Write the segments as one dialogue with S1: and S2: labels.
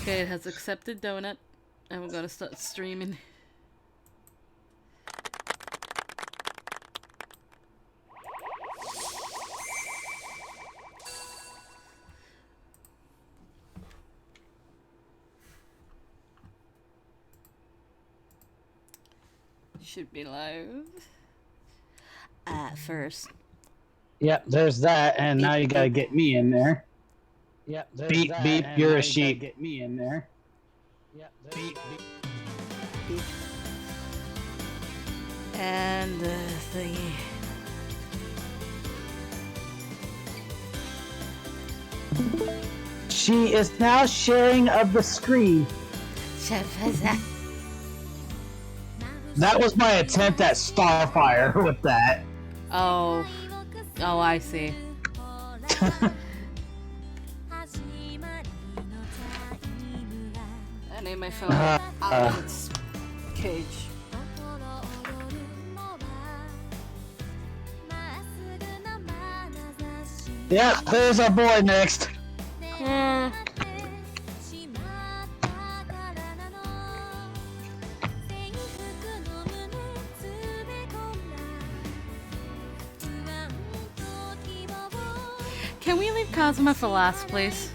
S1: Okay, it has accepted donut. And we're gonna start streaming. Should be live. First.
S2: Yep, there's that, and
S1: Beep,
S2: now you gotta
S1: beep.
S2: get me in there.
S3: Yep, there's
S2: Beep,
S3: that,
S2: beep,
S3: and
S2: you're
S3: now
S2: a
S3: you
S2: sheep.
S3: gotta get me in there. Yep,
S2: Beep, beep.
S1: Beep. And the thingy.
S2: She is now sharing of the screen. That was my attempt at Starfire with that.
S1: Oh. Oh, I see. I named my phone Outfits Cage.
S2: Yep, there's our boy next.
S1: Can we leave Kazuma for last, please?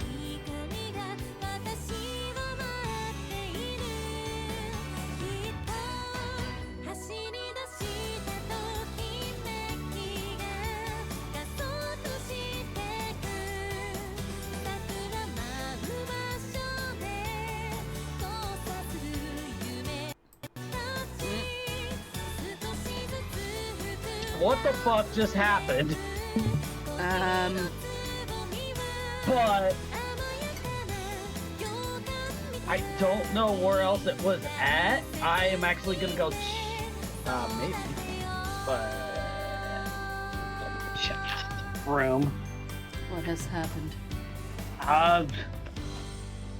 S3: What the fuck just happened? But I don't know where else it was at. I am actually gonna go maybe. But check the room.
S1: What has happened?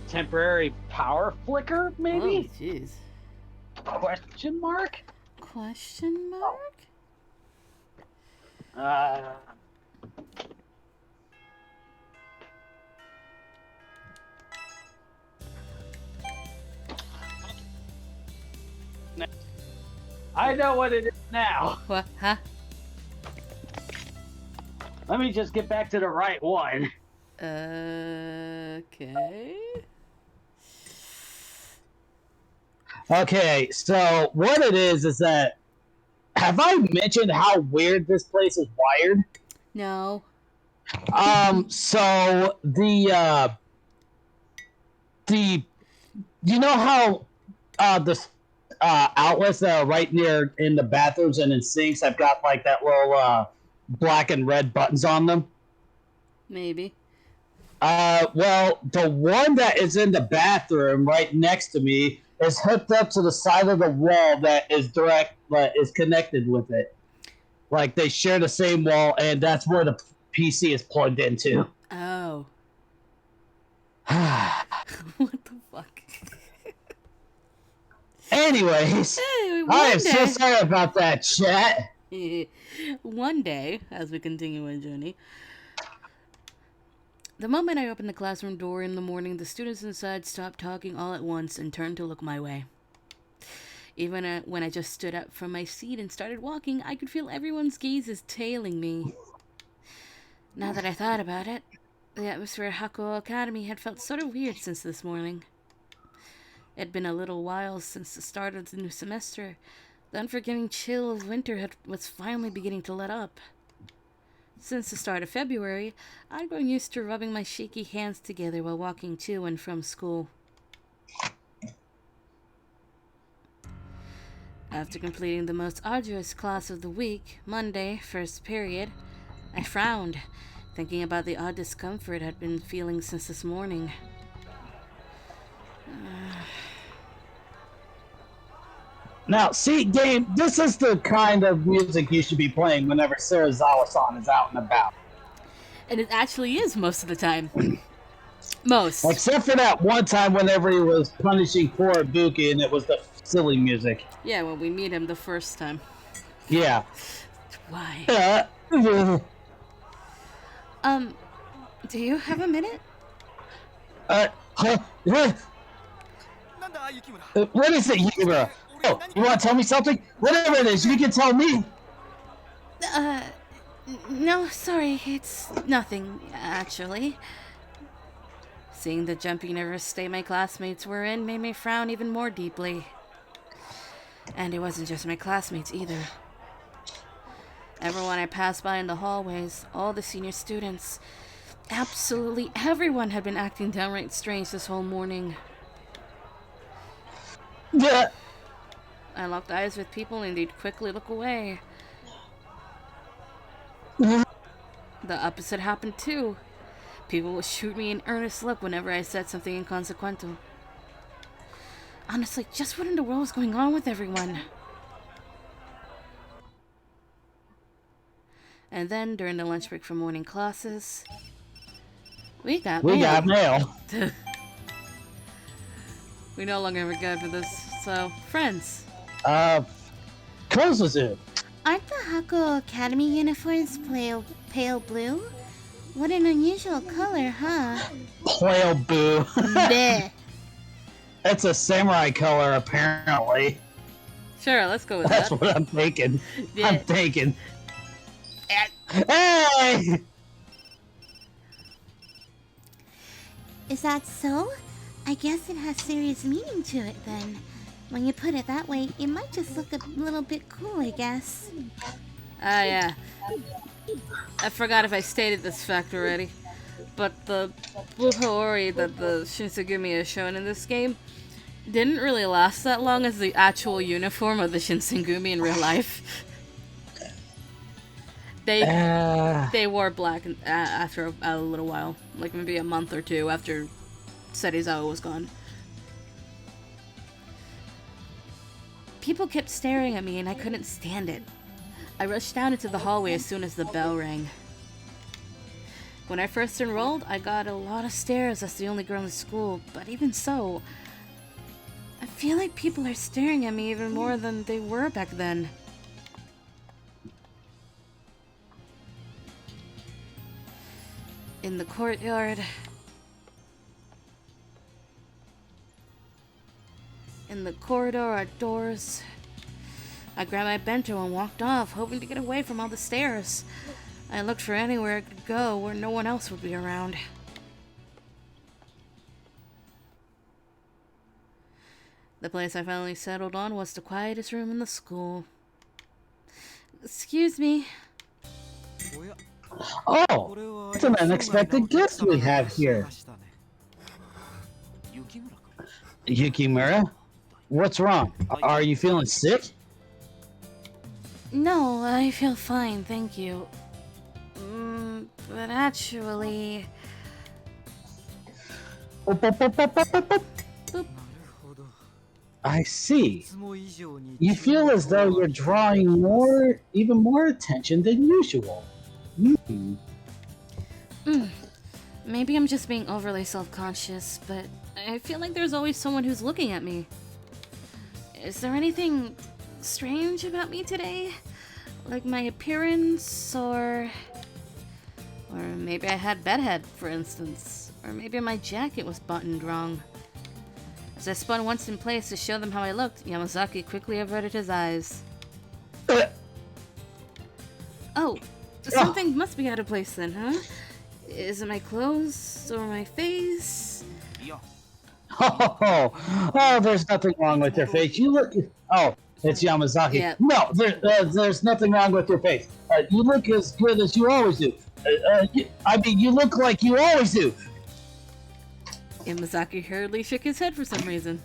S3: Temporary power flicker, maybe?
S1: Oh, jeez.
S3: Question mark?
S1: Question mark?
S3: I know what it is now.
S1: What? Huh?
S3: Let me just get back to the right one.
S1: Okay.
S2: Okay, so what it is that have I mentioned how weird this place is wired?
S1: No.
S2: So the you know how the outlets that are right near in the bathrooms and in sinks have got like that little black and red buttons on them?
S1: Maybe.
S2: Well, the one that is in the bathroom right next to me is hooked up to the side of the wall that is connected with it. Like they share the same wall, and that's where the PC is plugged into.
S1: Oh.
S2: Anyways,
S1: What the fuck? Hey,
S2: I am so sorry about that, chat.
S1: One day, as we continue our journey, the moment I opened the classroom door in the morning, the students inside stopped talking all at once and turned to look my way. Even when I just stood up from my seat and started walking, I could feel everyone's gazes tailing me. Now that I thought about it, the atmosphere at Hakuoki Academy had felt sort of weird since this morning. It had been a little while since the start of the new semester. The unforgiving chill of winter was finally beginning to let up. Since the start of February, I'd grown used to rubbing my shaky hands together while walking to and from school. After completing the most arduous class of the week, Monday, first period, I frowned, thinking about the odd discomfort I'd been feeling since this morning.
S2: Now, see, game, this is the kind of music you should be playing whenever Sarazawa-san is out and about.
S1: And it actually is most of the time. Most.
S2: Except for that one time whenever he was punishing poor Ibuki and it was the silly music.
S1: Yeah, when we meet him the first time.
S2: Yeah.
S1: Why? Do you have a minute?
S2: What is it, Yukimura? Oh, you want to tell me something? Whatever it is, you can tell me.
S1: No, sorry, it's nothing, actually. Seeing the jumpy, nervous state my classmates were in made me frown even more deeply. And it wasn't just my classmates either. Everyone I passed by in the hallways, all the senior students, absolutely everyone had been acting downright strange this whole morning.
S2: Yeah.
S1: I locked eyes with people and they'd quickly look away.
S2: Mm-hmm.
S1: The opposite happened too. People would shoot me an earnest look whenever I said something inconsequential. Honestly, just what in the world was going on with everyone? And then, during the lunch break from morning classes, we got mail. We no longer have a guide for this, so, friends.
S2: Kozuzu.
S4: Aren't the Hakuo Academy uniforms pale blue? What an unusual color, huh?
S2: Pale boo.
S4: Bleh.
S2: That's a samurai color, apparently.
S1: Sure, let's go with
S2: That's
S1: that.
S2: what I'm thinking.
S1: Yeah.
S2: I'm thinking. Hey!
S4: Is that so? I guess it has serious meaning to it then. When you put it that way, it might just look a little bit cool, I guess.
S1: Ah, yeah. I forgot if I stated this fact already, but the blue Haori that the Shinsengumi is shown in this game didn't really last that long as the actual uniform of the Shinsengumi in real life. They wore black after a little while, like maybe a month or two after Serizawa was gone. People kept staring at me and I couldn't stand it. I rushed down into the hallway as soon as the bell rang. When I first enrolled, I got a lot of stares as the only girl in the school, but even so, I feel like people are staring at me even more than they were back then. In the courtyard, in the corridor are doors. I grabbed my bento and walked off, hoping to get away from all the stairs. I looked for anywhere I could go where no one else would be around. The place I finally settled on was the quietest room in the school. Excuse me.
S2: Oh, it's an unexpected gift we have here. Yukimura, what's wrong? Are you feeling sick?
S1: No, I feel fine, thank you. But actually... Boop.
S2: I see. You feel as though you're drawing even more attention than usual.
S1: Maybe I'm just being overly self-conscious, but I feel like there's always someone who's looking at me. Is there anything strange about me today? Like my appearance, or maybe I had bedhead, for instance. Or maybe my jacket was buttoned wrong. As I spun once in place to show them how I looked, Yamazaki quickly averted his eyes. Oh, something must be out of place then, huh? Is it my clothes or my face?
S2: Oh, there's nothing wrong with your face. You look... Oh, it's Yamazaki.
S1: Yeah.
S2: No, there's nothing wrong with your face. You look as good as you always do. You look like you always do.
S1: Yamazaki hurriedly shook his head for some reason.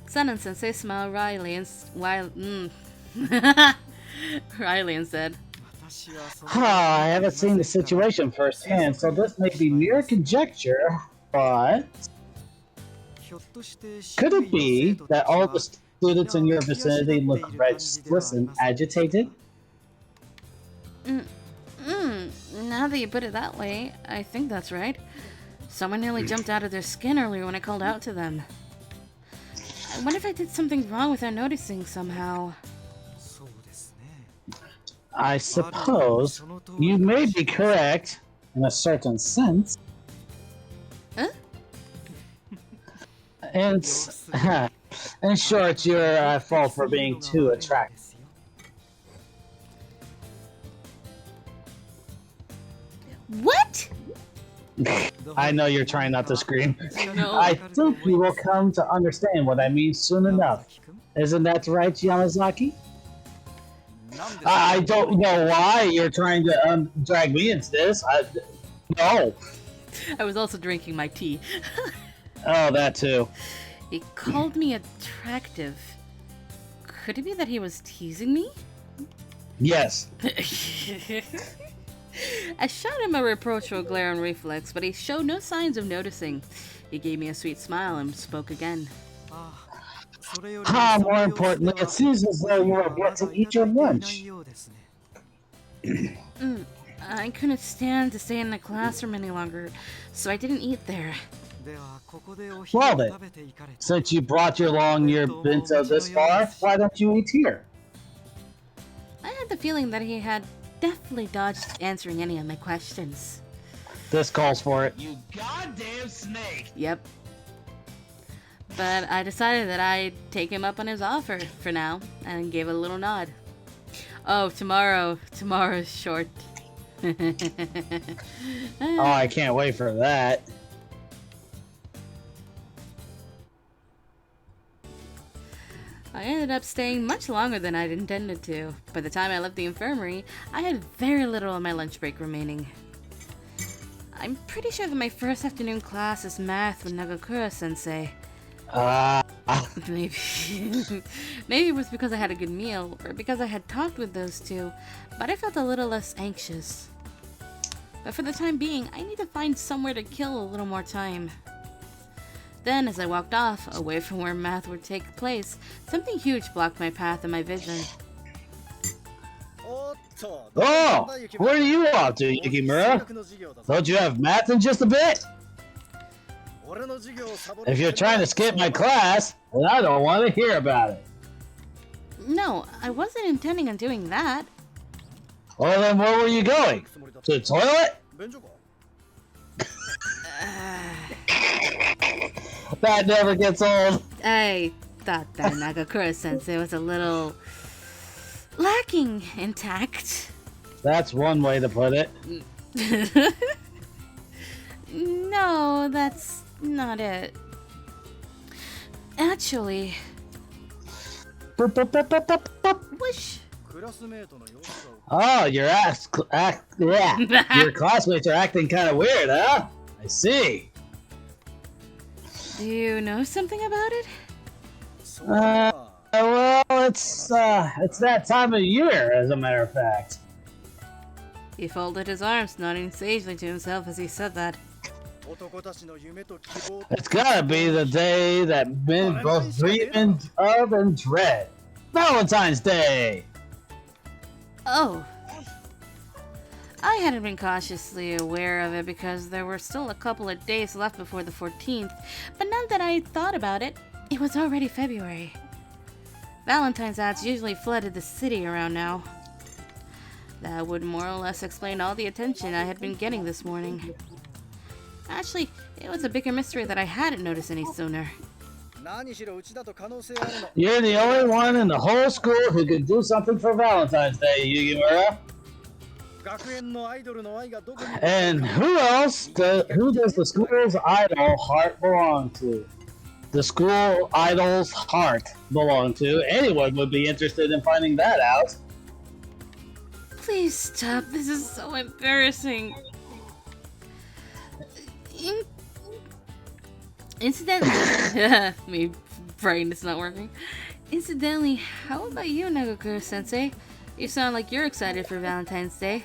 S1: Sanan-sensei smiled wryly and Riley and said,
S2: I haven't seen the situation firsthand, so this may be mere conjecture, but... Could it be that all the students in your vicinity look restless and agitated?
S1: Now that you put it that way, I think that's right. Someone nearly jumped out of their skin earlier when I called out to them. I wonder if I did something wrong without noticing somehow.
S2: I suppose you may be correct in a certain sense.
S1: Huh?
S2: And In short, you're at fault for being too attractive.
S4: What?
S2: I know you're trying not to scream.
S1: No.
S2: I think you will come to understand what I mean soon enough. Isn't that right, Yamazaki? I don't know why you're trying to drag me into this. No.
S1: I was also drinking my tea.
S2: Oh, that too.
S1: He called me attractive. Could it be that he was teasing me?
S2: Yes.
S1: I shot him a reproachful glare and reflex, but he showed no signs of noticing. He gave me a sweet smile and spoke again.
S2: More importantly, it seems as though you have yet to eat your lunch.
S1: I couldn't stand to stay in the classroom any longer, so I didn't eat there.
S2: Well then, since you brought your bento this far, why don't you eat here?
S1: I had the feeling that he had definitely dodged answering any of my questions.
S2: This calls for it.
S5: You goddamn snake!
S1: Yep. But I decided that I'd take him up on his offer for now, and gave a little nod. Oh, tomorrow's short.
S2: Oh, I can't wait for that.
S1: I ended up staying much longer than I'd intended to. By the time I left the infirmary, I had very little of my lunch break remaining. I'm pretty sure that my first afternoon class is math with Nagakura-sensei. Maybe it was because I had a good meal, or because I had talked with those two, but I felt a little less anxious. But for the time being, I need to find somewhere to kill a little more time. Then, as I walked off, away from where math would take place, something huge blocked my path and my vision.
S2: Oh! Where are you off to, Yukimura? Don't you have math in just a bit? If you're trying to skip my class, then I don't want to hear about it.
S1: No, I wasn't intending on doing that.
S2: Well, then where were you going? To the toilet? That never gets old.
S1: I thought that Nagakura-sensei was a little lacking in tact.
S2: That's one way to put it.
S1: No, that's not it. Actually, whoosh.
S2: Oh, your classmates are acting kind of weird, huh? I see.
S1: Do you know something about it?
S2: Well, it's that time of year, as a matter of fact.
S1: He folded his arms, nodding sagely to himself as he said that.
S2: It's gotta be the day that men both dream of and dread. Valentine's Day!
S1: Oh. I hadn't been cautiously aware of it because there were still a couple of days left before the 14th, but now that I thought about it, it was already February. Valentine's ads usually flooded the city around now. That would more or less explain all the attention I had been getting this morning. Actually, it was a bigger mystery that I hadn't noticed any sooner.
S2: You're the only one in the whole school who could do something for Valentine's Day, Yugimura. And who does the school's idol heart belong to? The school idol's heart belong to? Anyone would be interested in finding that out.
S1: Please stop, this is so embarrassing. Incidentally, my brain is not working. Incidentally, how about you, Nagakura-sensei? You sound like you're excited for Valentine's Day.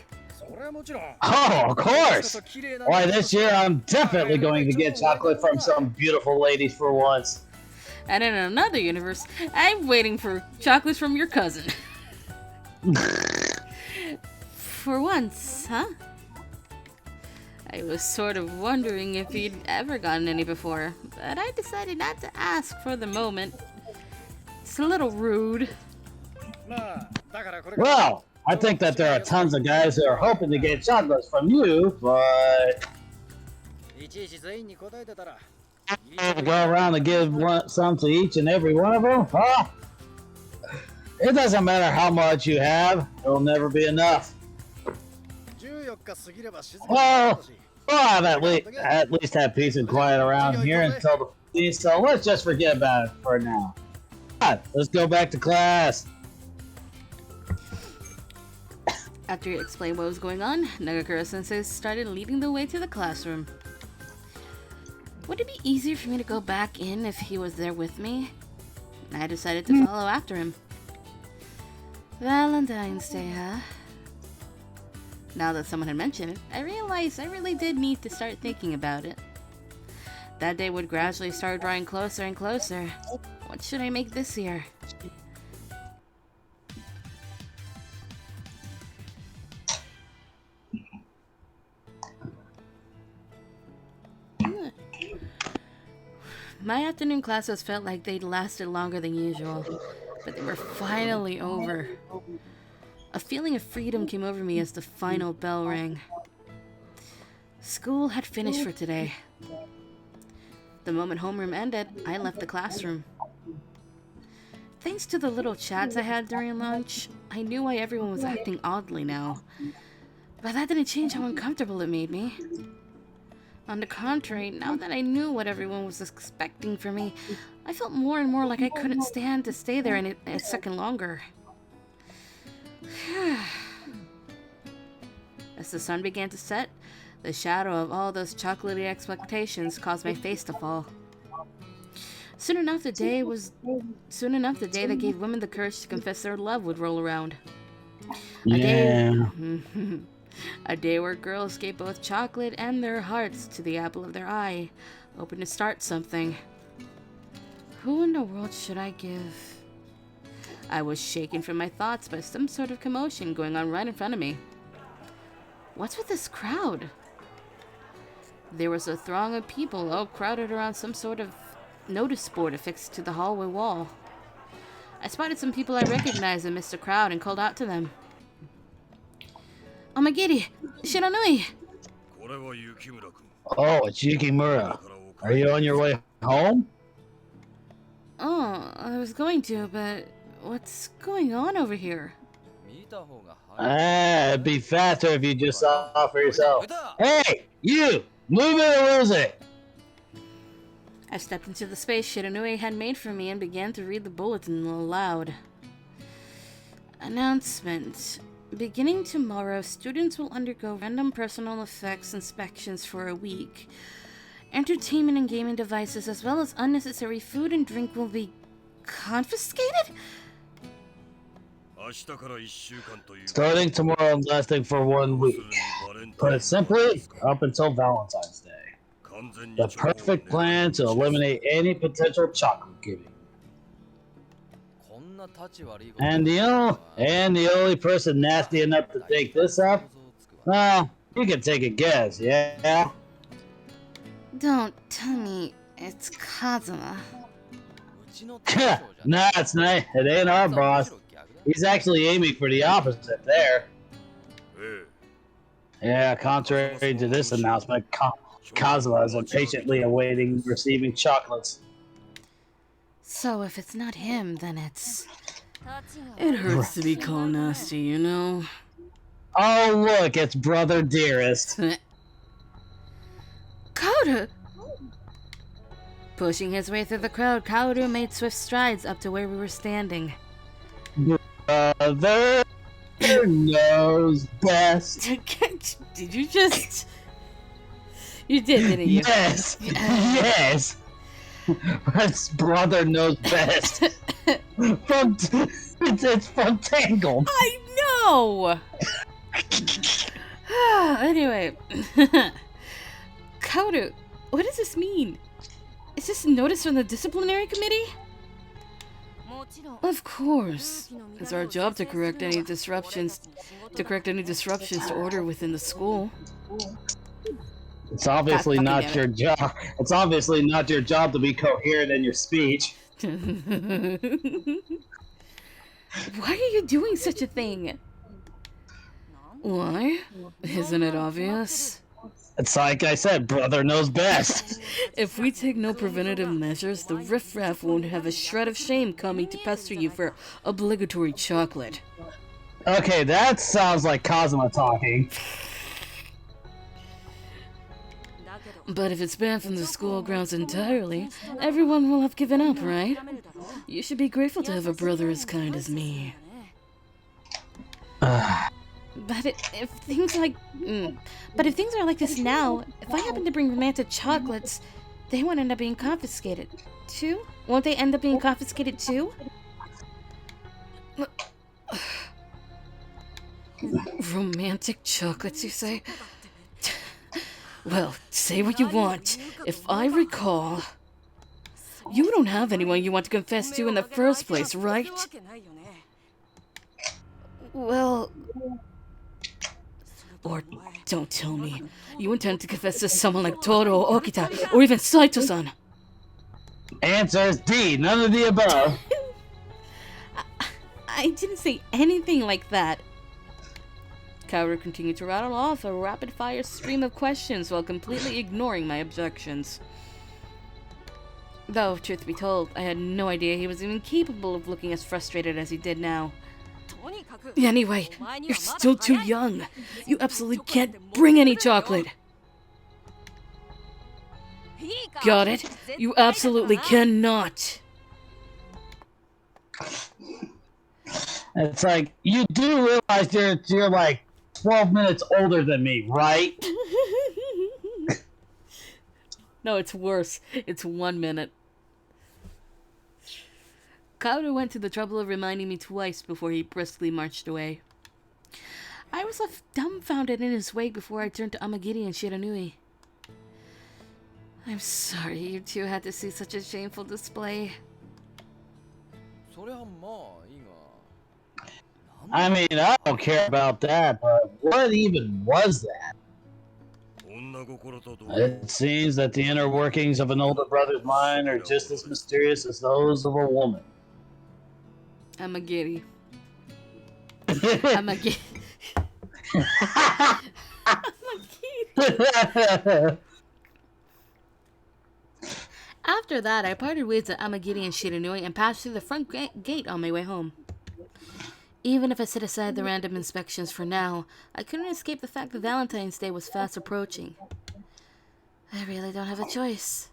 S2: Oh, of course! Why, this year I'm definitely going to get chocolate from some beautiful ladies for once.
S1: And in another universe, I'm waiting for chocolates from your cousin. For once, huh? I was sort of wondering if you'd ever gotten any before, but I decided not to ask for the moment. It's a little rude.
S2: Well, I think that there are tons of guys who are hoping to get chocolates from you, but... Go around and give some to each and every one of them? Huh? It doesn't matter how much you have, it'll never be enough. Well, we'll have at least have peace and quiet around here until the police, so let's just forget about it for now. Right, let's go back to class.
S1: After he explained what was going on, Nagakura-sensei started leading the way to the classroom. Would it be easier for me to go back in if he was there with me? I decided to follow after him. Valentine's Day, huh? Now that someone had mentioned it, I realized I really did need to start thinking about it. That day would gradually start drawing closer and closer. What should I make this year? My afternoon classes felt like they'd lasted longer than usual, but they were finally over. A feeling of freedom came over me as the final bell rang. School had finished for today. The moment homeroom ended, I left the classroom. Thanks to the little chats I had during lunch, I knew why everyone was acting oddly now. But that didn't change how uncomfortable it made me. On the contrary, now that I knew what everyone was expecting from me, I felt more and more like I couldn't stand to stay there a second longer. As the sun began to set, the shadow of all those chocolatey expectations caused my face to fall. Soon enough, the day that gave women the courage to confess their love would roll around. A day where girls gave both chocolate and their hearts to the apple of their eye, hoping to start something. Who in the world should I give? I was shaken from my thoughts by some sort of commotion going on right in front of me. What's with this crowd? There was a throng of people all crowded around some sort of notice board affixed to the hallway wall. I spotted some people I recognized amidst the crowd and called out to them. Omagiri! Shiranui!
S2: Oh, it's Yukimura. Are you on your way home?
S1: Oh, I was going to, but what's going on over here?
S2: It'd be faster if you just saw for yourself. Hey, you! Move it or lose it!
S1: I stepped into the space Shiranui had made for me and began to read the bulletin aloud. Announcement. Beginning tomorrow, students will undergo random personal effects inspections for a week. Entertainment and gaming devices, as well as unnecessary food and drink, will be confiscated?
S2: Starting tomorrow and lasting for 1 week. Put it simply, up until Valentine's Day. The perfect plan to eliminate any potential chocolate giving. And the only person nasty enough to take this up? Well, you can take a guess, yeah?
S4: Don't tell me it's Kazuma.
S2: Nah, it's not. It ain't our boss. He's actually aiming for the opposite there. Yeah, contrary to this announcement, Kazuma is impatiently awaiting receiving chocolates.
S1: So if it's not him, then it's... It hurts to be called nasty, you know?
S2: Oh look, it's Brother Dearest.
S1: Kaoru! Pushing his way through the crowd, Kaoru made swift strides up to where we were standing.
S2: Brother knows best.
S1: Did you just... You did, didn't you?
S2: Yes! Yes! His brother knows best. It's from Tangled.
S1: I know! Anyway. Kaoru, what does this mean? Is this a notice from the disciplinary committee? Of course. It's our job to correct any disruptions to order within the school.
S2: It's obviously not your job. It's obviously not your job to be coherent in your speech.
S1: Why are you doing such a thing? Why? Isn't it obvious?
S2: It's like I said, brother knows best.
S1: If we take no preventative measures, the riffraff won't have a shred of shame coming to pester you for obligatory chocolate.
S2: Okay, that sounds like Kazuma talking.
S1: But if it's banned from the school grounds entirely, everyone will have given up, right? You should be grateful to have a brother as kind as me. But if things are like this now, if I happen to bring romantic chocolates, they won't end up being confiscated too? Won't they end up being confiscated too? Romantic chocolates, you say? Well, say what you want. If I recall, you don't have anyone you want to confess to in the first place, right? Well... Or don't tell me. You intend to confess to someone like Toro or Okita, or even Saito-san.
S2: Answer is D, none of the above.
S1: I didn't say anything like that. Kaoru continued to rattle off a rapid-fire stream of questions while completely ignoring my objections. Though, truth be told, I had no idea he was even capable of looking as frustrated as he did now. Anyway, you're still too young. You absolutely can't bring any chocolate. Got it? You absolutely cannot.
S2: It's like, you do realize you're like 12 minutes older than me, right?
S1: No, it's worse. It's 1 minute. Kaoru went to the trouble of reminding me twice before he briskly marched away. I was left dumbfounded in his wake before I turned to Amagiri and Shiranui. I'm sorry you two had to see such a shameful display.
S2: I mean, I don't care about that, but what even was that? It seems that the inner workings of an older brother's mind are just as mysterious as those of a woman.
S1: Amagiri. Amagiri. After that, I parted ways with Amagiri and Shiranui and passed through the front gate on my way home. Even if I set aside the random inspections for now, I couldn't escape the fact that Valentine's Day was fast approaching. I really don't have a choice.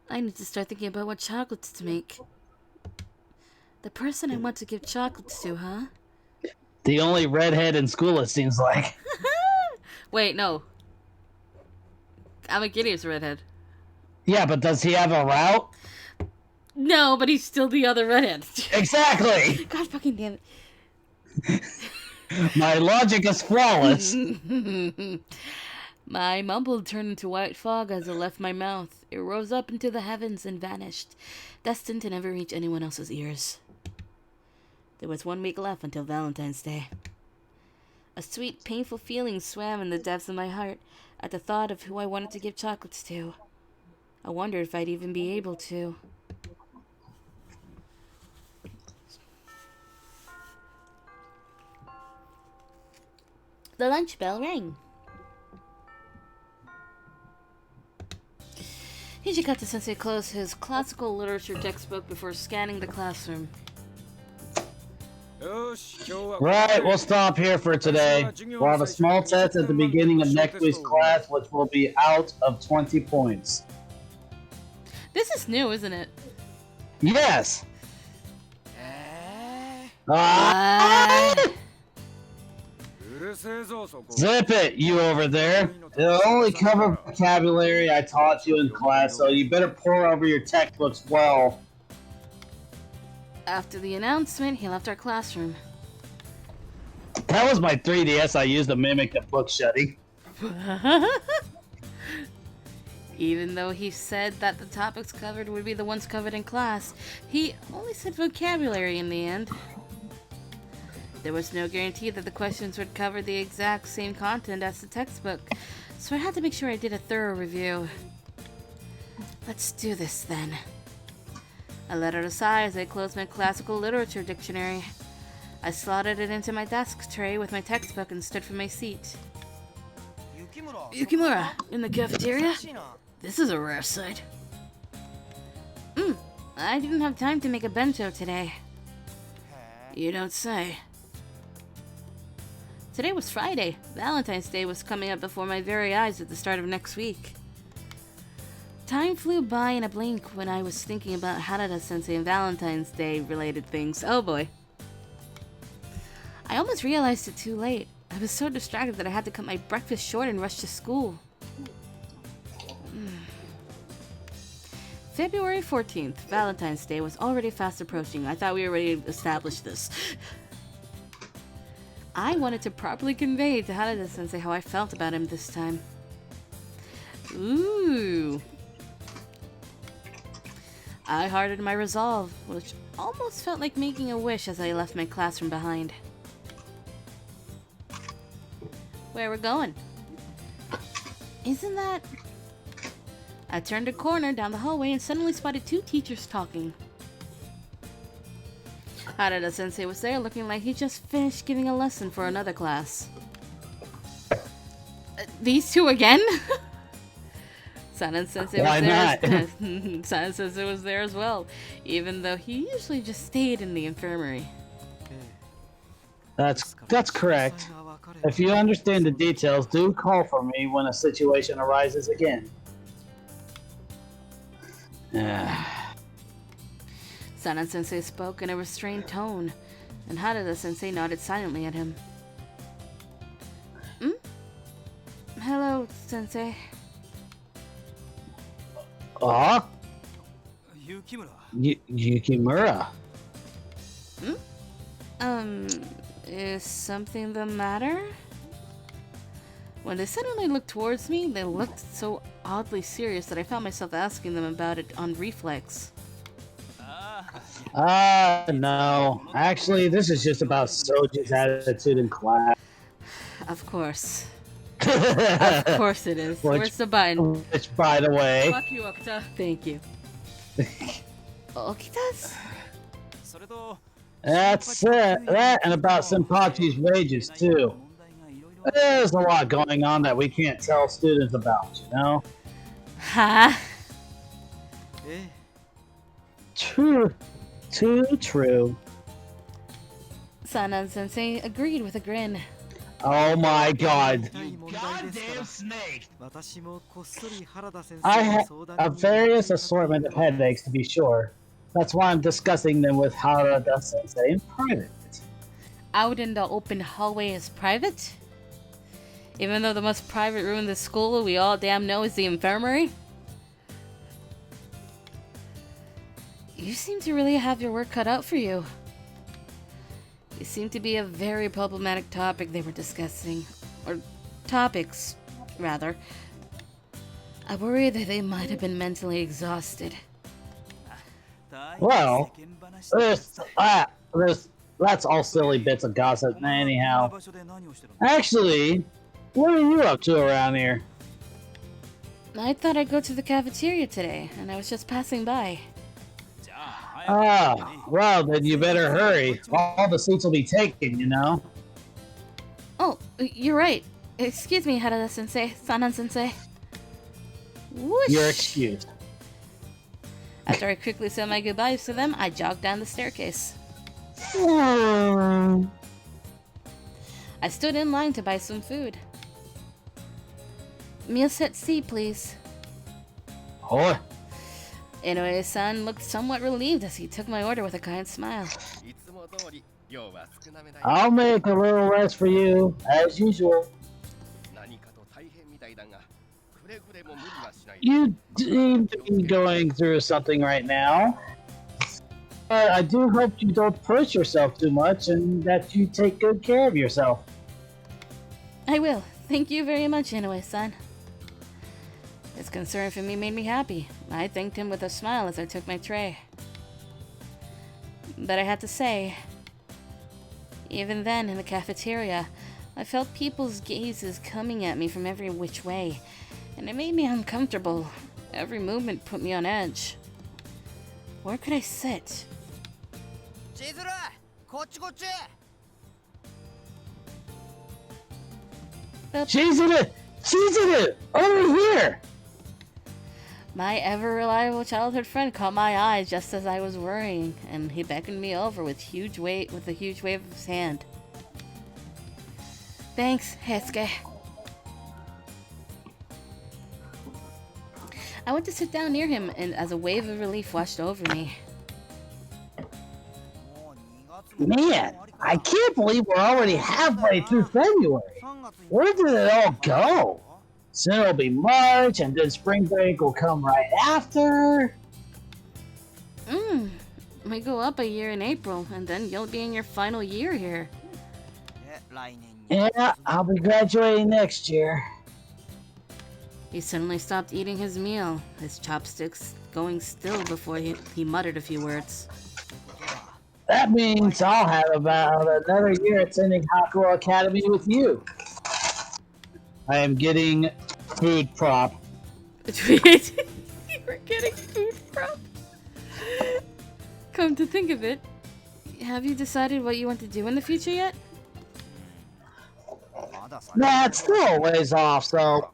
S1: I need to start thinking about what chocolates to make. The person I want to give chocolates to, huh?
S2: The only redhead in school, it seems like.
S1: Wait, no. Amagiri is a redhead.
S2: Yeah, but does he have a route?
S1: No, but he's still the other redhead.
S2: Exactly!
S1: God fucking damn it.
S2: My logic is flawless.
S1: My mumble turned into white fog as it left my mouth. It rose up into the heavens and vanished, destined to never reach anyone else's ears. There was 1 week left until Valentine's Day. A sweet, painful feeling swam in the depths of my heart at the thought of who I wanted to give chocolates to. I wondered if I'd even be able to. The lunch bell rang. Hijikata-sensei closed his classical literature textbook before scanning the classroom.
S2: Right, we'll stop here for today. We'll have a small test at the beginning of next week's class, which will be out of 20 points.
S1: This is new, isn't it?
S2: Yes! Zip it, you over there. It'll only cover vocabulary I taught you in class, so you better pour over your textbooks well.
S1: After the announcement, he left our classroom.
S2: That was my 3DS I used to mimic the book shutting.
S1: Even though he said that the topics covered would be the ones covered in class, he only said vocabulary in the end. There was no guarantee that the questions would cover the exact same content as the textbook, so I had to make sure I did a thorough review. Let's do this then. I let out a sigh as I closed my classical literature dictionary. I slotted it into my desk tray with my textbook and stood for my seat. Yukimura, in the cafeteria? This is a rare sight. I didn't have time to make a bento today. You don't say. Today was Friday. Valentine's Day was coming up before my very eyes at the start of next week. Time flew by in a blink when I was thinking about Harada-sensei and Valentine's Day related things. Oh boy. I almost realized it too late. I was so distracted that I had to cut my breakfast short and rush to school. February 14th, Valentine's Day was already fast approaching. I thought we already established this. I wanted to properly convey to Harada-sensei how I felt about him this time. Ooh. I hardened my resolve, which almost felt like making a wish as I left my classroom behind. Where we're going?
S4: Isn't that...
S1: I turned a corner down the hallway and suddenly spotted two teachers talking. Harada-sensei was there looking like he just finished giving a lesson for another class. These two again? Sanan-sensei was there. Sanan-sensei was there as well, even though he usually just stayed in the infirmary.
S2: That's correct. If you understand the details, do call for me when a situation arises again.
S1: Sanan-sensei spoke in a restrained tone, and Harada-sensei nodded silently at him. Hello, sensei.
S2: Yukimura.
S1: Is something the matter? When they suddenly looked towards me, they looked so oddly serious that I found myself asking them about it on reflex.
S2: No. Actually, this is just about Soji's attitude in class.
S1: Of course. Of course it is. Where's the button?
S2: Which, by the way...
S1: Fuck you, Okita. Thank you. Okita's?
S2: That's it. That and about Senpachi's wages, too. There's a lot going on that we can't tell students about, you know?
S1: Huh?
S2: True. Too true.
S1: Sanan-sensei agreed with a grin.
S2: Oh my god.
S5: Goddamn snake!
S2: I have a various assortment of headaches, to be sure. That's why I'm discussing them with Harada-sensei in private.
S1: Out in the open hallway is private? Even though the most private room in the school we all damn know is the infirmary? You seem to really have your work cut out for you. It seemed to be a very problematic topic they were discussing. Or topics, rather. I worry that they might have been mentally exhausted.
S2: Well, that's all silly bits of gossip anyhow. Actually, what are you up to around here?
S1: I thought I'd go to the cafeteria today, and I was just passing by.
S2: Well, then you better hurry. All the seats will be taken, you know?
S1: Oh, you're right. Excuse me, Harada-sensei, Sanan-sensei. Whoosh!
S2: You're excused.
S1: After I quickly said my goodbyes to them, I jogged down the staircase. I stood in line to buy some food. Meal set C, please.
S2: Oh,
S1: Inoue-san looked somewhat relieved as he took my order with a kind smile.
S2: I'll make a little less for you, as usual. You seem to be going through something right now. But I do hope you don't push yourself too much and that you take good care of yourself.
S1: I will. Thank you very much, Inoue-san. His concern for me made me happy. I thanked him with a smile as I took my tray. But I had to say, even then in the cafeteria, I felt people's gazes coming at me from every which way, and it made me uncomfortable. Every movement put me on edge. Where could I sit?
S2: Chizuru! Over here!
S1: My ever-reliable childhood friend caught my eye just as I was worrying, and he beckoned me over with a huge wave of his hand. Thanks, Heisuke. I went to sit down near him, and as a wave of relief washed over me.
S2: Man, I can't believe we're already halfway through February. Where did it all go? Soon it'll be March, and then spring break will come right after.
S1: We go up a year in April, and then you'll be in your final year here.
S2: Yeah, I'll be graduating next year.
S1: He suddenly stopped eating his meal, his chopsticks going still before he muttered a few words.
S2: That means I'll have about another year attending Hakuoki Academy with you. I am getting food prop.
S1: You were getting food prop? Come to think of it, have you decided what you want to do in the future yet?
S2: Nah, it's still a ways off, so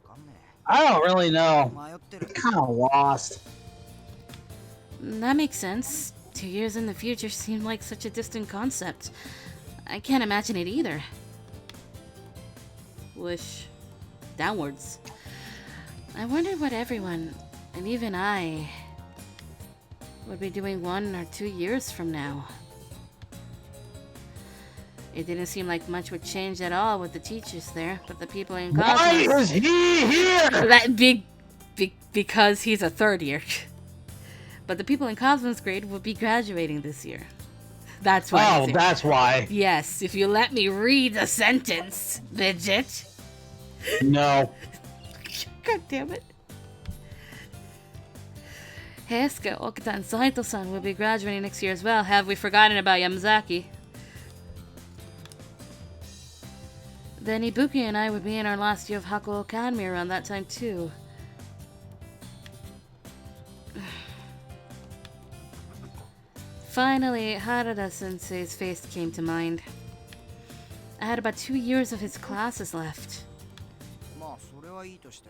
S2: I don't really know. Kind of lost.
S1: That makes sense. 2 years in the future seemed like such a distant concept. I can't imagine it either. Wish downwards. I wonder what everyone, and even I, would be doing 1 or 2 years from now. It didn't seem like much would change at all with the teachers there, but the people in
S2: Why
S1: Cosmos...
S2: is he here?
S1: That because he's a third year. But the people in Cosmos grade will be graduating this year. That's why.
S2: Oh, that's why.
S1: Yes, if you let me read the sentence, midget.
S2: No.
S1: God damn it. Heisuke, Okita, and Saito-san will be graduating next year as well. Have we forgotten about Yamazaki? Then Ibuki and I would be in our last year of Hakuoki Academy around that time too. Finally, Harada-sensei's face came to mind. I had about 2 years of his classes left.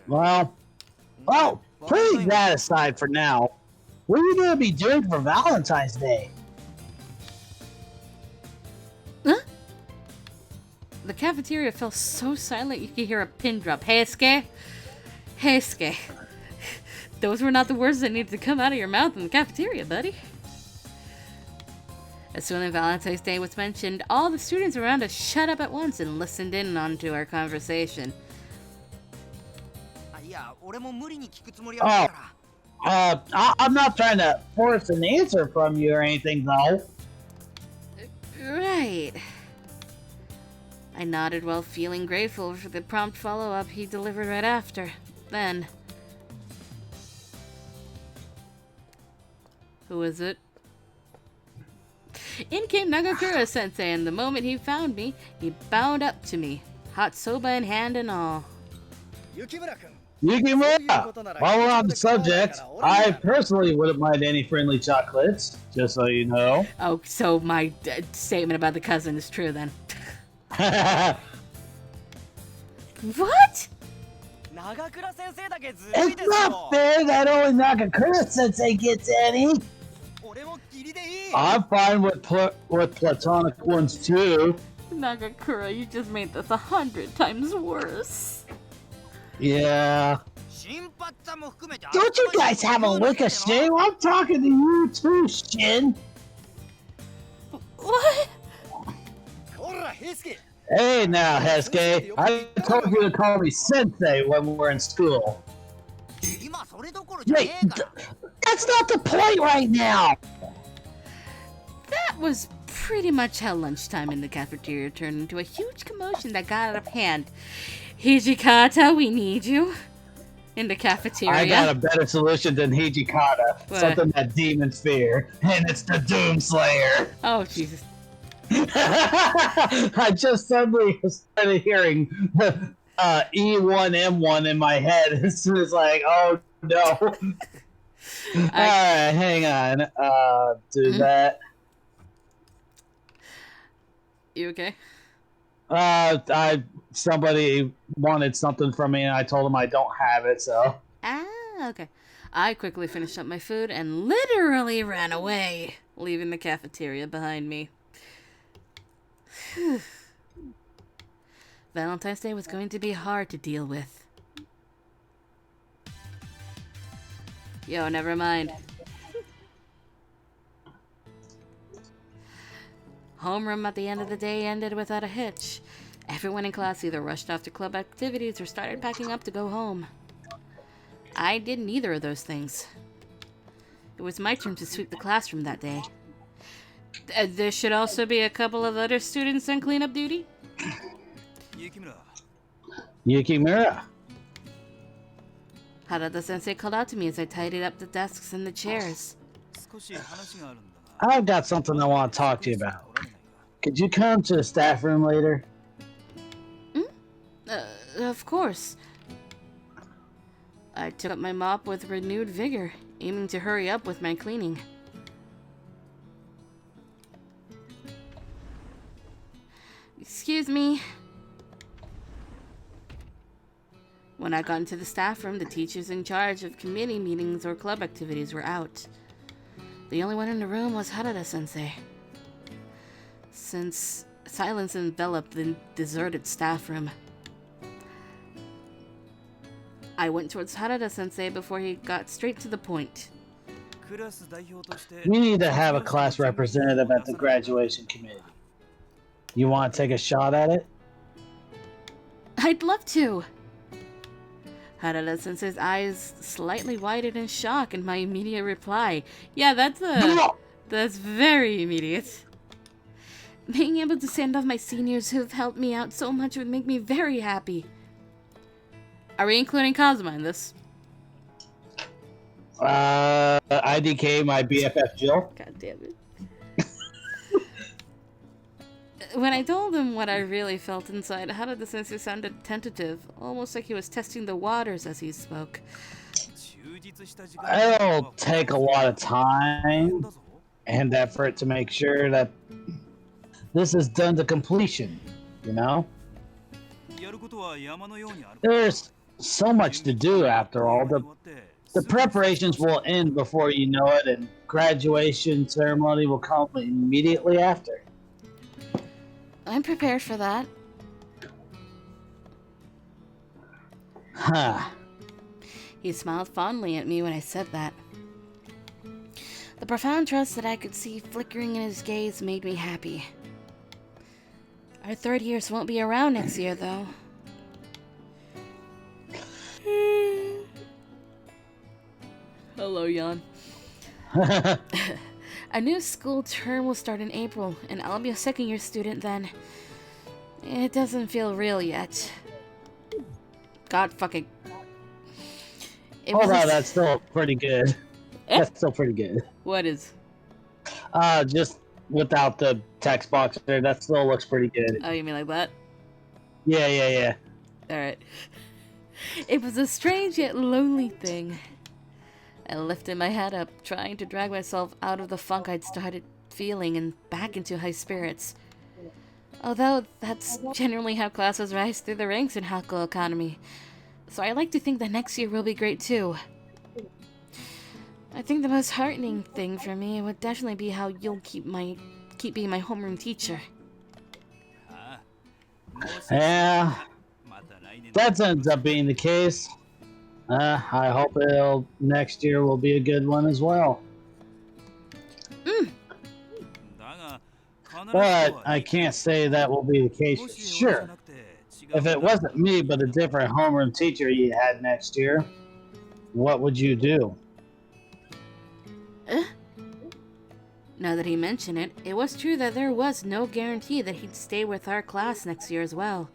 S2: Well, putting that aside for now, what are you going to be doing for Valentine's Day?
S1: Huh? The cafeteria fell so silent you could hear a pin drop. Heisuke? Heisuke. Those were not the words that needed to come out of your mouth in the cafeteria, buddy. As soon as Valentine's Day was mentioned, all the students around us shut up at once and listened in onto our conversation.
S2: Oh, I'm not trying to force an answer from you or anything, though.
S1: Right. I nodded while feeling grateful for the prompt follow-up he delivered right after. Then... Who is it? In came Nagakura-sensei, and the moment he found me, he bowed up to me, hot soba in hand and all.
S2: Yukimura! While we're on the subject, I personally wouldn't mind any friendly chocolates, just so you know.
S1: Oh, so my statement about the cousin is true then. What?
S2: It's not fair that only Nagakura-sensei gets any. I'm fine with platonic ones too.
S1: Nagakura, you just made this 100 times worse.
S2: Yeah. Don't you guys have a lick of shame? I'm talking to you too, Shin.
S1: What?
S2: Hey now, Heisuke. I told you to call me Sensei when we were in school. Wait, that's not the point right now!
S1: That was pretty much how lunchtime in the cafeteria turned into a huge commotion that got out of hand. Hijikata, we need you. In the cafeteria.
S2: I got a better solution than Hijikata.
S1: What?
S2: Something that demons fear. And it's the Doomslayer.
S1: Oh, Jesus.
S2: I just suddenly started hearing E1M1 in my head. It's just like, oh no. Alright, hang on. Do that.
S1: You okay?
S2: Somebody wanted something from me, and I told them I don't have it. So
S1: Ah, okay. I quickly finished up my food and literally ran away, leaving the cafeteria behind me. Valentine's Day was going to be hard to deal with. Yo, never mind. Homeroom at the end of the day ended without a hitch. Everyone in class either rushed off to club activities or started packing up to go home. I did neither of those things. It was my turn to sweep the classroom that day. There should also be a couple of other students on cleanup duty.
S2: Yukimura.
S1: Harada-sensei called out to me as I tidied up the desks and the chairs.
S2: I've got something I want to talk to you about. Could you come to the staff room later?
S1: Of course. I took up my mop with renewed vigor, aiming to hurry up with my cleaning. Excuse me. When I got into the staff room, the teachers in charge of committee meetings or club activities were out. The only one in the room was Harada-sensei. Since silence enveloped the deserted staff room, I went towards Harada-sensei before he got straight to the point.
S2: We need to have a class representative at the graduation committee. You want to take a shot at it?
S1: I'd love to! Harada-sensei's eyes slightly widened in shock, and my immediate reply, yeah, that's very immediate. Being able to send off my seniors who've helped me out so much would make me very happy. Are we including Kazuma in this?
S2: IDK, my BFF Jill.
S1: God damn it. When I told him what I really felt inside, Harada-sensei sounded tentative, almost like he was testing the waters as he spoke.
S2: It'll take a lot of time and effort to make sure that this is done to completion, you know? There's so much to do after all. The preparations will end before you know it, and graduation ceremony will come immediately after.
S1: I'm prepared for that.
S2: Huh.
S1: He smiled fondly at me when I said that. The profound trust that I could see flickering in his gaze made me happy. Our third years won't be around next year, though. Hello, Jan. A new school term will start in April, and I'll be a second-year student then. It doesn't feel real yet. God fucking...
S2: Hold on, that's still pretty good. That's still pretty good.
S1: What is?
S2: Just without the text box there, that still looks pretty good.
S1: Oh, you mean like that?
S2: Yeah.
S1: Alright. It was a strange yet lonely thing. I lifted my head up, trying to drag myself out of the funk I'd started feeling and back into high spirits. Although that's generally how classes rise through the ranks in Hakuo Academy. So I like to think that next year will be great too. I think the most heartening thing for me would definitely be how you'll keep being my homeroom teacher.
S2: Yeah, that ends up being the case. I hope next year will be a good one as well. But I can't say that will be the case for sure. If it wasn't me but a different homeroom teacher you had next year, what would you do?
S1: Now that he mentioned it, it was true that there was no guarantee that he'd stay with our class next year as well.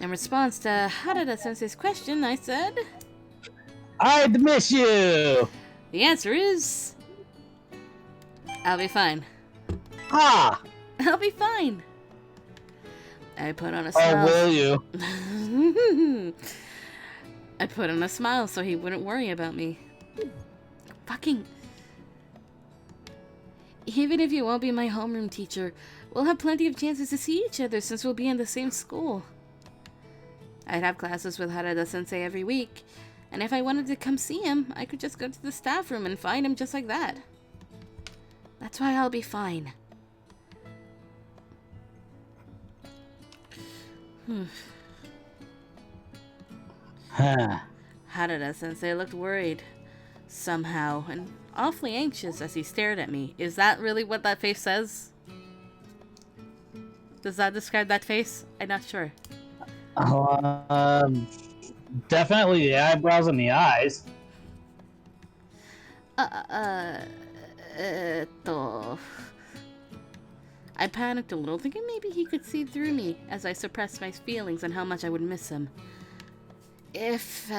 S1: In response to Harada-sensei's question, I said,
S2: I'd miss you!
S1: the answer is... I'll be fine.
S2: Ah!
S1: I'll be fine. I put on a smile.
S2: Oh, will you?
S1: I put on a smile so he wouldn't worry about me. Fucking... Even if you won't be my homeroom teacher, we'll have plenty of chances to see each other since we'll be in the same school. I'd have classes with Harada-sensei every week, and if I wanted to come see him, I could just go to the staff room and find him just like that. That's why I'll be fine. Harada-sensei looked worried, somehow, and awfully anxious as he stared at me. Is that really what that face says? Does that describe that face? I'm not sure.
S2: Definitely the eyebrows and the eyes.
S1: I panicked a little, thinking maybe he could see through me as I suppressed my feelings and how much I would miss him. If,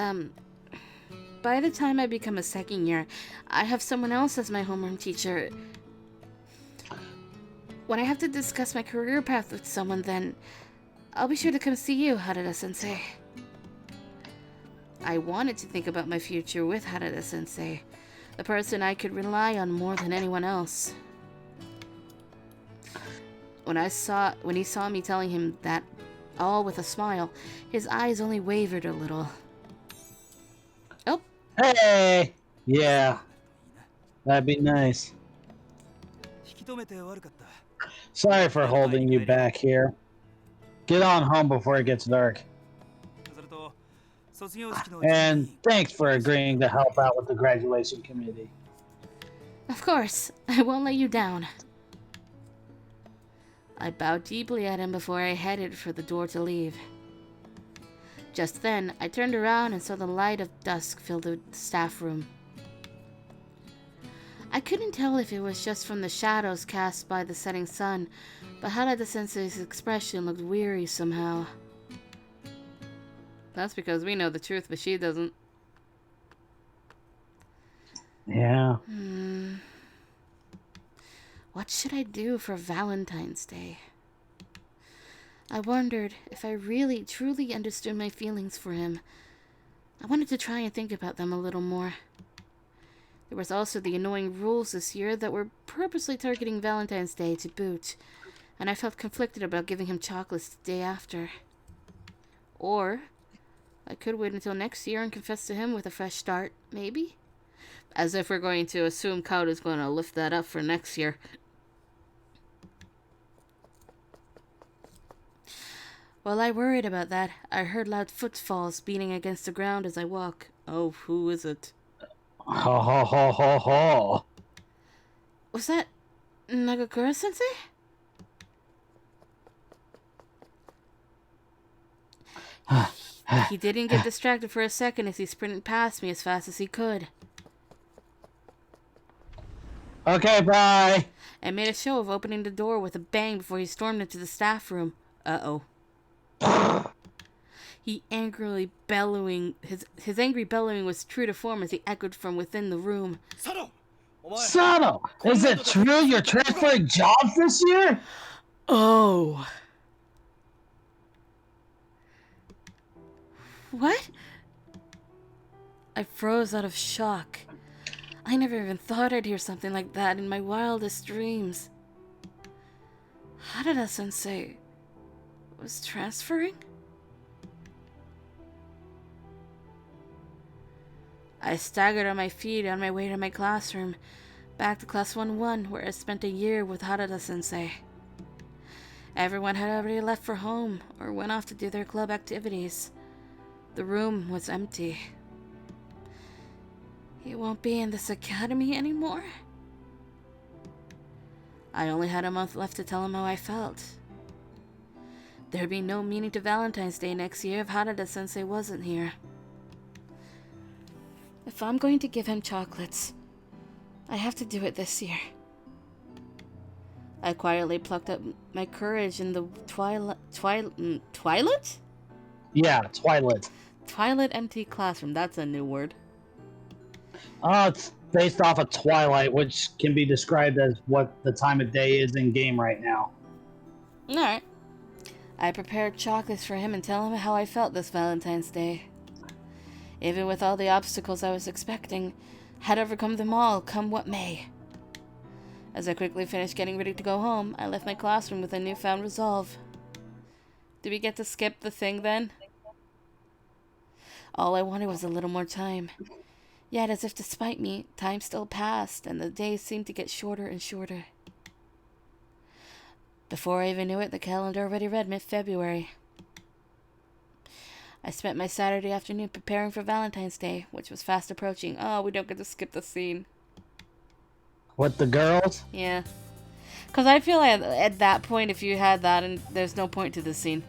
S1: by the time I become a second year, I have someone else as my homeroom teacher. When I have to discuss my career path with someone, then I'll be sure to come see you, Harada-sensei. I wanted to think about my future with Harada-sensei, the person I could rely on more than anyone else. When he saw me telling him that, all with a smile, his eyes only wavered a little. Oh.
S2: Hey! Yeah. That'd be nice. Sorry for holding you back here. Get on home before it gets dark. And thanks for agreeing to help out with the graduation committee.
S1: Of course, I won't let you down. I bowed deeply at him before I headed for the door to leave. Just then, I turned around and saw the light of dusk fill the staff room. I couldn't tell if it was just from the shadows cast by the setting sun, but Harada-sensei's expression looked weary somehow. That's because we know the truth, but she doesn't.
S2: Yeah.
S1: What should I do for Valentine's Day? I wondered if I really, truly understood my feelings for him. I wanted to try and think about them a little more. There was also the annoying rules this year that were purposely targeting Valentine's Day to boot, and I felt conflicted about giving him chocolates the day after. Or I could wait until next year and confess to him with a fresh start, maybe? As if we're going to assume Kauda's going to lift that up for next year. While I worried about that, I heard loud footfalls beating against the ground as I walk. Oh, who is it?
S2: Ho ho ho ho ho.
S1: Was that Nagakura-sensei? He didn't get distracted for a second as he sprinted past me as fast as he could.
S2: Okay, bye.
S1: And made a show of opening the door with a bang before he stormed into the staff room. Uh-oh. He angrily bellowing, his angry bellowing was true to form as he echoed from within the room.
S2: Sano, is it true you're transferring jobs this year?
S1: Oh. What? I froze out of shock. I never even thought I'd hear something like that in my wildest dreams. Harada-sensei was transferring? I staggered on my feet on my way to my classroom, back to class 1-1, where I spent a year with Harada-sensei. Everyone had already left for home or went off to do their club activities. The room was empty. He won't be in this academy anymore? I only had a month left to tell him how I felt. There'd be no meaning to Valentine's Day next year if Harada-sensei wasn't here. If I'm going to give him chocolates, I have to do it this year. I quietly plucked up my courage in the Twilight?
S2: Yeah, Twilight.
S1: Twilight empty classroom, that's a new word.
S2: It's based off of Twilight, which can be described as what the time of day is in game right now.
S1: Alright. I prepared chocolates for him and tell him how I felt this Valentine's Day. Even with all the obstacles I was expecting, had overcome them all, come what may. As I quickly finished getting ready to go home, I left my classroom with a newfound resolve. Did we get to skip the thing then? All I wanted was a little more time. Yet, as if despite me, time still passed, and the days seemed to get shorter and shorter. Before I even knew it, the calendar already read mid-February. I spent my Saturday afternoon preparing for Valentine's Day, which was fast approaching. Oh, we don't get to skip the scene.
S2: With the girls?
S1: Yeah. Because I feel like at that point, if you had that, and there's no point to this scene.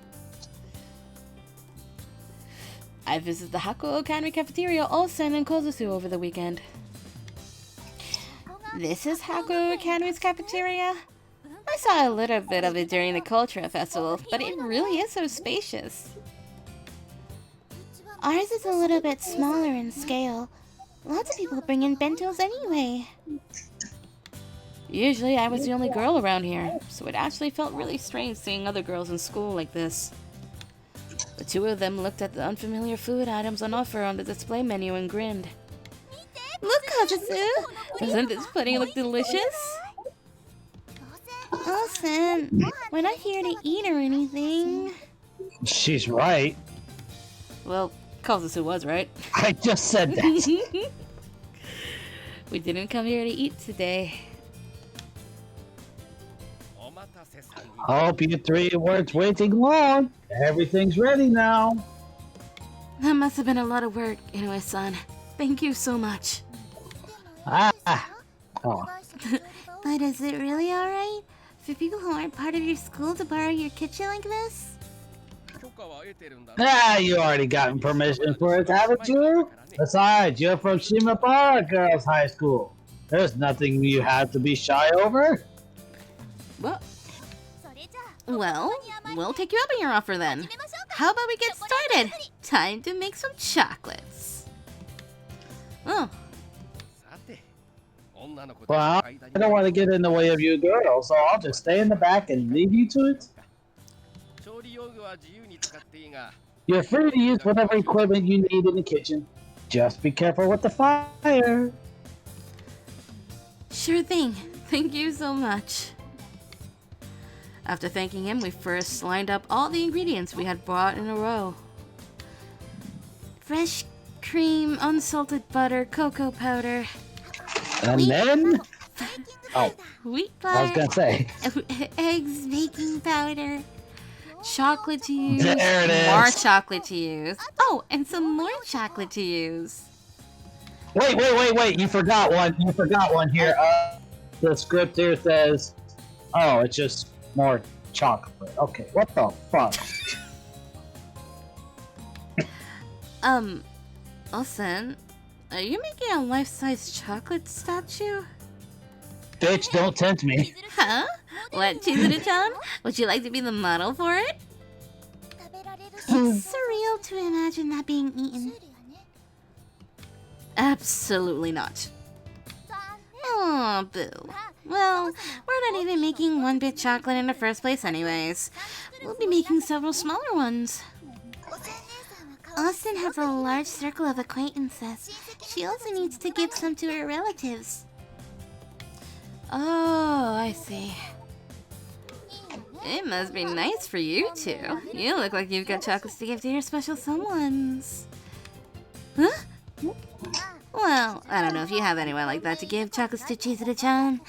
S1: I visited the Hakuoki Academy cafeteria, Olsen, and Kozusu over the weekend. This is Hakuoki Academy's cafeteria? I saw a little bit of it during the Culture Festival, but it really is so spacious.
S4: Ours is a little bit smaller in scale. Lots of people bring in bentos anyway.
S1: Usually I was the only girl around here, so it actually felt really strange seeing other girls in school like this. The two of them looked at the unfamiliar food items on offer on the display menu and grinned.
S4: Look, Kozusu!
S1: Doesn't this pudding look delicious?
S4: Olsen, we're not here to eat or anything.
S2: She's right.
S1: Well, Kozusu was right.
S2: I just said that.
S1: We didn't come here to eat today.
S2: Hope you three weren't waiting long. Everything's ready now.
S1: That must have been a lot of work, Inoue-san. Thank you so much.
S2: Ah. Oh.
S4: But is it really alright for people who aren't part of your school to borrow your kitchen like this?
S2: Ah, you already gotten permission for it, haven't you? Besides, you're from Shimabara Girls High School. There's nothing you have to be shy over.
S1: Well, we'll take you up on your offer then. How about we get started? Time to make some chocolates. Oh,
S2: Well, I don't want to get in the way of you girls, so I'll just stay in the back and leave you to it. You're free to use whatever equipment you need in the kitchen. Just be careful with the fire.
S1: sure thing. Thank you so much. After thanking him, we first lined up all the ingredients we had brought in a row. Fresh cream, unsalted butter, cocoa powder,
S2: And then... Oh,
S1: wheat
S2: I was
S1: flour,
S2: gonna say.
S4: Eggs, baking powder.
S1: chocolate to use,
S2: There it is.
S1: more chocolate to use. Oh, and some more chocolate to use.
S2: Wait. You forgot one here. The script here says, oh, it's just more chocolate. Okay, what the fuck?
S1: Olsen, are you making a life-size chocolate statue?
S2: Bitch, don't tempt me.
S1: Huh? What, Chizuru-chan? Would you like to be the model for it?
S4: It's surreal to imagine that being eaten.
S1: Absolutely not.
S4: Oh, boo. Well, we're not even making one big chocolate in the first place anyways. We'll be making several smaller ones. Austin has a large circle of acquaintances. She also needs to give some to her relatives.
S1: Oh, I see. It must be nice for you two. You look like you've got chocolates to give to your special someones. Huh? Well, I don't know if you have anyone like that to give chocolates to Chizuru-chan.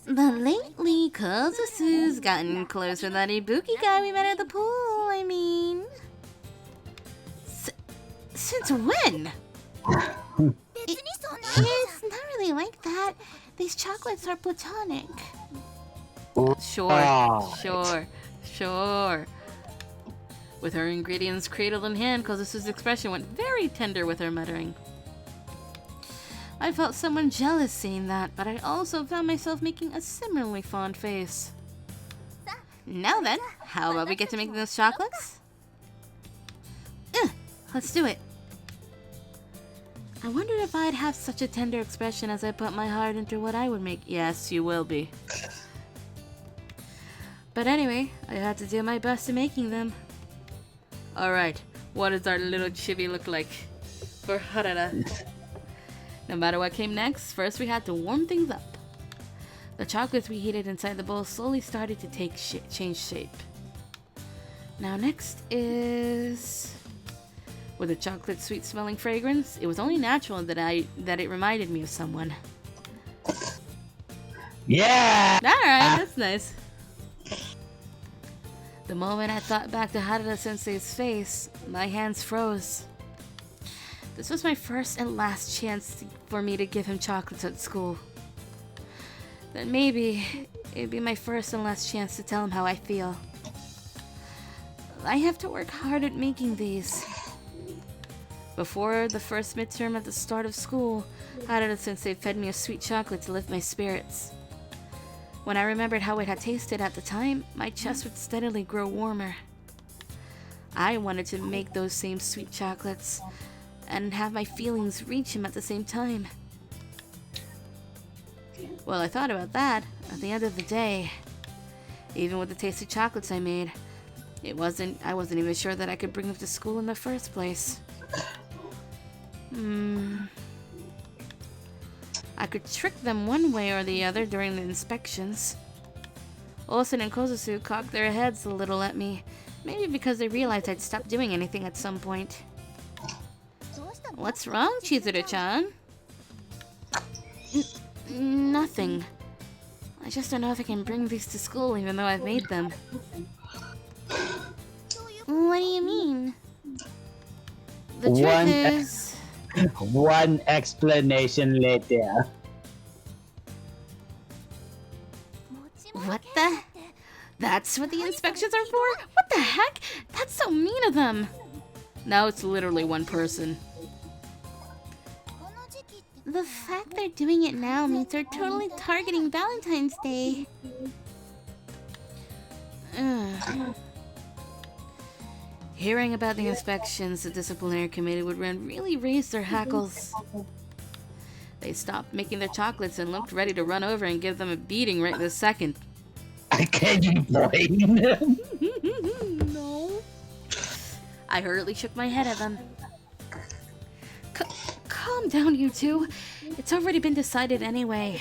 S1: But lately, Kozusu's gotten closer to that Ibuki guy we met at the pool, I mean. Since when?
S4: It's not really like that. These chocolates are platonic.
S1: Sure. With her ingredients cradled in hand, Kozusu's expression went very tender with her muttering. I felt somewhat jealous seeing that, but I also found myself making a similarly fond face. Now then, how about we get to making those chocolates? Let's do it. I wondered if I'd have such a tender expression as I put my heart into what I would make. Yes, you will be. But anyway, I had to do my best in making them. Alright, what does our little chibi look like for Harada? No matter what came next, first we had to warm things up. The chocolates we heated inside the bowl slowly started to change shape. Now next is... With a chocolate sweet smelling fragrance, it was only natural that it reminded me of someone.
S2: Yeah!
S1: Alright, that's nice. The moment I thought back to Harada-sensei's face, my hands froze. This was my first and last chance for me to give him chocolates at school. Then maybe it'd be my first and last chance to tell him how I feel. I have to work hard at making these. Before the first midterm at the start of school, Harada-sensei fed me a sweet chocolate to lift my spirits. When I remembered how it had tasted at the time, my chest would steadily grow warmer. I wanted to make those same sweet chocolates and have my feelings reach him at the same time. Well, I thought about that. At the end of the day, even with the tasty chocolates I made, I wasn't even sure that I could bring them to school in the first place. I could trick them one way or the other during the inspections. Olsen and Kozusu cocked their heads a little at me, maybe because they realized I'd stopped doing anything at some point. What's wrong, Chizuru-chan? Nothing. I just don't know if I can bring these to school even though I've made them.
S4: What do you mean?
S1: The truth is...
S2: One explanation later.
S1: What the? That's what the inspections are for? What the heck? That's so mean of them. Now it's literally one person.
S4: The fact they're doing it now means they're totally targeting Valentine's Day.
S1: Hearing about the inspections, the disciplinary committee would really raise their hackles. They stopped making their chocolates and looked ready to run over and give them a beating right this second.
S2: Can you blame them?
S1: No. I hurriedly shook my head at them. Calm down, you two. It's already been decided anyway.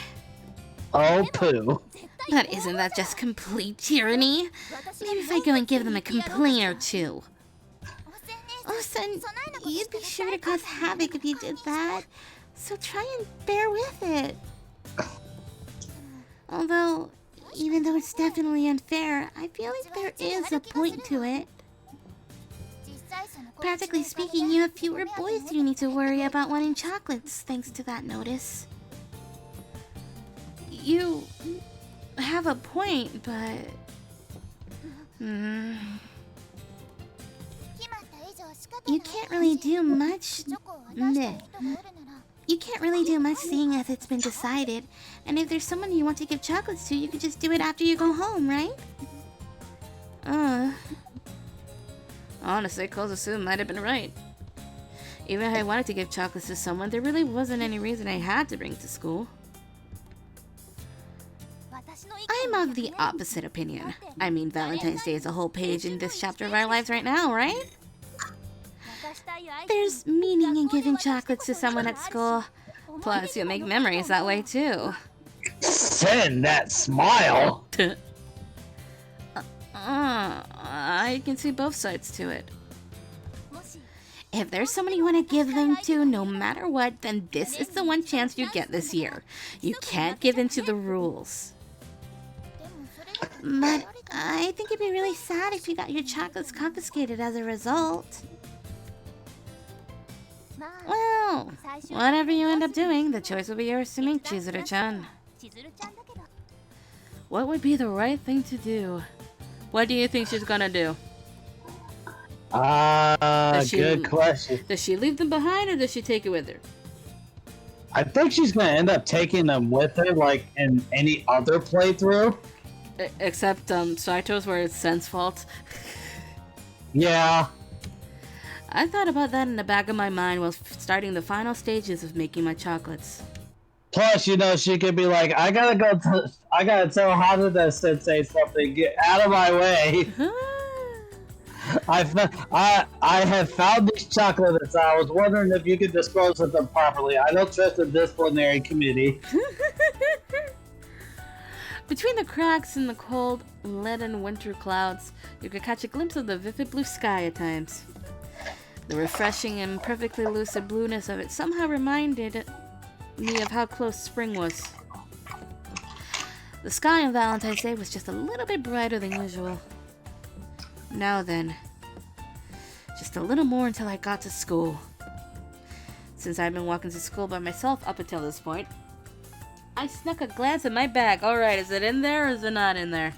S2: Oh, poo.
S4: But isn't that just complete tyranny? Maybe if I go and give them a complaint or two. Oh, son, you'd be sure to cause havoc if you did that. So try and bear with it. Although, even though it's definitely unfair, I feel like there is a point to it. Practically speaking, you have fewer boys you need to worry about wanting chocolates, thanks to that notice.
S1: You have a point, but...
S4: You can't really do much. You can't really do much seeing as it's been decided. And if there's someone you want to give chocolates to, you can just do it after you go home, right?
S1: Honestly, Kozusu might have been right. Even if I wanted to give chocolates to someone, there really wasn't any reason I had to bring to school.
S4: I'm of the opposite opinion. I mean, Valentine's Day is a whole page in this chapter of our lives right now, right? There's meaning in giving chocolates to someone at school.
S1: Plus, you'll make memories that way too.
S2: Send that smile.
S1: I can see both sides to it.
S4: If there's someone you want to give them to, no matter what, then this is the one chance you get this year. You can't give in to the rules. But I think it'd be really sad if you got your chocolates confiscated as a result.
S1: Well, whatever you end up doing, the choice will be yours to make, Chizuru-chan. What would be the right thing to do? What do you think she's gonna do?
S2: Good question.
S1: Does she leave them behind or does she take it with her?
S2: I think she's gonna end up taking them with her, like in any other playthrough.
S1: Except Saito's, where it's Sen's fault.
S2: Yeah.
S1: I thought about that in the back of my mind while starting the final stages of making my chocolates.
S2: Plus, you know, she could be like, I gotta tell Haruda Sensei something. Get out of my way. I have found these chocolates. I was wondering if you could dispose of them properly. I don't trust the disciplinary committee.
S1: Between the cracks in the cold, leaden winter clouds, you could catch a glimpse of the vivid blue sky at times. The refreshing and perfectly lucid blueness of it somehow reminded me of how close spring was. The sky on Valentine's Day was just a little bit brighter than usual. Now then, just a little more until I got to school. Since I've been walking to school by myself up until this point, I snuck a glance at my bag. Alright, is it in there or is it not in there?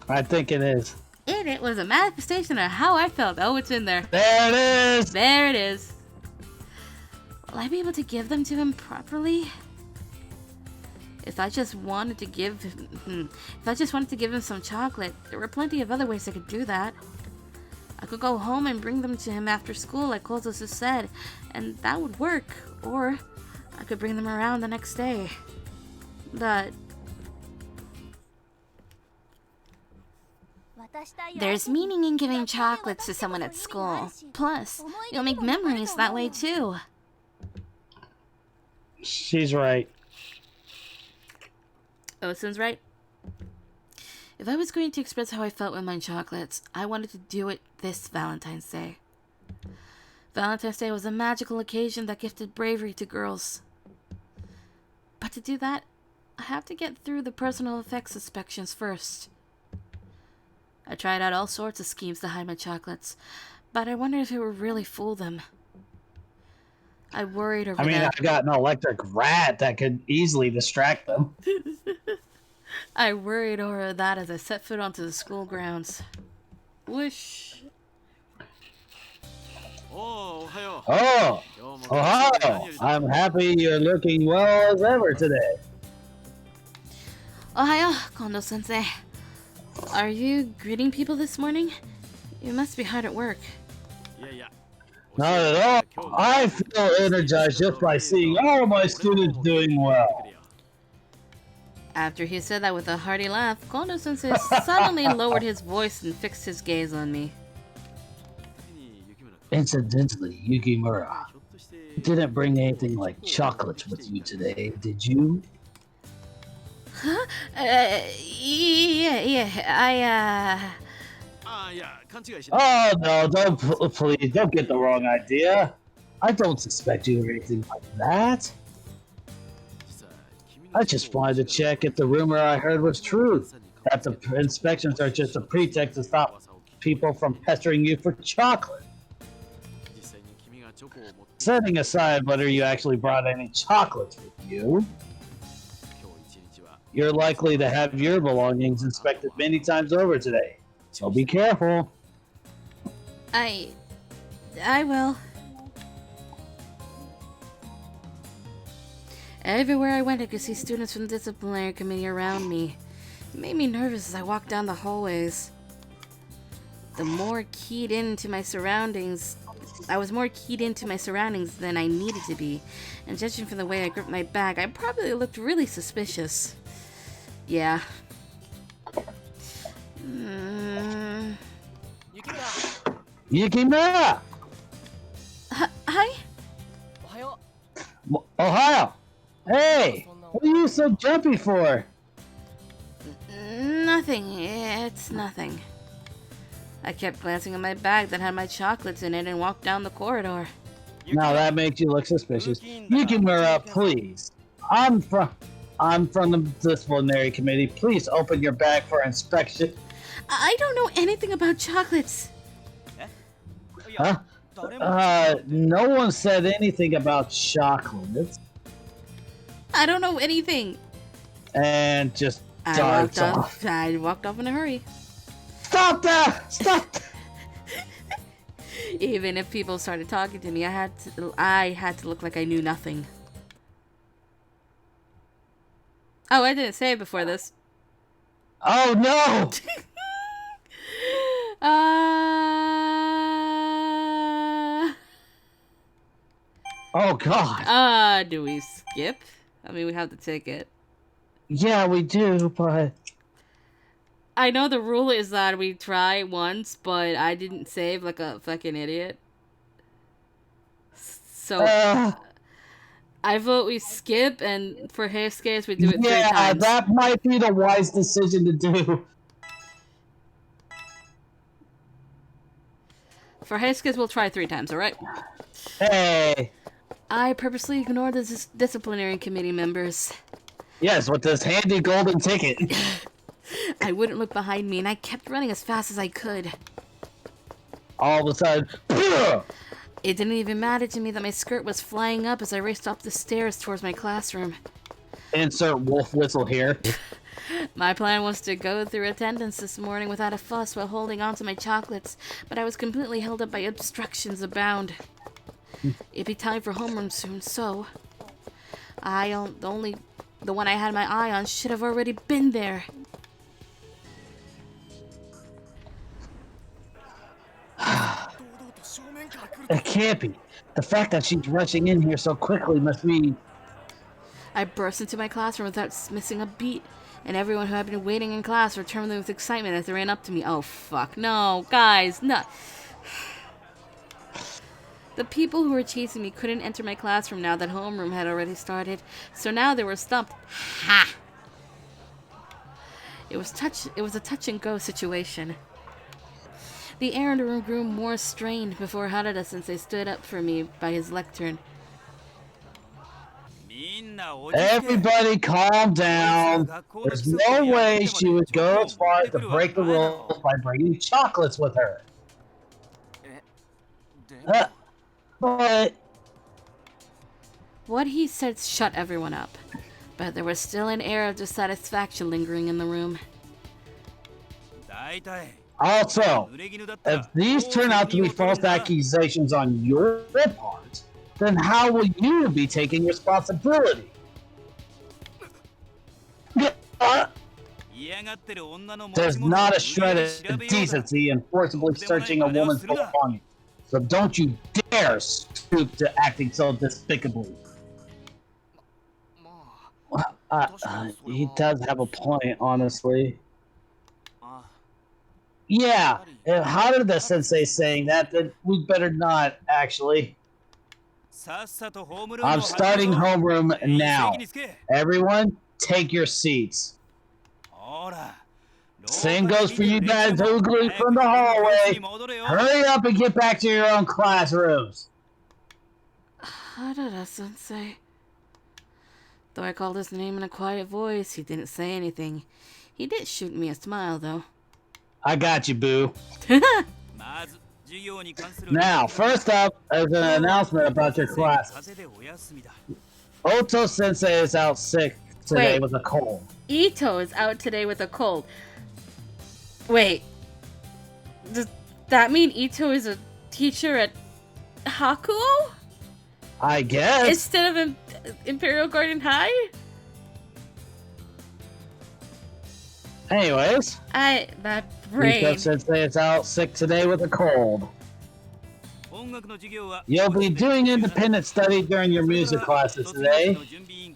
S2: I think it is.
S1: It was a manifestation of how I felt. Oh, it's in there.
S2: There it is!
S1: There it is. Will I be able to give them to him properly? If I just wanted to give him some chocolate, there were plenty of other ways I could do that. I could go home and bring them to him after school, like Kozos has said, and that would work. Or I could bring them around the next day. But
S4: There's meaning in giving chocolates to someone at school. Plus, you'll make memories that way too.
S2: She's right.
S1: Osen's right. If I was going to express how I felt with my chocolates, I wanted to do it this Valentine's Day. Valentine's Day was a magical occasion that gifted bravery to girls. But to do that, I have to get through the personal effects inspections first. I tried out all sorts of schemes to hide my chocolates, but I wondered if it would really fool them. I worried over that.
S2: I got an electric rat that could easily distract them.
S1: I worried over that as I set foot onto the school grounds. Whoosh.
S2: Oh, Ohio! I'm happy you're looking well as ever today.
S1: Ohio, Kondo-sensei. Are you greeting people this morning? You must be hard at work.
S2: Not at all. I feel energized just by seeing all my students doing well.
S1: After he said that with a hearty laugh, Kondo-sensei suddenly lowered his voice and fixed his gaze on me.
S2: Incidentally, Yukimura, you didn't bring anything like chocolates with you today, did you?
S1: Huh? Yeah,
S2: Oh no, please, don't get the wrong idea. I don't suspect you of anything like that. I just wanted to check if the rumor I heard was true, that the inspections are just a pretext to stop people from pestering you for chocolate. Setting aside whether you actually brought any chocolates with you, you're likely to have your belongings inspected many times over today, so be careful.
S1: I will. Everywhere I went, I could see students from the disciplinary committee around me. It made me nervous as I walked down the hallways. I was more keyed into my surroundings than I needed to be, and judging from the way I gripped my bag, I probably looked really suspicious. Yeah.
S2: Yukimura!
S1: Hi?
S2: Ohio! Hey! What are you so jumpy for?
S1: Nothing. It's nothing. I kept glancing at my bag that had my chocolates in it and walked down the corridor.
S2: Now that makes you look suspicious. Yukimura, please. I'm from the disciplinary committee. Please open your bag for inspection.
S1: I don't know anything about chocolates.
S2: Huh? No one said anything about chocolates.
S1: I don't know anything.
S2: And just
S1: I
S2: darts off.
S1: walked off in a hurry.
S2: Stop that! Stop!
S1: Even if people started talking to me, I had to look like I knew nothing. Oh, I didn't say it before this.
S2: Oh no! Oh god.
S1: Do we skip? I mean, we have the ticket.
S2: Yeah, we do, but
S1: I know the rule is that we try once, but I didn't save like a fucking idiot. So I vote we skip, and for Heisuke's we do it 3
S2: Yeah,
S1: times.
S2: that might be the wise decision to do.
S1: For Heisuke's we'll try 3 times, alright?
S2: Hey.
S1: I purposely ignored the disciplinary committee members.
S2: Yes, with this handy golden ticket.
S1: I wouldn't look behind me, and I kept running as fast as I could.
S2: All of a sudden,
S1: It didn't even matter to me that my skirt was flying up as I raced up the stairs towards my classroom.
S2: insert wolf whistle here.
S1: My plan was to go through attendance this morning without a fuss while holding on to my chocolates, but I was completely held up by obstructions abound. It'd be time for homeroom soon, so the one I had my eye on should have already been there.
S2: It can't be. The fact that she's rushing in here so quickly must mean...
S1: I burst into my classroom without missing a beat, and everyone who had been waiting in class returned with excitement as they ran up to me. Oh fuck, no, guys, no. The people who were chasing me couldn't enter my classroom now that homeroom had already started, so now they were stumped. Ha! It was a touch and go situation. The air in the room grew more strained before Harada-sensei stood up for me by his lectern.
S2: Everybody calm down. There's no way she would go as far as to break the rules by bringing chocolates with her. But...
S1: What he said shut everyone up, but there was still an air of dissatisfaction lingering in the room.
S2: Also, if these turn out to be false accusations on your part, then how will you be taking responsibility? There's not a shred of decency in forcibly searching a woman's belongings, so don't you dare stoop to acting so despicably. He does have a point, honestly. Yeah, if Harada-sensei saying that, then we better not, actually. I'm starting homeroom now. Everyone, take your seats. Same goes for you guys who glean from the hallway. Hurry up and get back to your own classrooms.
S1: Harada-sensei. Though I called his name in a quiet voice, he didn't say anything. He did shoot me a smile, though.
S2: I got you, boo. Now, first up is an announcement about your class. Oto-sensei is out sick today
S1: Wait.
S2: with a cold.
S1: Ito is out today with a cold. Wait. Does that mean Ito is a teacher at Hakuo?
S2: I guess.
S1: Instead of Imperial Garden High?
S2: Anyways,
S1: That brain.
S2: Ito-sensei is out sick today with a cold. You'll be doing independent study during your music classes today.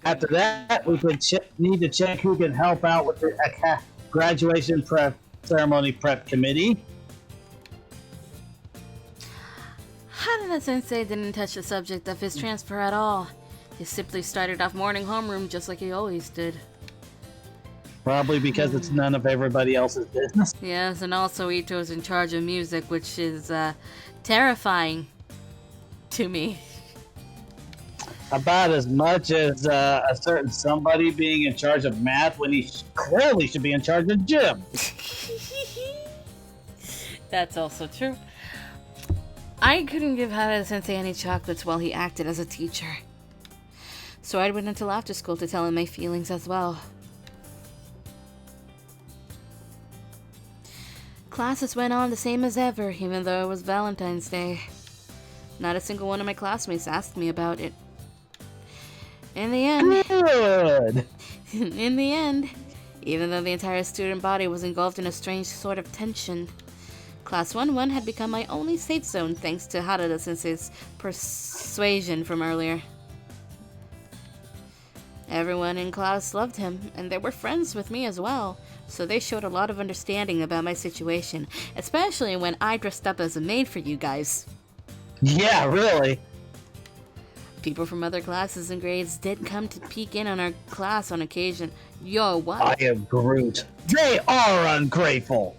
S2: After that, we could need to check who can help out with the graduation ceremony prep committee.
S1: Harada-sensei didn't touch the subject of his transfer at all. He simply started off morning homeroom just like he always did.
S2: Probably because it's none of everybody else's business.
S1: Yes, and also Ito's in charge of music, which is terrifying to me.
S2: About as much as a certain somebody being in charge of math when he clearly should be in charge of gym.
S1: That's also true. I couldn't give Harada-sensei any chocolates while he acted as a teacher. So I went until after school to tell him my feelings as well. Classes went on the same as ever, even though it was Valentine's Day. Not a single one of my classmates asked me about it. In the end,
S2: Good.
S1: in the end, even though the entire student body was engulfed in a strange sort of tension, Class 1-1 had become my only safe zone thanks to Harada-sensei's persuasion from earlier. Everyone in class loved him, and they were friends with me as well, so they showed a lot of understanding about my situation, especially when I dressed up as a maid for you guys.
S2: Yeah, really.
S1: People from other classes and grades did come to peek in on our class on occasion. Yo, what?
S2: I am Groot. They are ungrateful.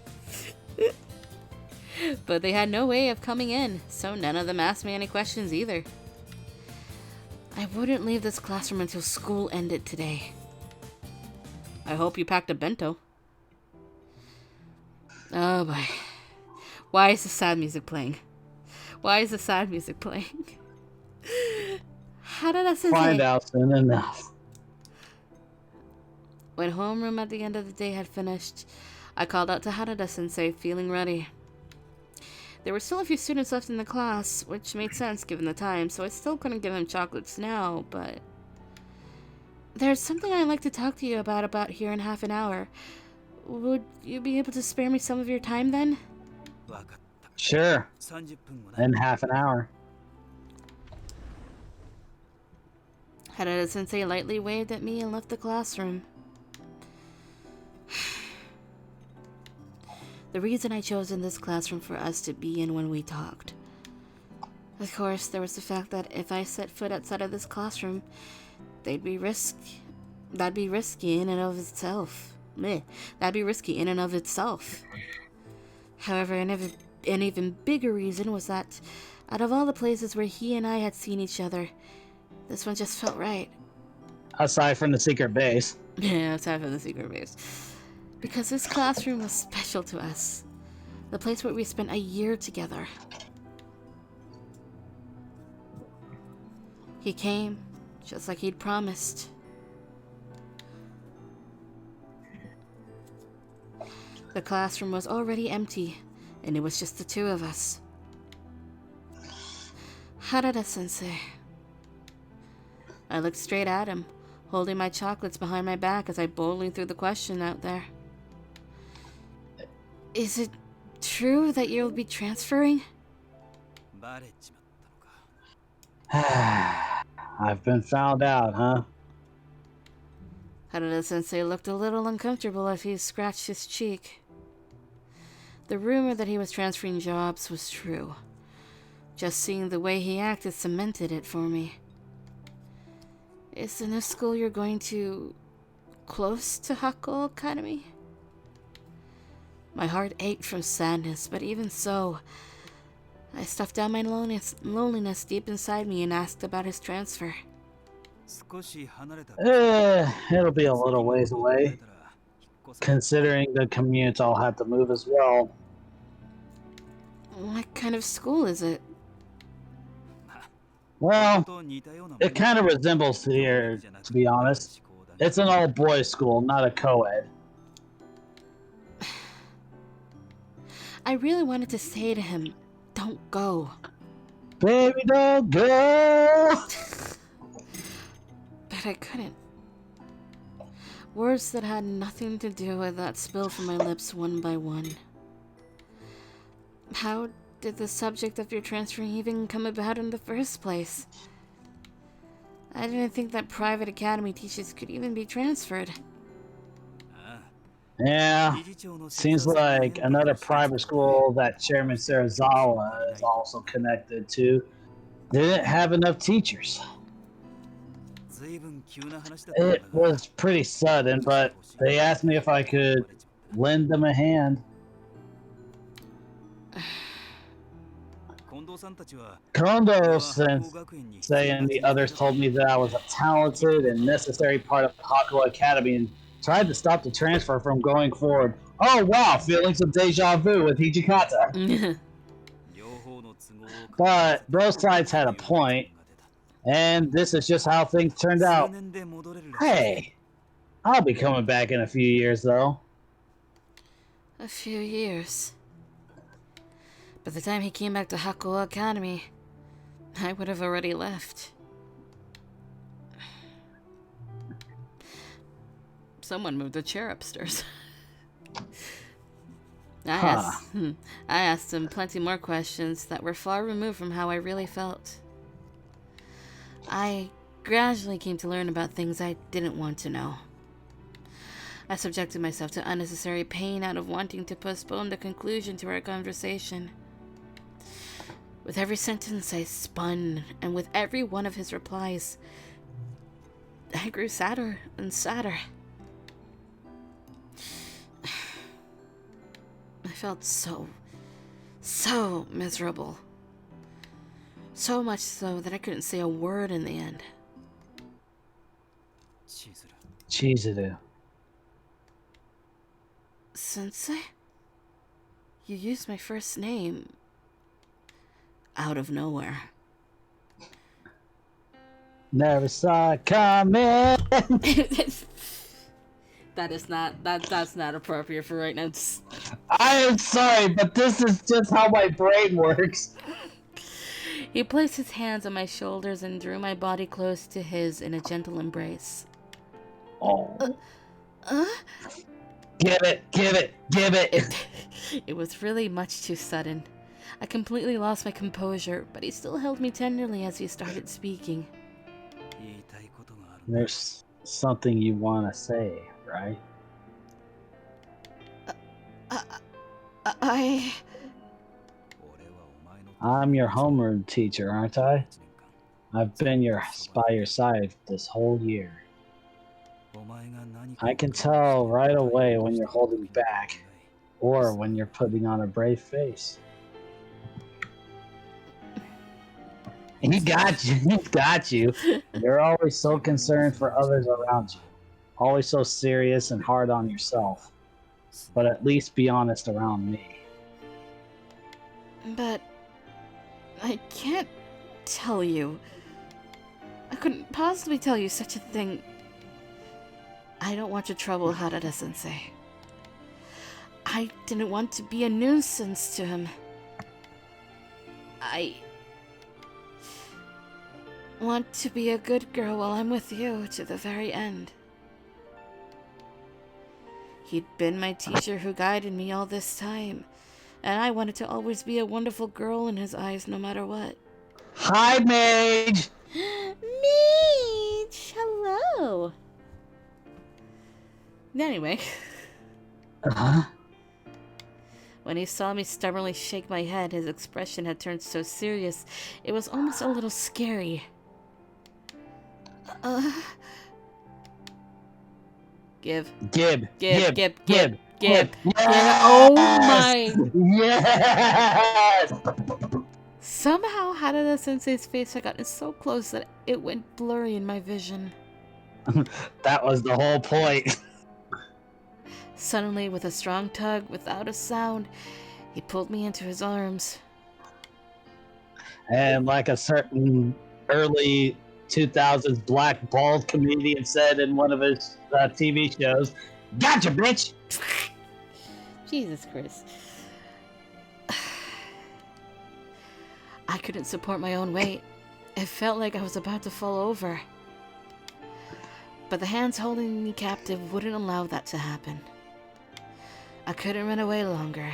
S1: But they had no way of coming in, so none of them asked me any questions either. I wouldn't leave this classroom until school ended today. I hope you packed a bento. Oh boy. Why is the sad music playing? Why is the sad music playing? Harada-sensei.
S2: Find out soon enough.
S1: When homeroom at the end of the day had finished, I called out to Harada-sensei, feeling ready. There were still a few students left in the class, which made sense given the time, so I still couldn't give them chocolates now, but... There's something I'd like to talk to you about here in half an hour. Would you be able to spare me some of your time then?
S2: Sure. In half an hour.
S1: Harada-sensei lightly waved at me and left the classroom. The reason I chose in this classroom for us to be in when we talked. Of course, there was the fact that if I set foot outside of this classroom, that'd be risky in and of itself. That'd be risky in and of itself. However, an even bigger reason was that out of all the places where he and I had seen each other, this one just felt right.
S2: Aside from the secret base.
S1: Yeah, aside from the secret base. Because this classroom was special to us. The place where we spent a year together. He came, just like he'd promised. The classroom was already empty, and it was just the two of us. Harada-sensei. I looked straight at him, holding my chocolates behind my back as I boldly threw the question out there. Is it true that you'll be transferring?
S2: I've been found out, huh?
S1: Harada-sensei looked a little uncomfortable as he scratched his cheek. The rumor that he was transferring jobs was true. Just seeing the way he acted cemented it for me. Is the new school you're going to close to Hakuoki Academy? My heart ached from sadness, but even so, I stuffed down my loneliness deep inside me and asked about his transfer.
S2: It'll be a little ways away, considering the commutes I'll have to move as well.
S1: What kind of school is it?
S2: Well, it kind of resembles here, to be honest. It's an all-boys school, not a co-ed.
S1: I really wanted to say to him, don't go.
S2: Baby, don't go!
S1: But I couldn't. Words that had nothing to do with that spilled from my lips one by one. How did the subject of your transfer even come about in the first place? I didn't think that private academy teachers could even be transferred.
S2: Yeah, seems like another private school that Chairman Sarazawa is also connected to didn't have enough teachers. It was pretty sudden, but they asked me if I could lend them a hand. Kondo-sensei and the others told me that I was a talented and necessary part of Hakuoki Academy and tried to stop the transfer from going forward. Oh wow, feelings of deja vu with Hijikata. But both sides had a point, and this is just how things turned out. Hey, I'll be coming back in a few years though.
S1: A few years. By the time he came back to Hakuoki Academy, I would have already left. Someone moved a chair upstairs. I asked him plenty more questions that were far removed from how I really felt. I gradually came to learn about things I didn't want to know. I subjected myself to unnecessary pain out of wanting to postpone the conclusion to our conversation. With every sentence I spun, and with every one of his replies, I grew sadder and sadder. I felt so miserable. So much so that I couldn't say a word in the end.
S2: Chizuru.
S1: Sensei? You used my first name out of nowhere.
S2: Never saw it coming.
S1: That's not appropriate for right now.
S2: I am sorry, but this is just how my brain works.
S1: He placed his hands on my shoulders and drew my body close to his in a gentle embrace.
S2: Oh. Give it.
S1: It was really much too sudden. I completely lost my composure, but he still held me tenderly as he started speaking.
S2: There's something you want to say, right? I'm your homeroom teacher, aren't I? I've been by your side this whole year. I can tell right away when you're holding back, or when you're putting on a brave face. He got you. You're always so concerned for others around you. Always so serious and hard on yourself. But at least be honest around me.
S1: But I can't tell you. I couldn't possibly tell you such a thing. I don't want your trouble, Harada-sensei. I didn't want to be a nuisance to him. I want to be a good girl while I'm with you to the very end. He'd been my teacher who guided me all this time, and I wanted to always be a wonderful girl in his eyes no matter what.
S2: Hi, Mage!
S1: Mage! Hello! Anyway.
S2: Uh-huh.
S1: When he saw me stubbornly shake my head, his expression had turned so serious, it was almost a little scary. Give.
S2: Yes!
S1: Oh my!
S2: Yes!
S1: Somehow Harada-sensei's face had gotten so close that it went blurry in my vision.
S2: That was the whole point.
S1: Suddenly, with a strong tug, without a sound, he pulled me into his arms.
S2: And like a certain early 2000s black bald comedian said in one of his TV shows, "Gotcha, bitch!"
S1: Jesus Christ. I couldn't support my own weight. It felt like I was about to fall over. But the hands holding me captive wouldn't allow that to happen. I couldn't run away longer.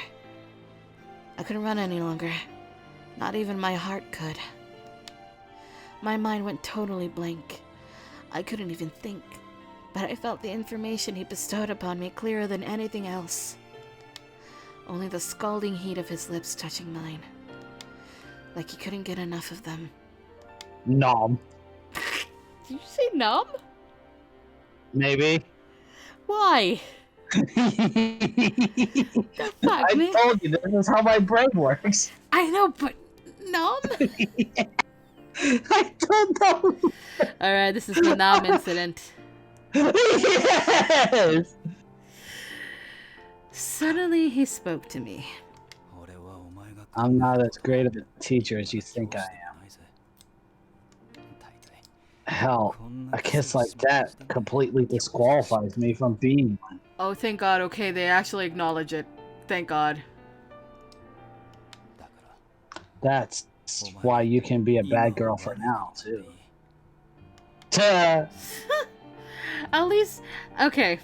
S1: I couldn't run any longer. Not even my heart could. My mind went totally blank. I couldn't even think. But I felt the information he bestowed upon me clearer than anything else. Only the scalding heat of his lips touching mine. Like he couldn't get enough of them.
S2: Nom.
S1: Did you say numb?
S2: Maybe.
S1: Why? The fuck,
S2: I
S1: man?
S2: told you, this is how my brain works.
S1: I know, but numb?
S2: I don't know.
S1: Alright, this is the numb incident.
S2: Yes!
S1: Suddenly he spoke to me.
S2: I'm not as great of a teacher as you think I am. Hell, a kiss like that completely disqualifies me from being one.
S1: Oh, thank God. Okay, they actually acknowledge it. Thank God.
S2: That's why you can be a bad girl for now, too. Ta!
S1: At least, okay.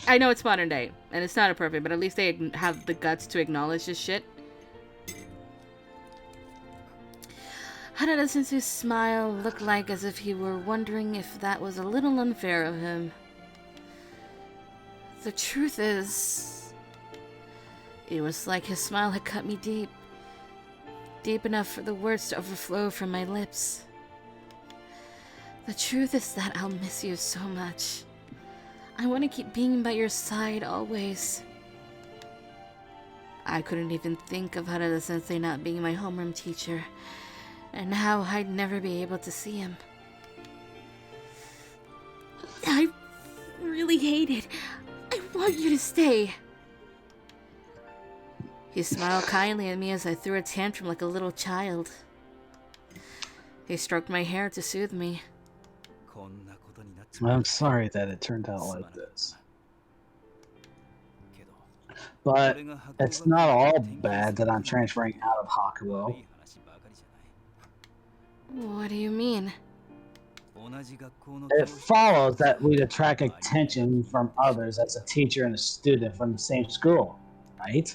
S1: I know it's modern day, and it's not appropriate, but at least they have the guts to acknowledge this shit. Harada-sensei's smile looked like as if he were wondering if that was a little unfair of him. The truth is, it was like his smile had cut me deep. deep enough for the words to overflow from my lips. The truth is that I'll miss you so much. I want to keep being by your side always. I couldn't even think of Harada-sensei not being my homeroom teacher, and how I'd never be able to see him. I really hate it. I want you to stay. He smiled kindly at me as I threw a tantrum like a little child. He stroked my hair to soothe me.
S2: I'm sorry that it turned out like this. But it's not all bad that I'm transferring out of Hakuo.
S1: What do you mean?
S2: It follows that we'd attract attention from others as a teacher and a student from the same school, right?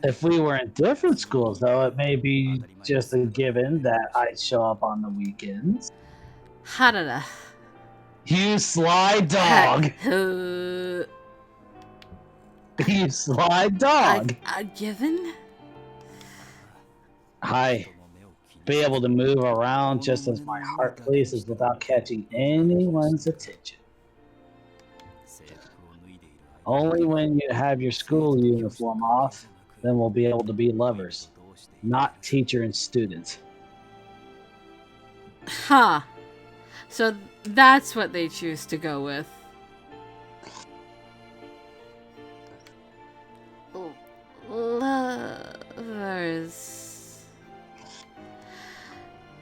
S2: If we were in different schools, though, it may be just a given that I'd show up on the weekends.
S1: Harada.
S2: You sly dog! You sly dog!
S1: A given?
S2: Hi. Be able to move around just as my heart pleases without catching anyone's attention. Only when you have your school uniform off, then we'll be able to be lovers, not teacher and student.
S1: Huh. So that's what they choose to go with. Lovers.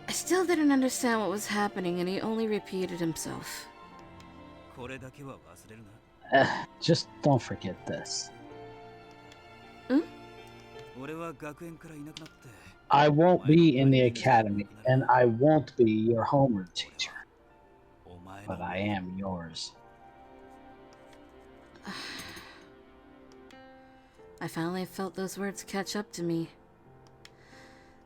S1: I still didn't understand what was happening, and he only repeated himself.
S2: Just don't forget this.
S1: Hmm?
S2: I won't be in the academy, and I won't be your homeroom teacher. But I am yours.
S1: I finally felt those words catch up to me.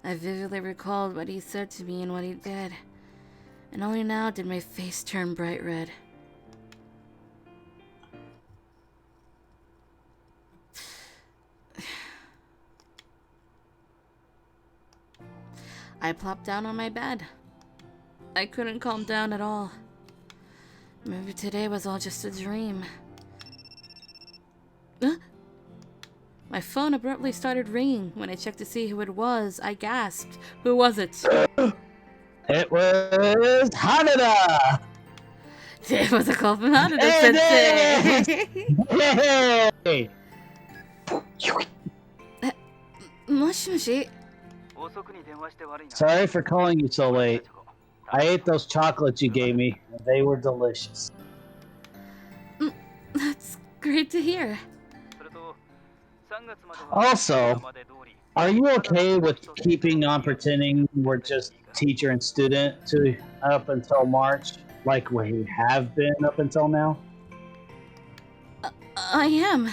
S1: I vividly recalled what he said to me and what he did, and only now did my face turn bright red. I plopped down on my bed. I couldn't calm down at all. Maybe today was all just a dream. My phone abruptly started ringing. When I checked to see who it was, I gasped. Who was it?
S2: It was Hanada!
S1: It was a call from Hanada-sensei!
S2: Hey!
S1: Moshi moshi.
S2: Sorry for calling you so late. I ate those chocolates you gave me, and they were delicious.
S1: That's great to hear.
S2: Also, are you okay with keeping on pretending we're just teacher and student up until March, like we have been up until now?
S1: I am.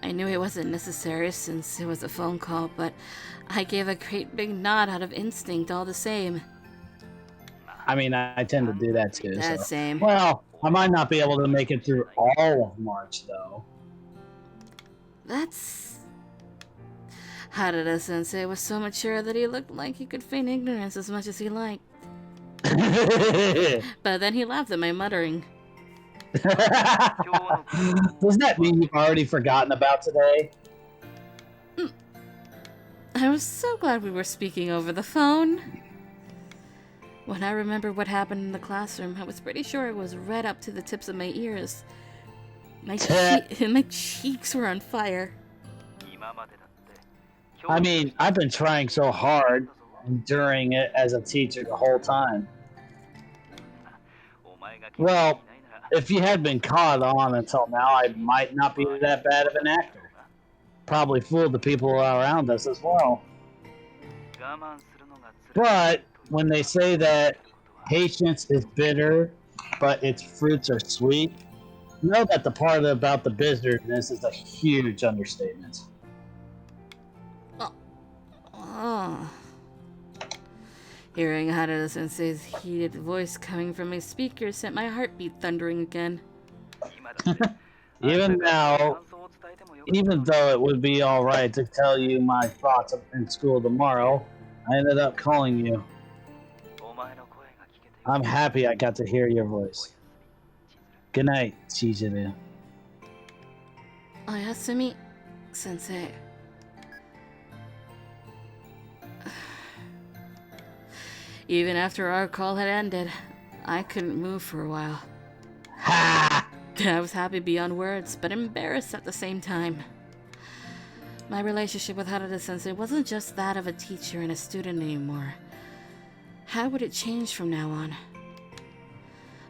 S1: I knew it wasn't necessary since it was a phone call, but I gave a great big nod out of instinct all the same.
S2: I mean, I tend to do that too.
S1: That
S2: so.
S1: same.
S2: Well, I might not be able to make it through all of March, though.
S1: That's... Harada-sensei was so mature that he looked like he could feign ignorance as much as he liked. But then he laughed at my muttering.
S2: Does that mean you've already forgotten about today?
S1: I was so glad we were speaking over the phone. When I remembered what happened in the classroom, I was pretty sure it was red up to the tips of my ears. My cheeks were on fire.
S2: I mean, I've been trying so hard, enduring it as a teacher the whole time. Well, if you had been caught on until now, I might not be that bad of an actor. Probably fooled the people around us as well. But when they say that patience is bitter, but its fruits are sweet, know that the part about the bitterness is a huge understatement.
S1: Oh. Hearing Harada-sensei's heated voice coming from my speaker sent my heartbeat thundering again.
S2: Even now, Even though it would be alright to tell you my thoughts in school tomorrow, I ended up calling you. I'm happy I got to hear your voice. Good night, Chizuru.
S1: Oyasumi, sensei. Even after our call had ended, I couldn't move for a while.
S2: Ha!
S1: I was happy beyond words, but embarrassed at the same time. My relationship with Harada-sensei wasn't just that of a teacher and a student anymore. How would it change from now on?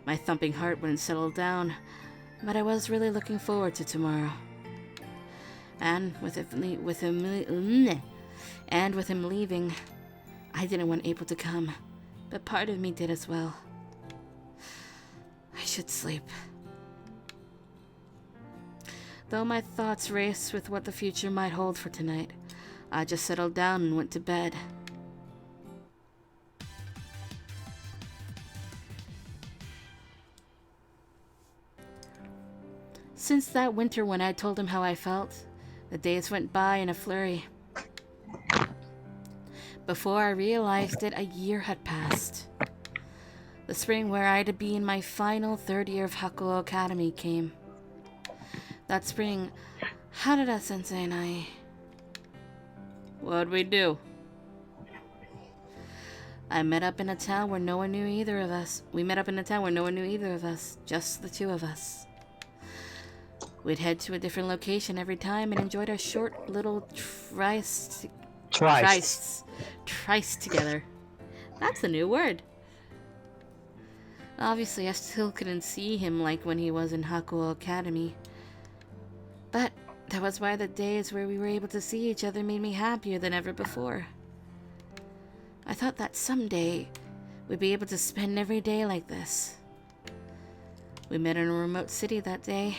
S1: My thumping heart wouldn't settle down, but I was really looking forward to tomorrow. And with him leaving, I didn't want April to come, but part of me did as well. I should sleep. Though my thoughts raced with what the future might hold for tonight, I just settled down and went to bed. Since that winter when I told him how I felt, the days went by in a flurry. Before I realized it, a year had passed. The spring where I had to be in my final third year of Hakuo Academy came. That spring, Harada-sensei and I... What'd we do? We met up in a town where no one knew either of us, just the two of us. We'd head to a different location every time and enjoyed our short little trysts together. That's a new word. Obviously, I still couldn't see him like when he was in Hakuo Academy. But that was why the days where we were able to see each other made me happier than ever before. I thought that someday we'd be able to spend every day like this. We met in a remote city that day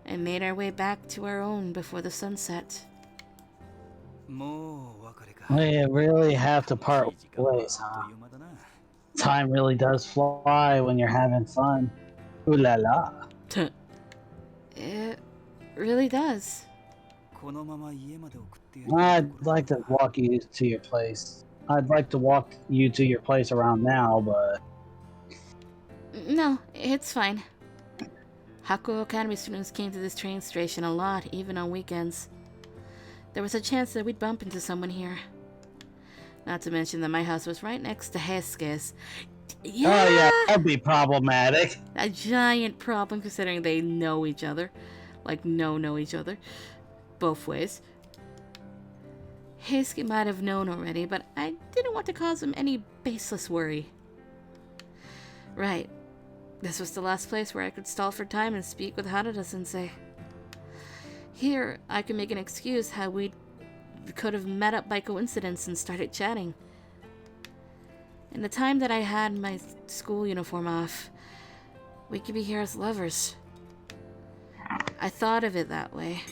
S1: and made our way back to our own before the sunset.
S2: We really have to part ways, huh? Time really does fly when you're having fun. Ooh la la.
S1: It really does.
S2: I'd like to walk you to your place. I'd like to walk you to your place around now, but...
S1: No, it's fine. Hakuo Academy students came to this train station a lot, even on weekends. There was a chance that we'd bump into someone here. Not to mention that my house was right next to Heisuke's. Yeah!
S2: Oh yeah, that'd be problematic.
S1: A giant problem considering they know each other. Like, know each other. Both ways. Heisuke might have known already, but I didn't want to cause him any baseless worry. Right. This was the last place where I could stall for time and speak with Harada-sensei. Here, I could make an excuse how we could have met up by coincidence and started chatting. In the time that I had my school uniform off, we could be here as lovers. I thought of it that way,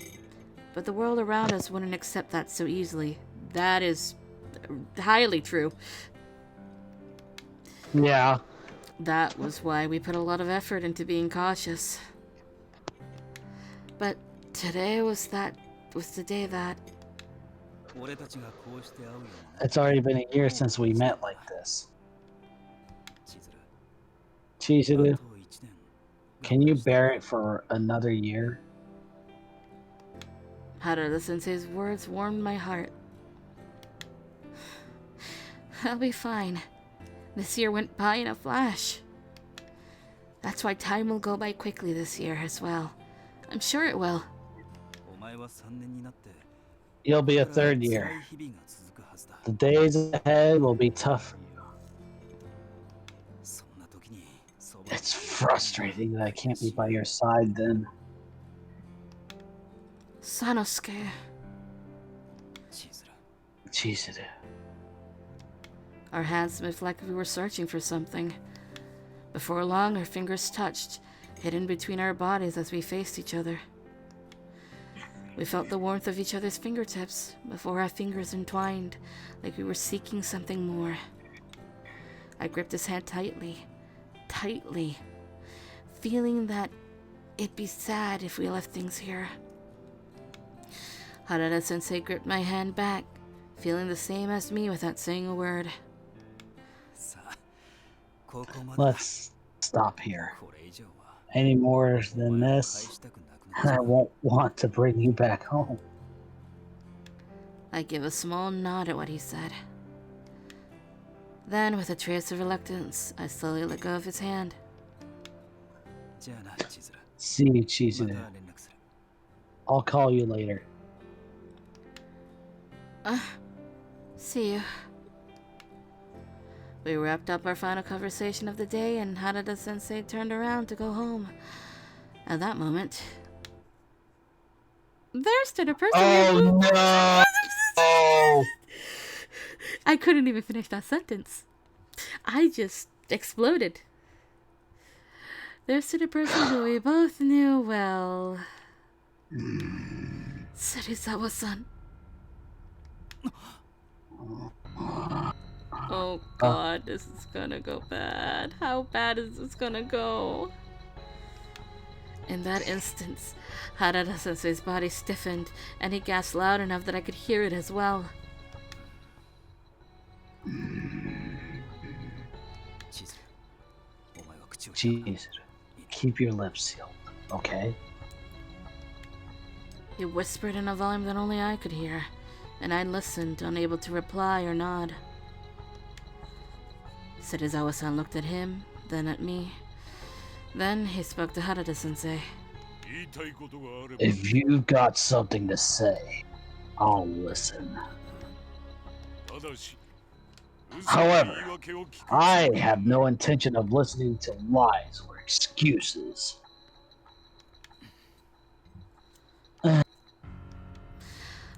S1: but the world around us wouldn't accept that so easily. That is highly true.
S2: Yeah.
S1: That was why we put a lot of effort into being cautious. But today was the day that...
S2: It's already been a year since we met like this. Chizuru, can you bear it for another year?
S1: Harada-sensei's words warmed my heart. I'll be fine. This year went by in a flash. That's why time will go by quickly this year as well. I'm sure it will.
S2: You'll be a third year. The days ahead will be tough for you. It's frustrating that I can't be by your side then.
S1: Sanosuke.
S2: Chizuru.
S1: Our hands moved like we were searching for something. Before long, our fingers touched, hidden between our bodies as we faced each other. We felt the warmth of each other's fingertips before our fingers entwined, like we were seeking something more. I gripped his hand tightly, feeling that it'd be sad if we left things here. Harada-sensei gripped my hand back, feeling the same as me without saying a word.
S2: Let's stop here. Any more than this, and I won't want to bring you back home.
S1: I give a small nod at what he said. Then, with a trace of reluctance, I slowly let go of his hand.
S2: See you, Chizuru. I'll call you later.
S1: See you. We wrapped up our final conversation of the day, and Harada-sensei turned around to go home. At that moment, there stood a person.
S2: Oh no! Oh!
S1: I couldn't even finish that sentence. I just exploded. There stood a person who we both knew well. Serizawa-san. Oh god, this is gonna go bad. How bad is this gonna go? In that instant, Harada-sensei's body stiffened, and he gasped loud enough that I could hear it as well.
S2: Jeez, keep your lips sealed, okay?
S1: He whispered in a volume that only I could hear, and I listened, unable to reply or nod. Serizawa-san looked at him, then at me. Then he spoke to Harada-sensei.
S2: If you've got something to say, I'll listen. However, I have no intention of listening to lies or excuses.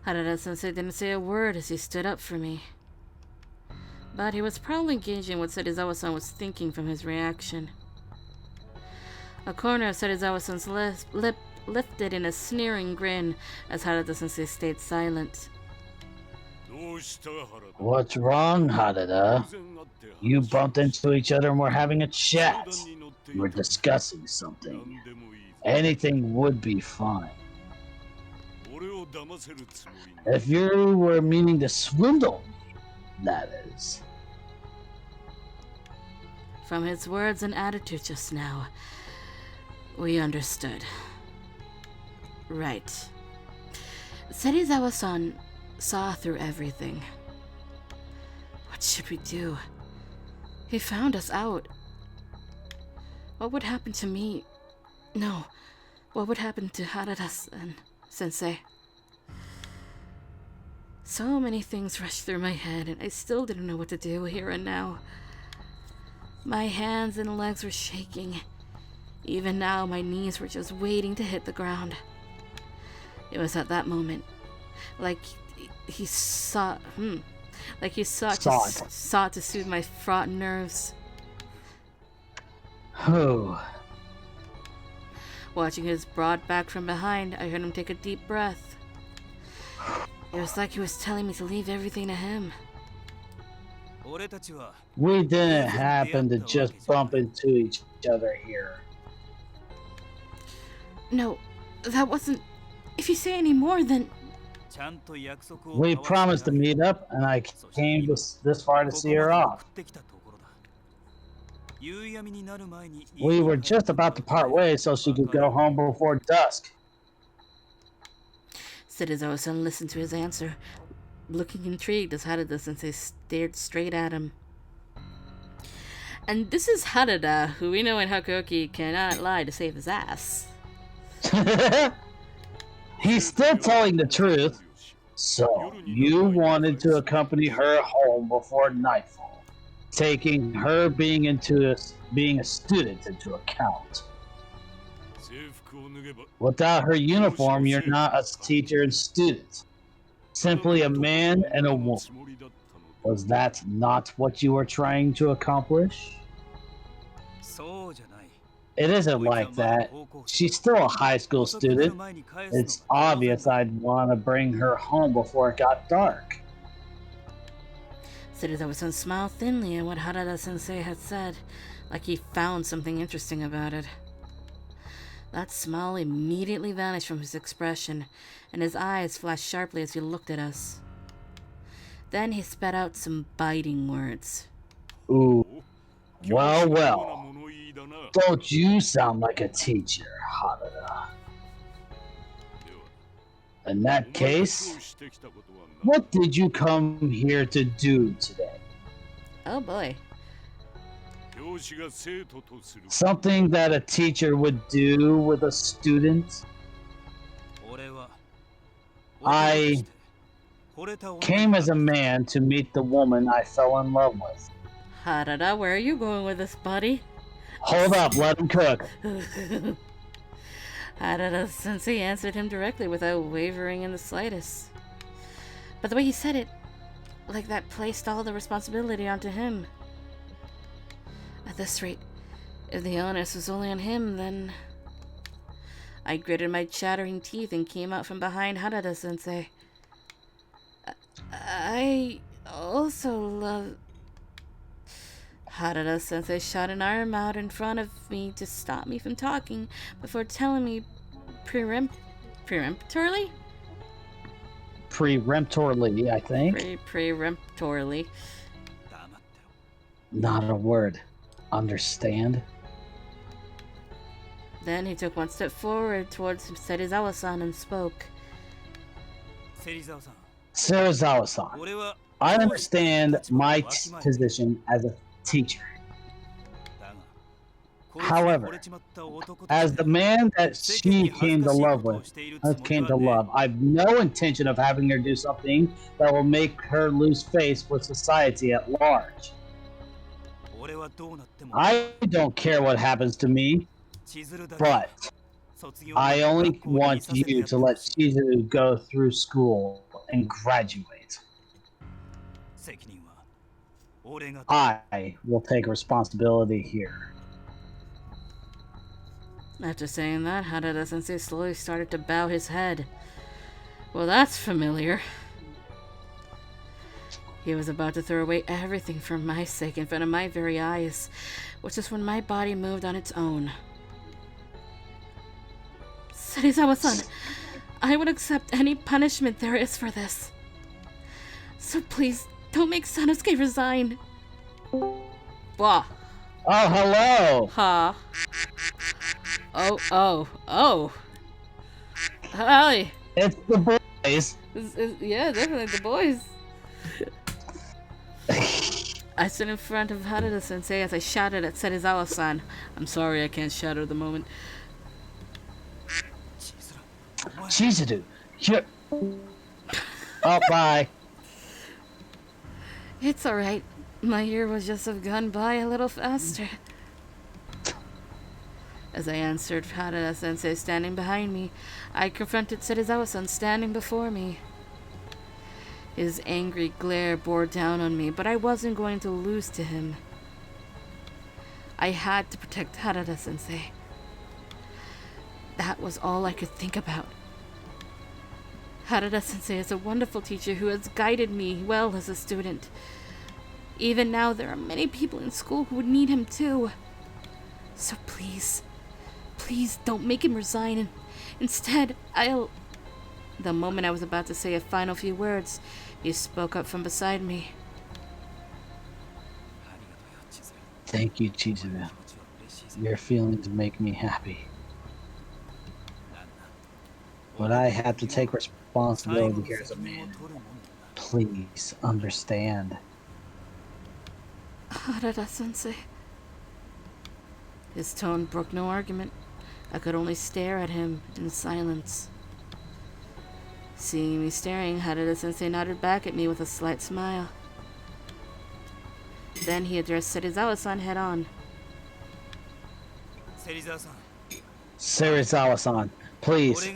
S1: Harada-sensei didn't say a word as he stood up for me. But he was probably gauging what Serizawa-san was thinking from his reaction. A corner of Serizawa-san's lip lifted in a sneering grin as Harada-sensei stayed silent.
S2: What's wrong, Harada? You bumped into each other and we're having a chat. We're discussing something. Anything would be fine. If you were meaning to swindle me, that is.
S1: From his words and attitude just now, we understood. Right. Serizawa-san saw through everything. What should we do? He found us out. What would happen to me? No, what would happen to Harada-san, sensei? So many things rushed through my head, and I still didn't know what to do here and now. My hands and legs were shaking. Even now, my knees were just waiting to hit the ground. It was at that moment, like he sought to soothe my fraught nerves.
S2: Oh.
S1: Watching his broad back from behind, I heard him take a deep breath. It was like he was telling me to leave everything to him.
S2: We didn't happen to just bump into each other here.
S1: No, that wasn't... If you say any more, then...
S2: We promised to meet up, and I came this far to see her off. We were just about to part ways so she could go home before dusk.
S1: Serizawa-san listened to his answer, looking intrigued as Harada-sensei stared straight at him. And this is Harada, who we know in Hakuoki cannot lie to save his ass.
S2: He's still telling the truth. So, you wanted to accompany her home before nightfall, taking her being a student into account. Without her uniform, you're not a teacher and student. Simply a man and a woman. Was that not what you were trying to accomplish? It isn't like that. She's still a high school student. It's obvious I'd want to bring her home before it got dark.
S1: Serizawa-san smiled thinly at what Harada-sensei had said, like he found something interesting about it. That smile immediately vanished from his expression, and his eyes flashed sharply as he looked at us. Then he spat out some biting words.
S2: Ooh. Well, well. Don't you sound like a teacher, Harada? In that case, what did you come here to do today?
S1: Oh boy.
S2: Something that a teacher would do with a student? I came as a man to meet the woman I fell in love with.
S1: Harada, where are you going with this, buddy?
S2: Hold up, let him cook.
S1: Harada Sensei answered him directly without wavering in the slightest. But the way he said it, like that placed all the responsibility onto him. At this rate, if the onus was only on him, then... I gritted my chattering teeth and came out from behind Harada Sensei. I also love... Harada Sensei shot an arm out in front of me to stop me from talking before telling me peremptorily?
S2: Peremptorily, I think.
S1: Peremptorily.
S2: Not a word. Understand?
S1: Then he took one step forward towards Serizawa-san and spoke.
S2: Serizawa-san, I understand my position as a teacher. However, as the man that she came to love, I've no intention of having her do something that will make her lose face with society at large. I don't care what happens to me, but I only want you to let Chizuru go through school and graduate. I will take responsibility here.
S1: After saying that, Harada Sensei slowly started to bow his head. Well, that's familiar. He was about to throw away everything for my sake in front of my very eyes, which is when my body moved on its own. Serizawa-san, I would accept any punishment there is for this. So please, don't make Sanosuke resign. Wah.
S2: Oh, hello!
S1: Ha. Oh. Hi.
S2: It's the boys.
S1: Yeah, definitely the boys. I stood in front of Harada Sensei as I shouted at Serizawa-san. I'm sorry I can't shout at the moment.
S2: Chizuru, you're... Oh, bye.
S1: It's alright. My year was just have gone by a little faster. As I answered Harada Sensei standing behind me, I confronted Serizawa-san standing before me. His angry glare bore down on me, but I wasn't going to lose to him. I had to protect Harada Sensei. That was all I could think about. Harada Sensei is a wonderful teacher who has guided me well as a student. Even now, there are many people in school who would need him too. So please don't make him resign. Instead, I'll... The moment I was about to say a final few words, he spoke up from beside me.
S2: Thank you, Chizuru. Your feelings make me happy. But I have to take responsibility here as a man. Please understand.
S1: Harada Sensei. His tone broke no argument. I could only stare at him in silence. Seeing me staring, Harada Sensei nodded back at me with a slight smile. Then he addressed Serizawa-san head on.
S2: Serizawa-san, please,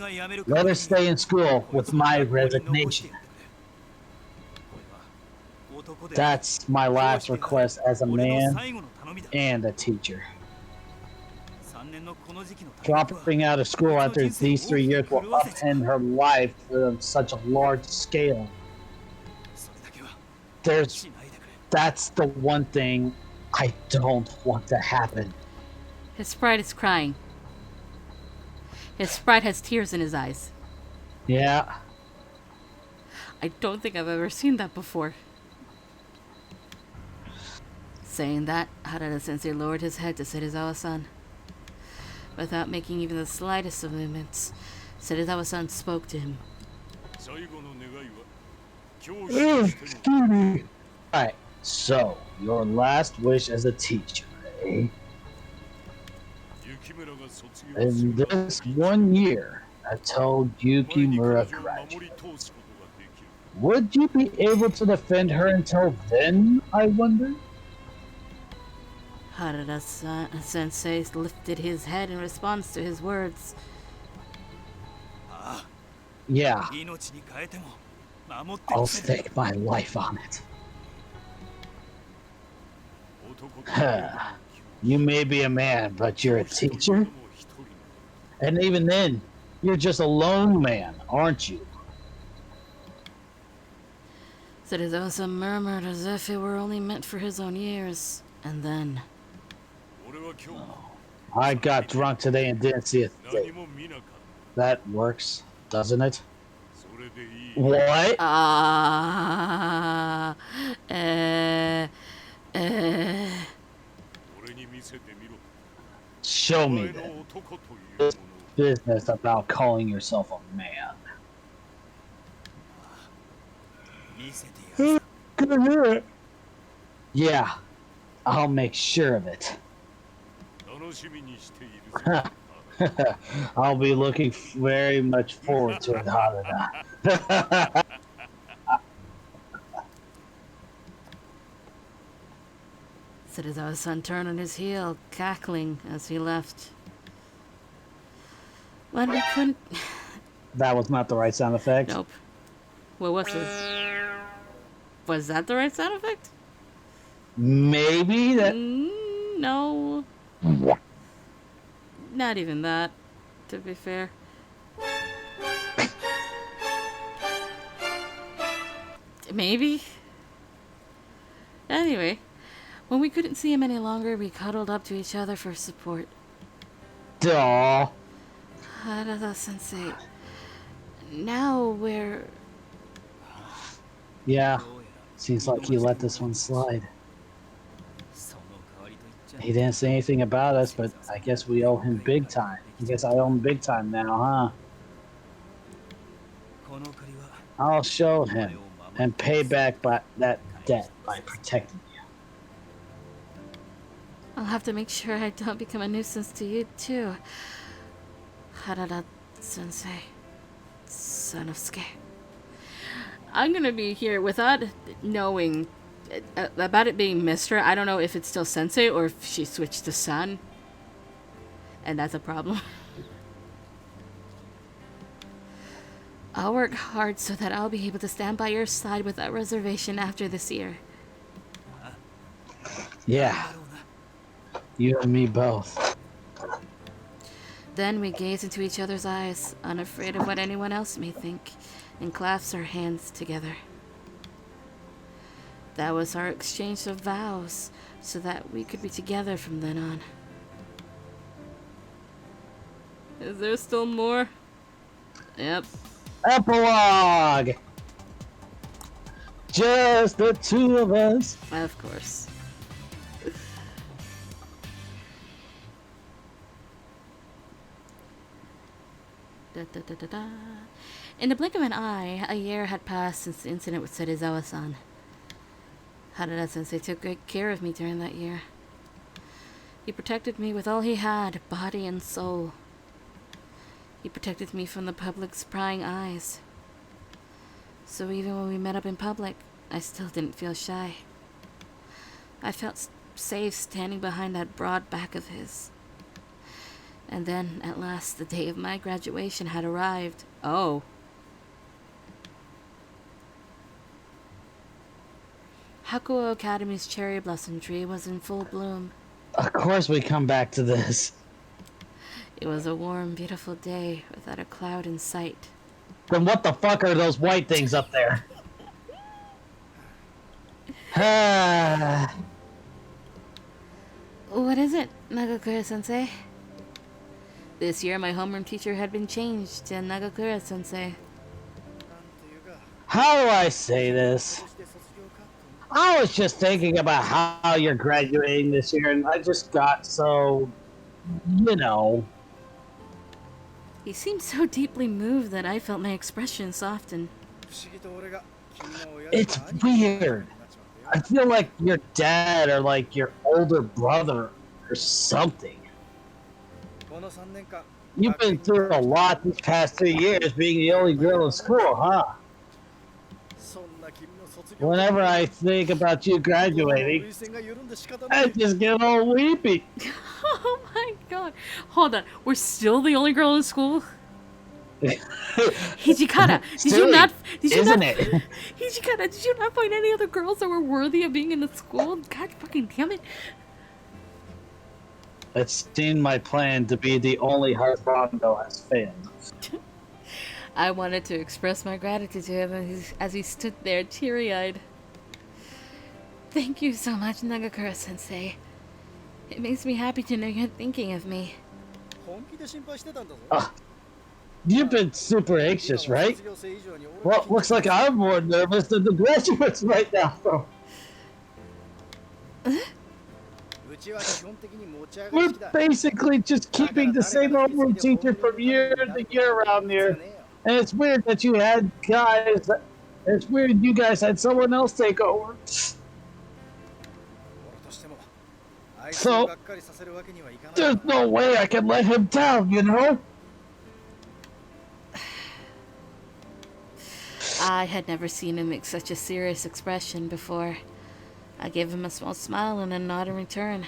S2: let her stay in school with my resignation. That's my last request as a man and a teacher. Dropping out of school after these 3 years will upend her life on such a large scale. That's the one thing I don't want to happen.
S1: His pride is crying. His sprite has tears in his eyes.
S2: Yeah.
S1: I don't think I've ever seen that before. Saying that, Harada-sensei lowered his head to Serizawa-san. Without making even the slightest of movements, Serizawa-san spoke to him.
S2: Alright, so, your last wish as a teacher, eh? In this 1 year, until Yukimura graduates, would you be able to defend her until then, I wonder?
S1: Harada-sensei lifted his head in response to his words.
S2: Yeah, I'll stake my life on it. You may be a man, but you're a teacher? And even then, you're just a lone man, aren't you?
S1: Serizawa-san murmured as if it were only meant for his own ears, and then...
S2: I got drunk today and didn't see a thing. That works, doesn't it? What? Show me then. This business about calling yourself a man. Gonna hear it. Yeah, I'll make sure of it. I'll be looking very much forward to it, Harada.
S1: Serizawa-san turned on his heel, cackling as he left. But we couldn't...
S2: That was not the right sound effect.
S1: Nope. What was it? Was that the right sound effect?
S2: Maybe that.
S1: No. Not even that, to be fair. Maybe? Anyway, when we couldn't see him any longer, we cuddled up to each other for support.
S2: Duh.
S1: Harada-sensei, now we're...
S2: Yeah, seems like he let this one slide. He didn't say anything about us, but I guess we owe him big time. I guess I owe him big time now, huh? I'll show him and pay back that debt by protecting you.
S1: I'll have to make sure I don't become a nuisance to you, too. Harada-sensei, son of Ske. I'm gonna be here without knowing about it being Mr. I don't know if it's still Sensei or if she switched to Son. And that's a problem. I'll work hard so that I'll be able to stand by your side without reservation after this year.
S2: Yeah. You and me both.
S1: Then we gaze into each other's eyes, unafraid of what anyone else may think, and clasp our hands together. That was our exchange of vows, so that we could be together from then on. Is there still more? Yep.
S2: Epilogue! Just the two of us.
S1: Of course. Da, da, da, da, da. In the blink of an eye, a year had passed since the incident with Serizawa-san. Harada-sensei took great care of me during that year. He protected me with all he had, body and soul. He protected me from the public's prying eyes. So even when we met up in public, I still didn't feel shy. I felt safe standing behind that broad back of his. And then, at last, the day of my graduation had arrived. Oh. Hakuo Academy's cherry blossom tree was in full bloom.
S2: Of course we come back to this.
S1: It was a warm, beautiful day without a cloud in sight.
S2: Then what the fuck are those white things up there?
S1: What is it, Nagakure-sensei? This year, my homeroom teacher had been changed to Nagakura-sensei.
S2: How do I say this? I was just thinking about how you're graduating this year, and I just got so, you know.
S1: He seemed so deeply moved that I felt my expression soften.
S2: It's weird. I feel like your dad or like your older brother or something. You've been through a lot these past 3 years being the only girl in school, huh? Whenever I think about you graduating, I just get all weepy.
S1: Oh my god. Hold on. We're still the only girl in school? Hijikata, did you not
S2: Isn't it?
S1: Hijikata, did you not find any other girls that were worthy of being in the school? God fucking damn it.
S2: It seemed my plan to be the only husbando has failed.
S1: I wanted to express my gratitude to him as he stood there teary-eyed. Thank you so much, Nagakura-sensei. It makes me happy to know you're thinking of me.
S2: You've been super anxious, right? Well, looks like I'm more nervous than the graduates right now, though. We're basically just keeping the same homeroom teacher from year to year around here. And it's weird that you had guys... It's weird you guys had someone else take over. So, there's no way I can let him down, you know?
S1: I had never seen him make such a serious expression before. I gave him a small smile and a nod in return.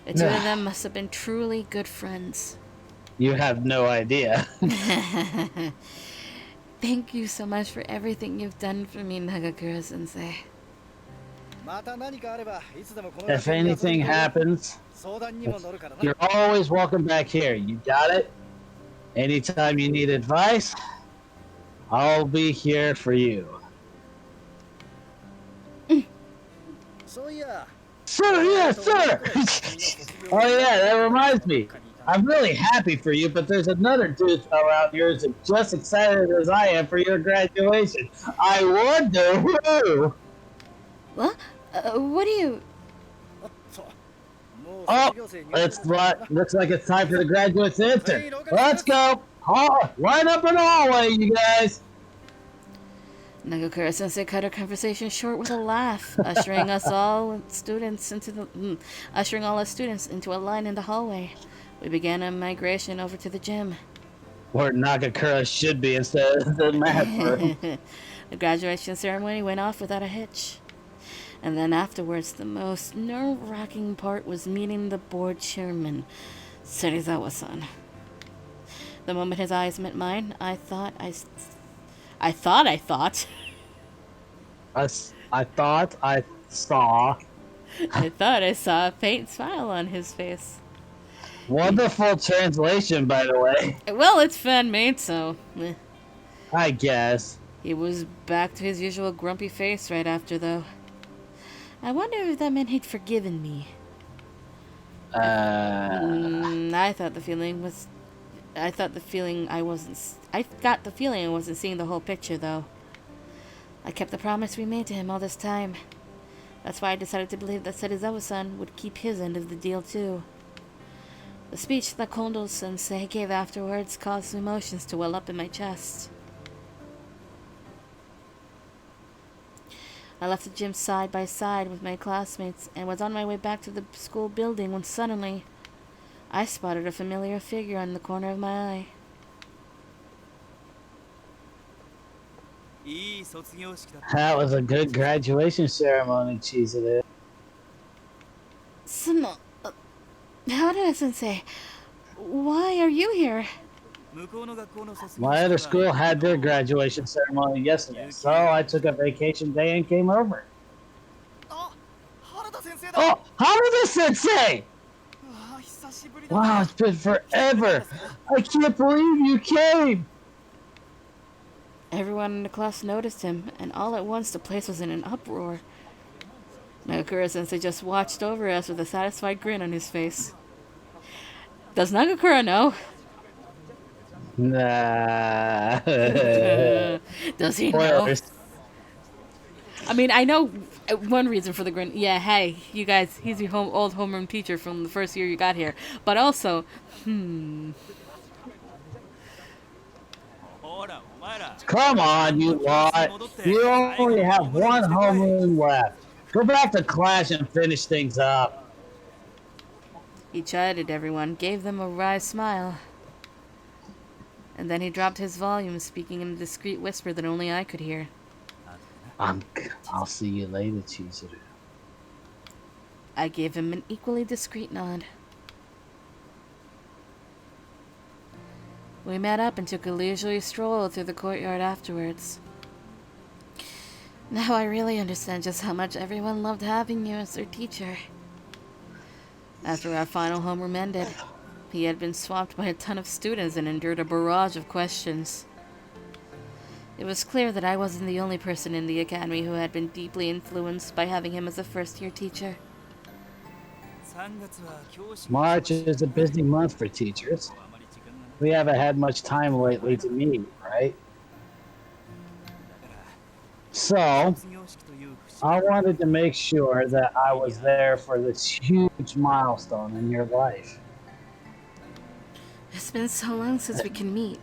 S1: The two of them must have been truly good friends.
S2: You have no idea.
S1: Thank you so much for everything you've done for me, Nagakura-sensei.
S2: If anything happens, you're always welcome back here. You got it? Anytime you need advice, I'll be here for you. Sir, yes, sir! Oh yeah, that reminds me. I'm really happy for you, but there's another dude around here who's just excited as I am for your graduation. I wonder who?
S1: What? What do you...
S2: Oh, looks like it's time for the graduates to enter. Let's go. Line up in the hallway, you guys.
S1: Nagakura-sensei cut our conversation short with a laugh, ushering all us students into a line in the hallway. We began a migration over to the gym.
S2: Where Nagakura should be instead of the math room.
S1: The graduation ceremony went off without a hitch. And then afterwards, the most nerve-wracking part was meeting the board chairman, Serizawa-san. The moment his eyes met mine, I thought I saw a faint smile on his face.
S2: Wonderful translation, by the way.
S1: Well, it's fan-made, so...
S2: I guess.
S1: He was back to his usual grumpy face right after, though. I wonder if that meant he'd forgiven me. I got the feeling I wasn't seeing the whole picture, though. I kept the promise we made to him all this time. That's why I decided to believe that Serizawa-san would keep his end of the deal, too. The speech that Kondo-sensei gave afterwards caused emotions to well up in my chest. I left the gym side by side with my classmates and was on my way back to the school building when suddenly I spotted a familiar figure on the corner of my eye.
S2: That was a good graduation ceremony, Chizuru.
S1: Harada-sensei, why are you here?
S2: My other school had their graduation ceremony yesterday, so I took a vacation day and came over. Oh, Harada-sensei! Wow, it's been forever! I can't believe you came!
S1: Everyone in the class noticed him, and all at once the place was in an uproar. Nagakura-sensei just watched over us with a satisfied grin on his face. Does Nagakura know?
S2: Nah.
S1: Does he know?
S2: Spoilers.
S1: I mean, I know one reason for the grin. Yeah, hey, you guys, he's your old homeroom teacher from the first year you got here. But also,
S2: Come on, you lot. You only have one homeroom left. Go back to class and finish things up.
S1: he chided everyone, gave them a wry smile. And then he dropped his volume, speaking in a discreet whisper that only I could hear.
S2: I'll see you later, Chizuru.
S1: I gave him an equally discreet nod. We met up and took a leisurely stroll through the courtyard afterwards. Now I really understand just how much everyone loved having you as their teacher. After our final homeroom ended, he had been swamped by a ton of students and endured a barrage of questions. It was clear that I wasn't the only person in the academy who had been deeply influenced by having him as a first-year teacher.
S2: March is a busy month for teachers. We haven't had much time lately to meet, right? So, I wanted to make sure that I was there for this huge milestone in your life.
S1: It's been so long since we can meet.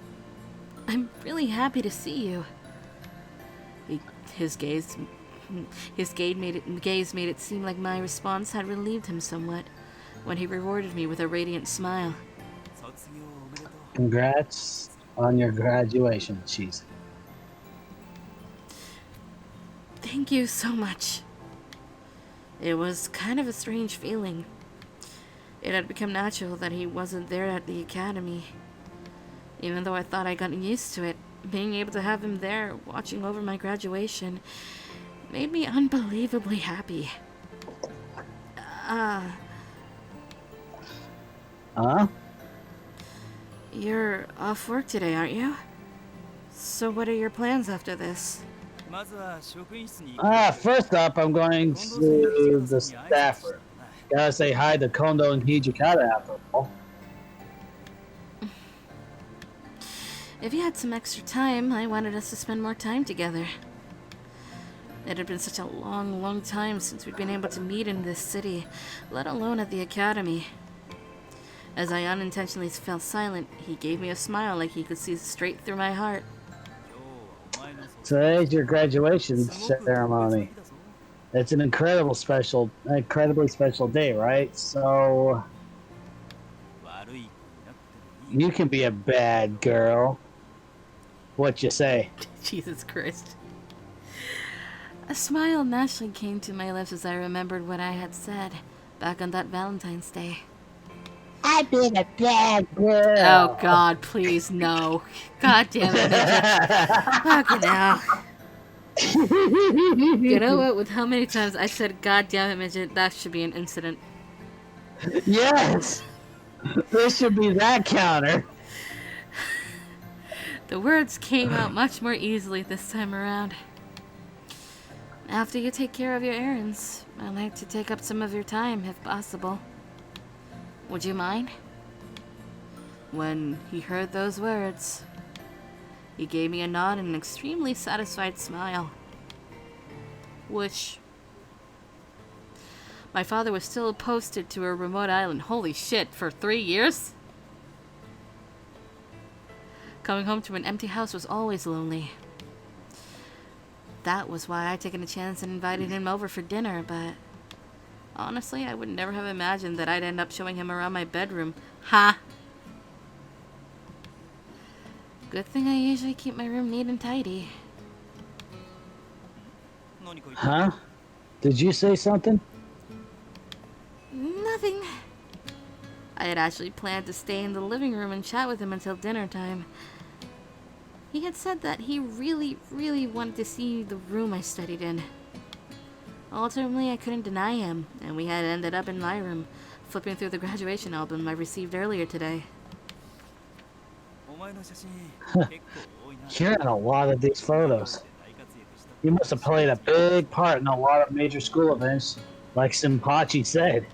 S1: I'm really happy to see you. His gaze made it seem like my response had relieved him somewhat when he rewarded me with a radiant smile.
S2: Congrats on your graduation, Cheese.
S1: Thank you so much. It was kind of a strange feeling. It had become natural that he wasn't there at the academy. Even though I thought I'd gotten used to it, being able to have him there watching over my graduation made me unbelievably happy. You're off work today, aren't you? So what are your plans after this?
S2: First up, I'm going to the staff room. Gotta say hi to Kondo and Hijikata after all.
S1: If you had some extra time, I wanted us to spend more time together. It had been such a long time since we'd been able to meet in this city, let alone at the academy. As I unintentionally fell silent, he gave me a smile like he could see straight through my heart.
S2: Today's your graduation ceremony. It's an incredibly special day, right? So you can be a bad girl. What you say?
S1: Jesus Christ. A smile naturally came to my lips as I remembered what I had said back on that Valentine's Day.
S2: I've been a bad girl.
S1: Oh God, please no. God damn it, Ninja. Fucking hell. You know what? With how many times I said God damn it, midget, that should be an incident.
S2: Yes! This should be that counter.
S1: The words came out much more easily this time around. After you take care of your errands, I'd like to take up some of your time, if possible. Would you mind? When he heard those words, he gave me a nod and an extremely satisfied smile. Which... my father was still posted to a remote island, holy shit, for 3 years? Coming home to an empty house was always lonely. That was why I'd taken a chance and invited him over for dinner, but... honestly, I would never have imagined that I'd end up showing him around my bedroom. Ha! Good thing I usually keep my room neat and tidy.
S2: Huh? Did you say something?
S1: Nothing. I had actually planned to stay in the living room and chat with him until dinner time. He had said that he really wanted to see the room I studied in. Ultimately, I couldn't deny him, and we had ended up in my room, flipping through the graduation album I received earlier today.
S2: You're in a lot of these photos. You must have played a big part in a lot of major school events, like Senpachi said.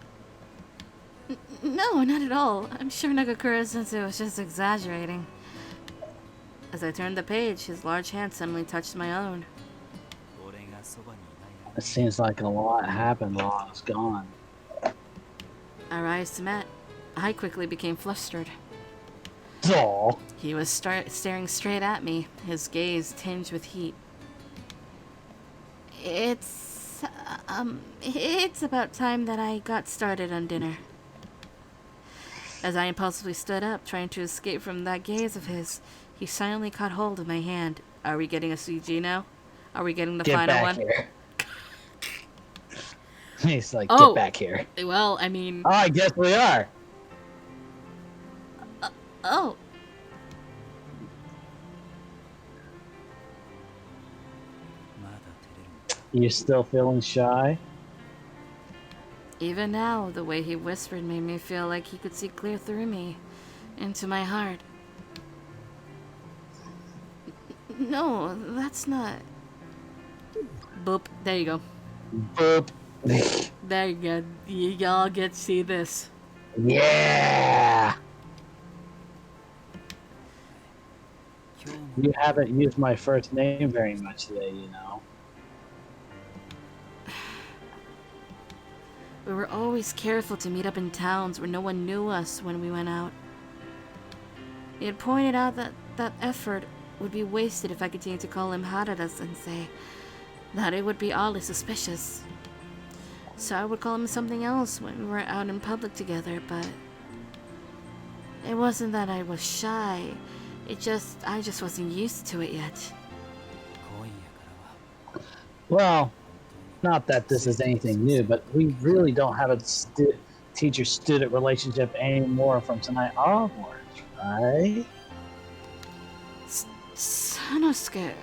S1: No, not at all. I'm sure Nagakura-sensei was just exaggerating. As I turned the page, his large hand suddenly touched my own.
S2: It seems like a lot happened while I was gone.
S1: Our eyes met. I quickly became flustered.
S2: Aw.
S1: He was staring straight at me, his gaze tinged with heat. It's about time that I got started on dinner. As I impulsively stood up, trying to escape from that gaze of his, he silently caught hold of my hand. Are we getting a CG now? Are we getting the
S2: Get
S1: final
S2: back
S1: one?
S2: here. He's like,
S1: Oh.
S2: get back here.
S1: Well, I mean...
S2: Oh, I guess we are.
S1: Oh.
S2: You still feeling shy?
S1: Even now, the way he whispered made me feel like he could see clear through me, into my heart. No, that's not... Boop. There you go.
S2: Boop.
S1: There you go. Y'all get to see this.
S2: Yeah. You haven't used my first name very much today, you know.
S1: We were always careful to meet up in towns where no one knew us when we went out. He had pointed out that effort would be wasted if I continued to call him Harada-sensei, that it would be oddly suspicious. So I would call him something else when we were out in public together, but it wasn't that I was shy. I just wasn't used to it yet.
S2: Well, not that this is anything new, but we really don't have a teacher-student relationship anymore from tonight onwards, right?
S1: Sanosuke.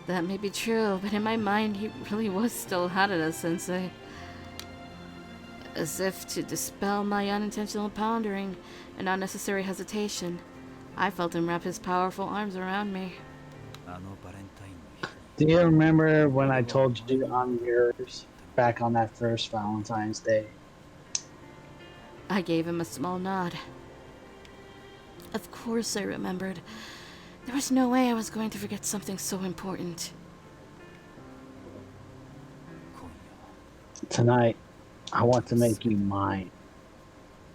S1: That may be true, but in my mind, he really was still Harada-sensei. As if to dispel my unintentional pondering and unnecessary hesitation, I felt him wrap his powerful arms around me.
S2: Do you remember when I told you on yours back on that first Valentine's Day?
S1: I gave him a small nod. Of course I remembered. There was no way I was going to forget something so important.
S2: Tonight, I want to make you mine.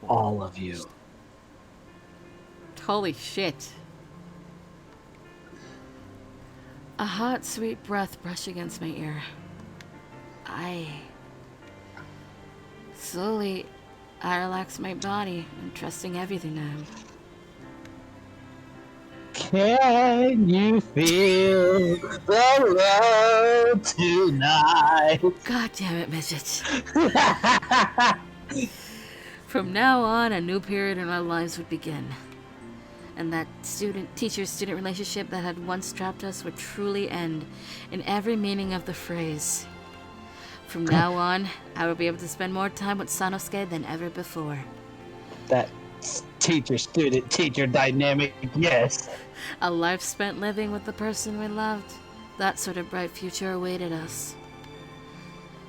S2: All of you.
S1: Holy shit. A hot, sweet breath brushed against my ear. Slowly, I relaxed my body, entrusting everything to him.
S2: Can you feel the love tonight?
S1: God damn it, midget. From now on, a new period in our lives would begin. And that teacher-student relationship that had once trapped us would truly end in every meaning of the phrase. From now on, I would be able to spend more time with Sanosuke than ever before.
S2: That teacher-student-teacher dynamic, yes.
S1: A life spent living with the person we loved. That sort of bright future awaited us.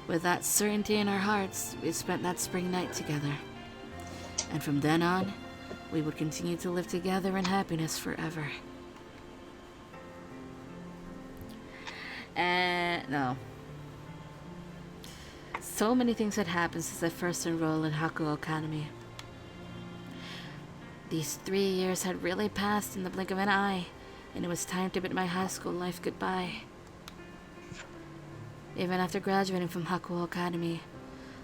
S1: With that certainty in our hearts, we spent that spring night together. And from then on, we would continue to live together in happiness forever. No. So many things had happened since I first enrolled in Hakuoki Academy. These 3 years had really passed in the blink of an eye, and it was time to bid my high school life goodbye. Even after graduating from Hakuoki Academy,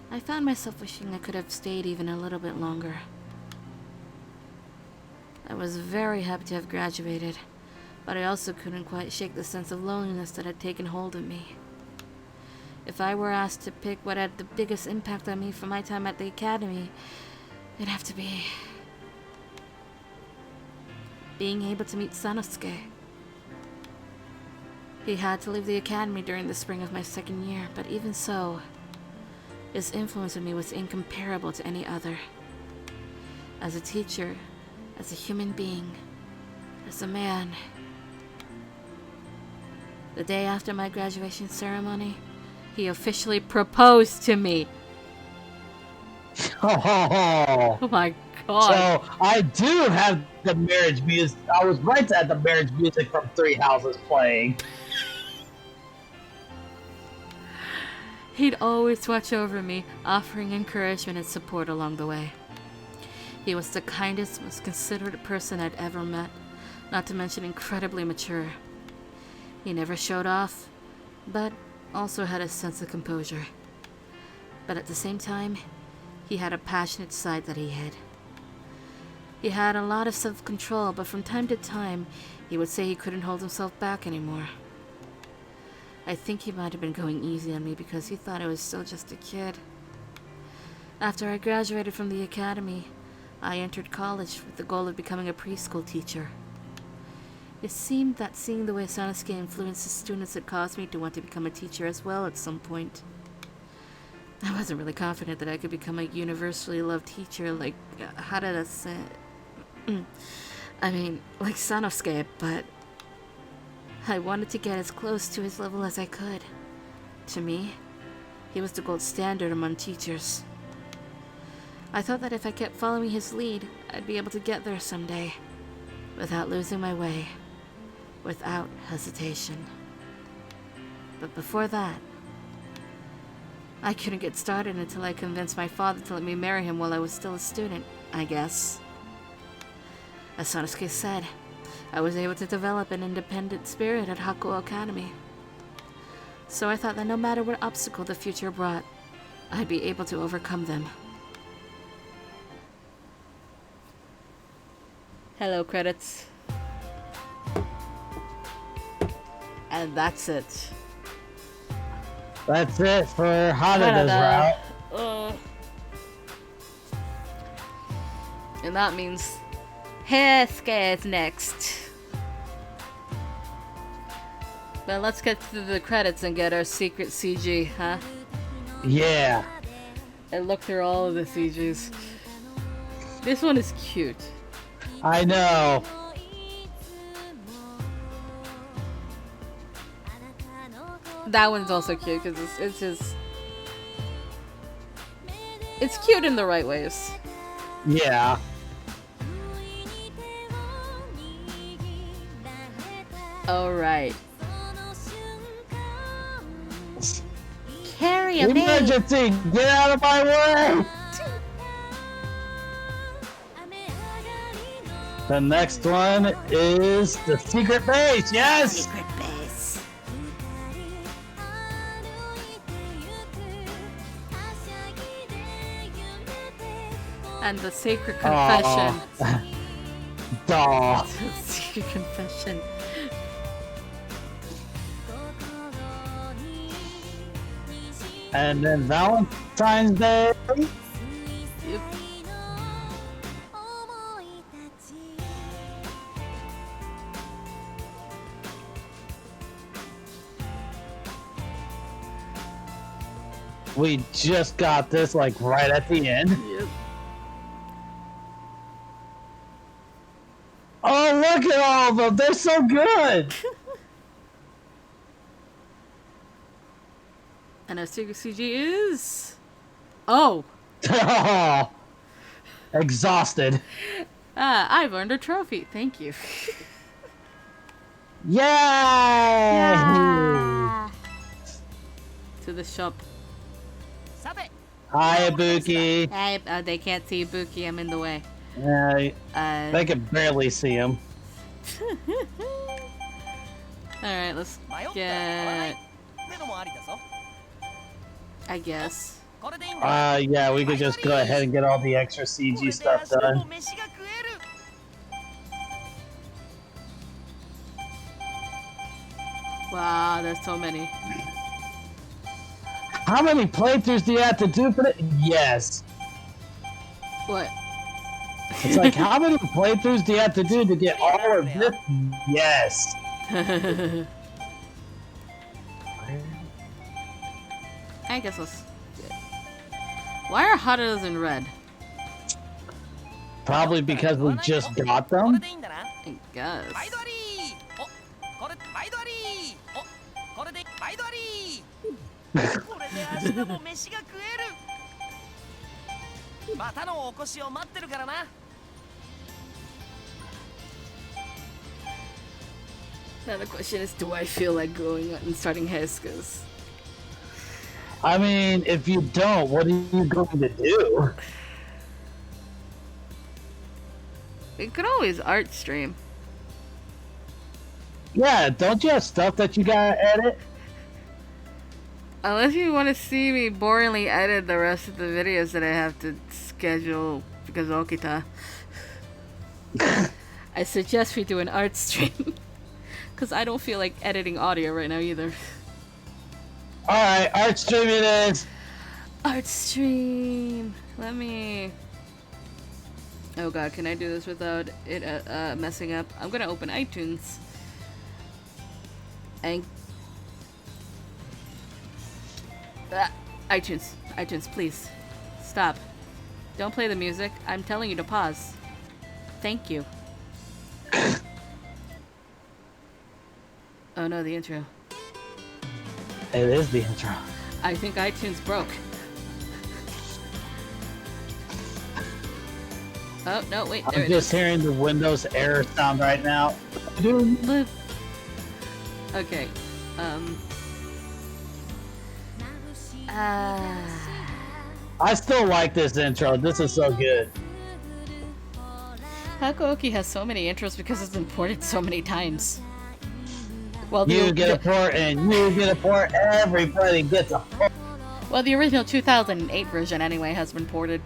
S1: I found myself wishing I could have stayed even a little bit longer. I was very happy to have graduated, but I also couldn't quite shake the sense of loneliness that had taken hold of me. If I were asked to pick what had the biggest impact on me from my time at the academy, it'd have to be being able to meet Sanosuke. He had to leave the academy during the spring of my second year, but even so, his influence on me was incomparable to any other. As a teacher, as a human being, as a man. The day after my graduation ceremony, he officially proposed to me.
S2: Oh,
S1: Oh my god.
S2: so I do have the marriage music. I was right to have the marriage music from Three Houses playing.
S1: He'd always watch over me, offering encouragement and support along the way. He was the kindest, most considerate person I'd ever met, not to mention incredibly mature. He never showed off, but also had a sense of composure. But at the same time, he had a passionate side that he hid. He had a lot of self-control, but from time to time, he would say he couldn't hold himself back anymore. I think he might have been going easy on me because he thought I was still just a kid. After I graduated from the academy, I entered college with the goal of becoming a preschool teacher. It seemed that seeing the way Sanosuke influenced his students had caused me to want to become a teacher as well at some point. I wasn't really confident that I could become a universally loved teacher like, how did I say I mean, like Sanosuke, but I wanted to get as close to his level as I could. To me, he was the gold standard among teachers. I thought that if I kept following his lead, I'd be able to get there someday, without losing my way, without hesitation. But before that, I couldn't get started until I convinced my father to let me marry him while I was still a student, I guess. As Sanosuke said, I was able to develop an independent spirit at Hakuoki Academy. So I thought that no matter what obstacle the future brought, I'd be able to overcome them. Hello, credits. And that's it.
S2: That's it for Hanada's route.
S1: And that means Hakuoki is next. But let's get to the credits and get our secret CG, huh?
S2: Yeah.
S1: I looked through all of the CGs. This one is cute.
S2: I know.
S1: That one's also cute because it's just... It's cute in the right ways.
S2: Yeah.
S1: Alright.
S4: Carry a baby.
S2: Emergency! Get out of my way! The next one is the secret base. Yes!
S4: Secret base.
S1: And the sacred confession.
S2: Duh.
S1: Secret confession.
S2: And then Valentine's Day.
S1: Yep.
S2: We just got this like right at the end.
S1: Yep.
S2: Oh, look at all of them. They're so good.
S1: And our secret CG is... Oh!
S2: Oh, exhausted.
S1: I've earned a trophy. Thank you.
S2: Yay!
S4: Yeah.
S1: To the shop.
S2: Hi, Ibuki.
S1: They can't see Ibuki. I'm in the way.
S2: They can barely see him.
S1: Alright, let's get... I guess.
S2: Yeah, we could just go ahead and get all the extra CG stuff done.
S1: Wow, there's so many.
S2: How many playthroughs do you have to do for it? Yes.
S1: What?
S2: It's like, how many playthroughs do you have to do to get all of this? Yes.
S1: I guess let's... Why are Haradas in red?
S2: Probably because we just got them.
S1: I guess.
S5: またのお越しを待ってるからな。
S1: Now the question is, do I feel like going out and starting Heskas?
S2: I mean, if you don't, what are you going to do?
S1: We could always art stream.
S2: Yeah, don't you have stuff that you gotta edit?
S1: Unless you want to see me boringly edit the rest of the videos that I have to schedule because of Okita. I suggest we do an art stream. Because I don't feel like editing audio right now either.
S2: Alright, art stream it is.
S1: Art stream. Let me... Oh god, can I do this without it messing up? I'm gonna open iTunes. And... iTunes, please. Stop. Don't play the music. I'm telling you to pause. Thank you. Oh no, the intro.
S2: It is the intro.
S1: I think iTunes broke. Oh, no, wait, there
S2: I'm
S1: it
S2: just
S1: is.
S2: hearing the Windows error sound right now.
S1: Okay,
S2: I still like this intro. This is so good.
S1: Hakuoki has so many intros because it's been ported so many times. Well,
S2: You get a port and you get a port. Everybody gets a port.
S1: Well, the original 2008 version anyway has been ported.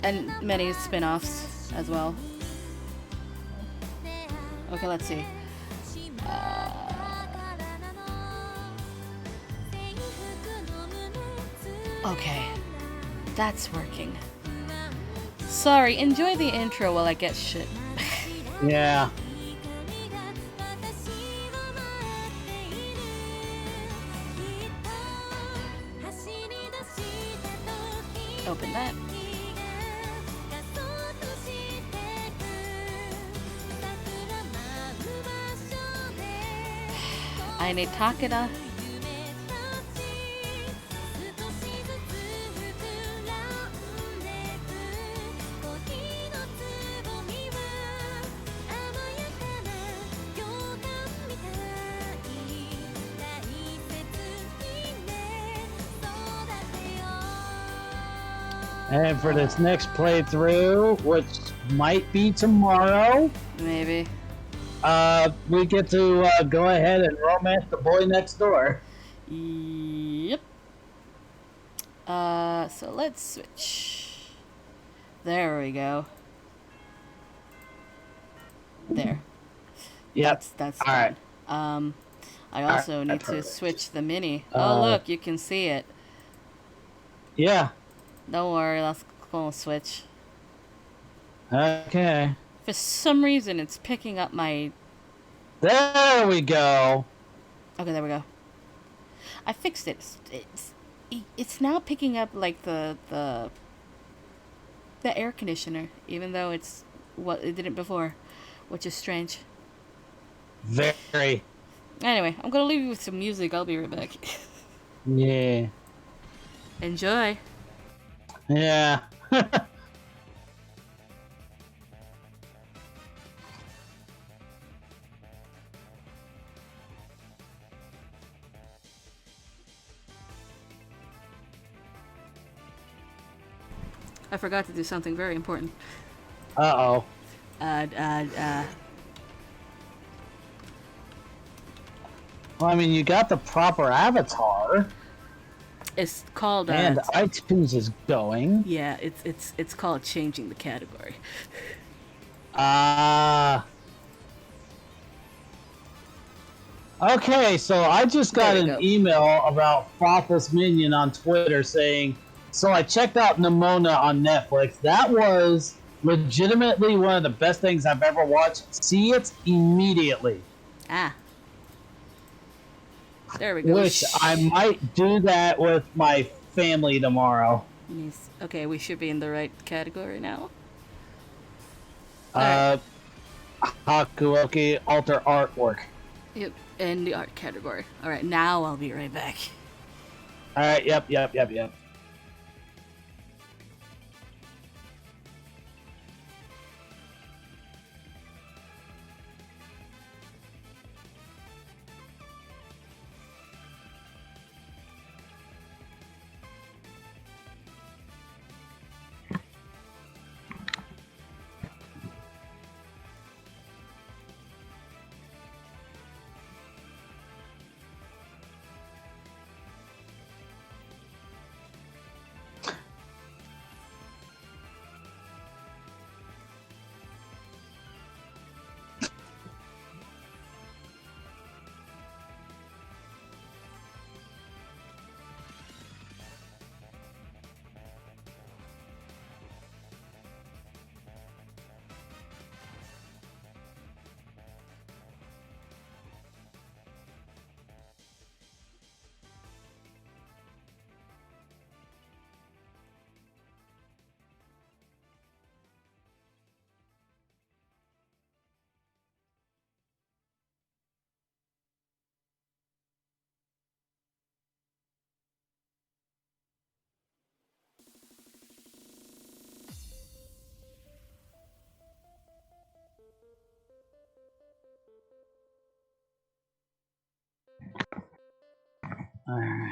S1: And many spin-offs as well. Okay, let's see. Okay. That's working. Sorry, enjoy the intro while I get shit.
S2: Yeah.
S1: Open that. I need Takeda.
S2: And for this next playthrough, which might be tomorrow,
S1: Maybe.
S2: we get to go ahead and romance the boy next door.
S1: Yep. So let's switch. There we go. There.
S2: Yep.
S1: That's
S2: All right.
S1: done. I also
S2: Alright,
S1: need to
S2: perfect.
S1: switch the mini. Oh look, you can see it.
S2: Yeah.
S1: Don't worry, let's go and switch.
S2: Okay.
S1: For some reason, it's picking up my...
S2: There we go.
S1: Okay, there we go. I fixed it. It's now picking up like the air conditioner, even though it's what it didn't before, which is strange.
S2: Very.
S1: Anyway, I'm gonna leave you with some music. I'll be right back.
S2: Yeah.
S1: Enjoy.
S2: Yeah.
S1: I forgot to do something very important.
S2: Uh-oh. Well, I mean, you got the proper avatar,
S1: It's called
S2: and iTunes is going.
S1: yeah, it's called changing the category.
S2: Okay, so I just got
S1: There we
S2: an
S1: go.
S2: email about Frothless Minion on Twitter saying, so I checked out Nimona on Netflix. That was legitimately one of the best things I've ever watched. See it immediately.
S1: Ah. There we go.
S2: Which I might do that with my family tomorrow.
S1: Yes. Okay, we should be in the right category now.
S2: Hakuoki alter artwork.
S1: Yep, in the art category. Alright, now I'll be right back.
S2: Alright, yep. Alright.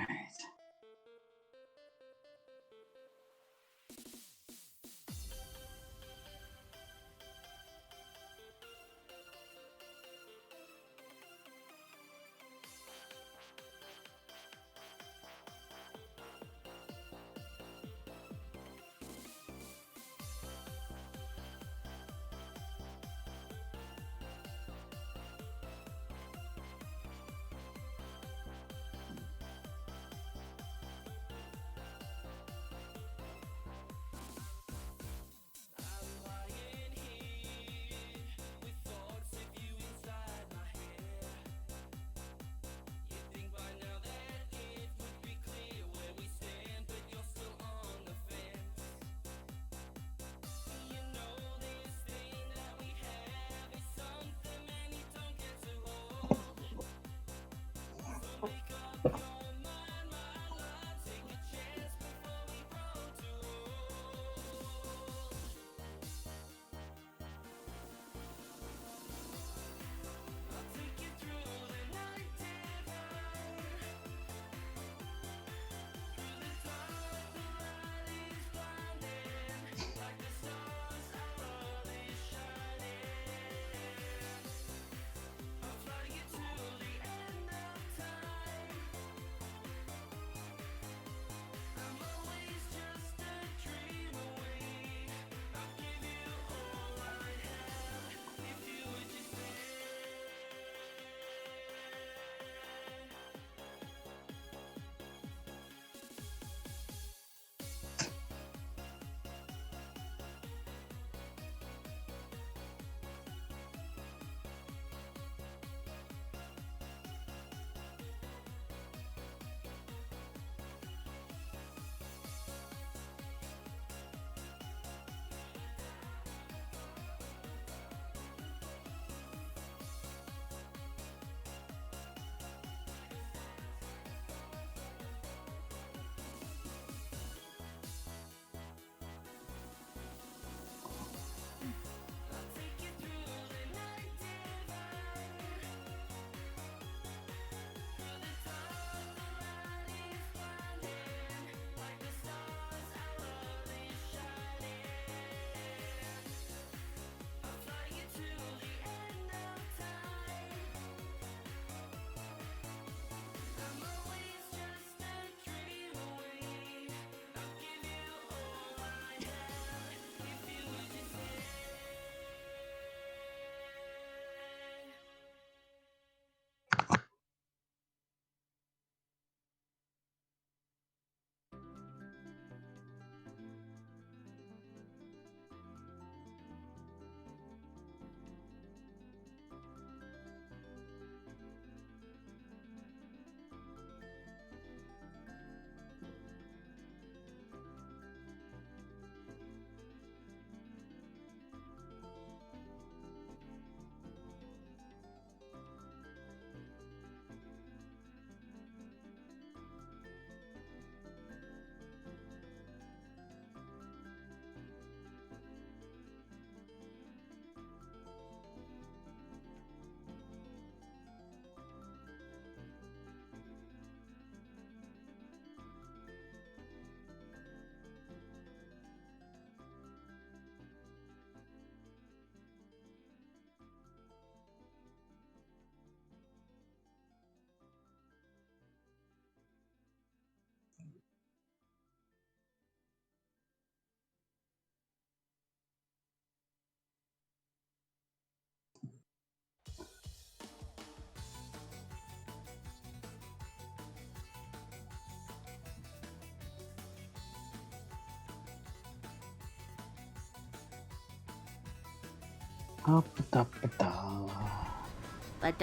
S1: But,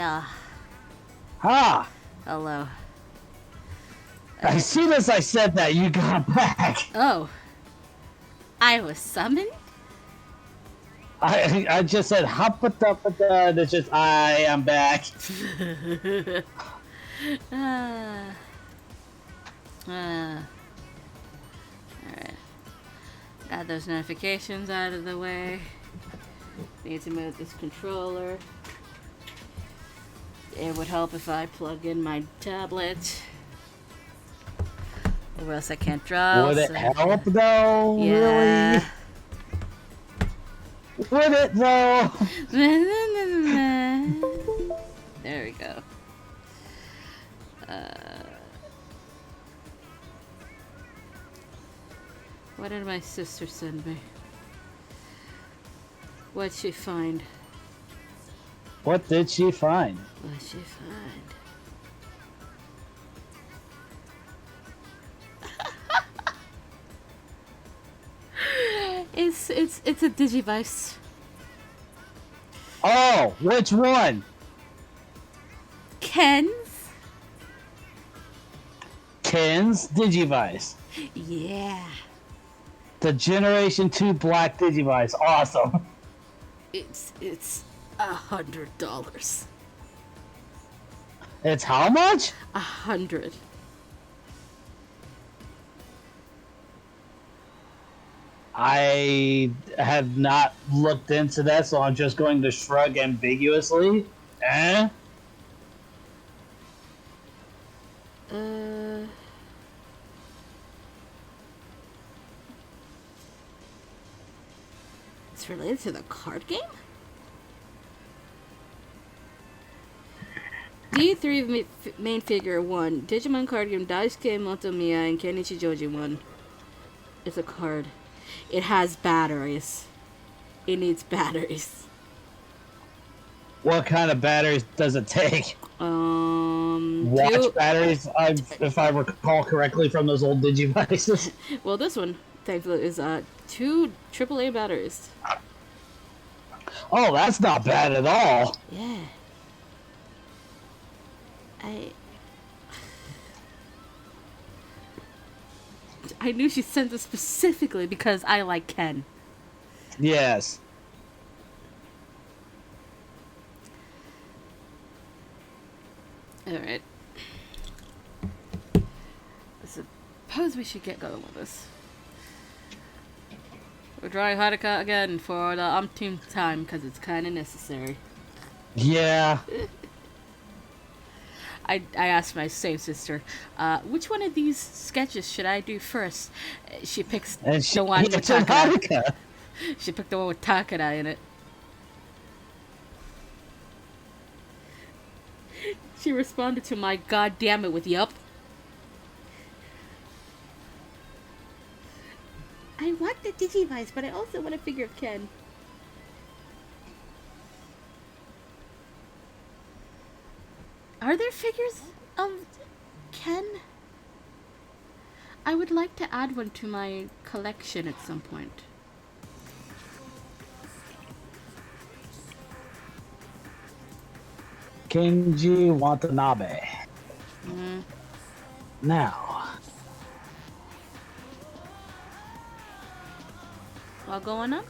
S2: Ha!
S1: hello.
S2: As soon as I said that, you got back.
S1: Oh. I was summoned?
S2: I just said hoppa-da-pa-da, and it's just I am back.
S1: Alright. Got those notifications out of the way. Need to move this controller. It would help if I plug in my tablet. Or else I can't draw.
S2: Would it
S1: so-
S2: help though?
S1: Yeah.
S2: Really? Would it though?
S1: There we go. What did my sister send me? What'd she find?
S2: What did she find?
S1: What'd she find? It's a Digivice.
S2: Oh, which one?
S1: Ken's?
S2: Ken's Digivice.
S1: Yeah.
S2: The Generation 2 Black Digivice. Awesome.
S1: It's $100.
S2: It's how much?
S1: 100.
S2: I have not looked into that, so I'm just going to shrug ambiguously. Eh?
S1: It's related to the card game? D3 main figure 1. Digimon card game Daisuke Motomiya and Kenichi Joji 1. It's a card. It has batteries. It needs batteries.
S2: What kind of batteries does it take? Watch batteries, if I recall correctly from those old Digivices.
S1: Well, this one, thankfully, is 2 AAA batteries.
S2: Oh, that's not bad at all.
S1: Yeah. I knew she sent this specifically because I like Ken.
S2: Yes.
S1: Alright. I suppose we should get going with this. We're drawing Haruka again for the umpteenth time because it's kind of necessary.
S2: Yeah.
S1: I asked my same sister, which one of these sketches should I do first? She picks
S2: And
S1: the one with
S2: it's a
S1: Takara.
S2: Haruka.
S1: She picked the one with Takara in it. She responded to my "God damn it" with "Yup." I want the Digivice, but I also want a figure of Ken. Are there figures of Ken? I would like to add one to my collection at some point.
S2: Kenji Watanabe. Now.
S1: All going on?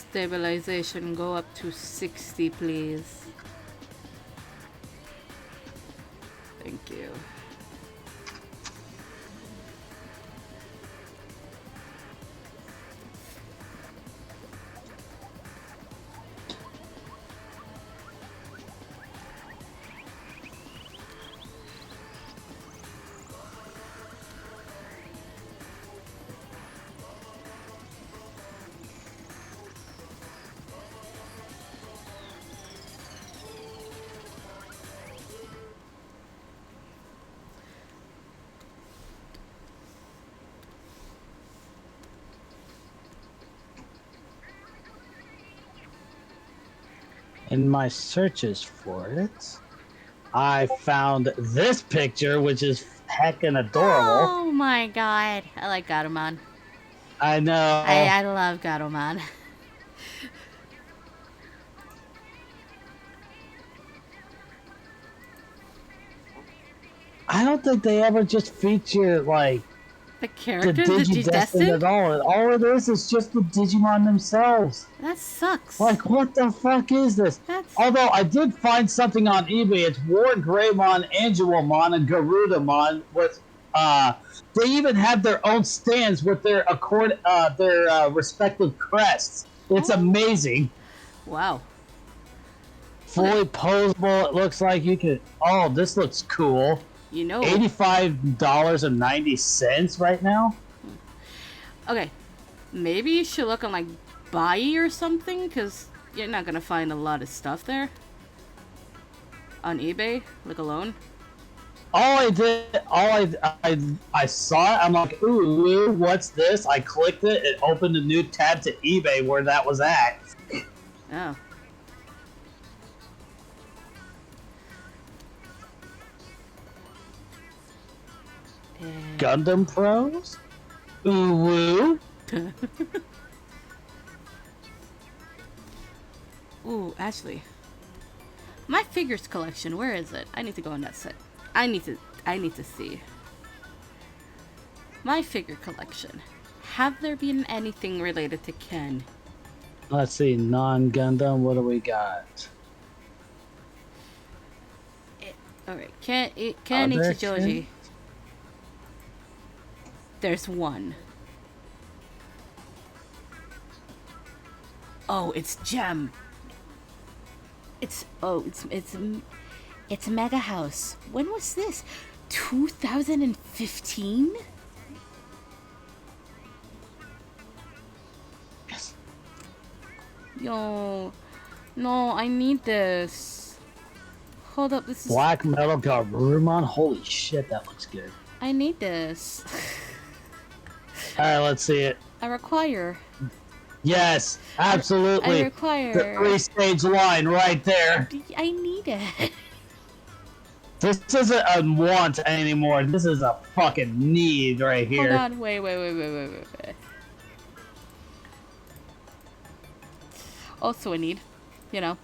S1: Stabilization go up to 60, please. Thank you.
S2: In my searches for it, I found this picture, which is heckin' adorable.
S1: Oh my god. I like Gatomon.
S2: I know.
S1: I love Gatomon.
S2: I don't think they ever just feature, like,
S1: The
S2: the
S1: characters, the
S2: Digidestined at
S1: Destined?
S2: all. All it is just the Digimon themselves.
S1: That sucks.
S2: Like, what the fuck is this?
S1: That's
S2: Although I did find something on eBay. It's War Greymon, Angelomon, and Garudamon with they even have their own stands with their respective crests. It's
S1: oh
S2: amazing.
S1: wow. Okay,
S2: Fully posable. It looks like you could. Oh, this looks cool.
S1: you know.
S2: $85.90 right now.
S1: Okay, maybe you should look on like Buy or something, because you're not gonna find a lot of stuff there on eBay, like alone.
S2: I saw it. I'm like, ooh, what's this? I clicked it. It opened a new tab to eBay where that was at.
S1: Oh.
S2: Gundam Pros? Ooh, woo.
S1: Ooh, Ashley. My figures collection, where is it? I need to go on that site. I need to see. My figure collection. Have there been anything related to Ken?
S2: Let's see, non-Gundam. What do we got?
S1: Alright, Ken
S2: Other
S1: Ichijoji.
S2: Ken?
S1: There's one. Oh, it's Gem. It's Mega House. When was this? 2015?
S2: Yes.
S1: Yo, no, I need this. Hold up, this is.
S2: Black Metal Garurumon. Holy shit, that looks good.
S1: I need this.
S2: All right, let's see it.
S1: I require.
S2: Yes,
S1: I
S2: absolutely.
S1: require.
S2: The 3-stage line right there.
S1: I need it.
S2: This isn't a want anymore. This is a fucking need right here.
S1: Hold on, wait. Also a need, you know.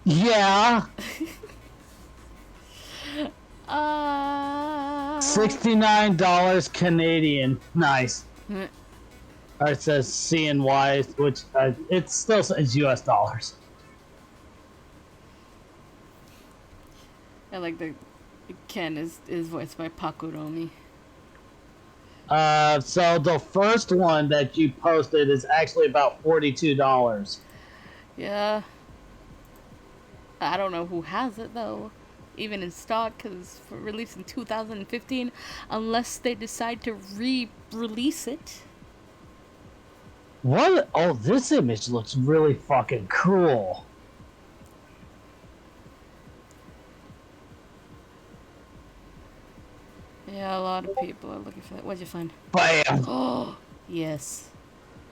S2: Yeah. $69 Canadian. Nice.
S1: Mm.
S2: Or it says CNY, which it still says US dollars.
S1: I like the Ken is voiced by Pakuromi.
S2: So the first one that you posted is actually about $42.
S1: Yeah. I don't know who has it though, even in stock, because it's released in 2015, unless they decide to re-release it.
S2: What? Oh, this image looks really fucking cool.
S1: Yeah, a lot of people are looking for that. What'd you find?
S2: Bam!
S1: Oh, yes.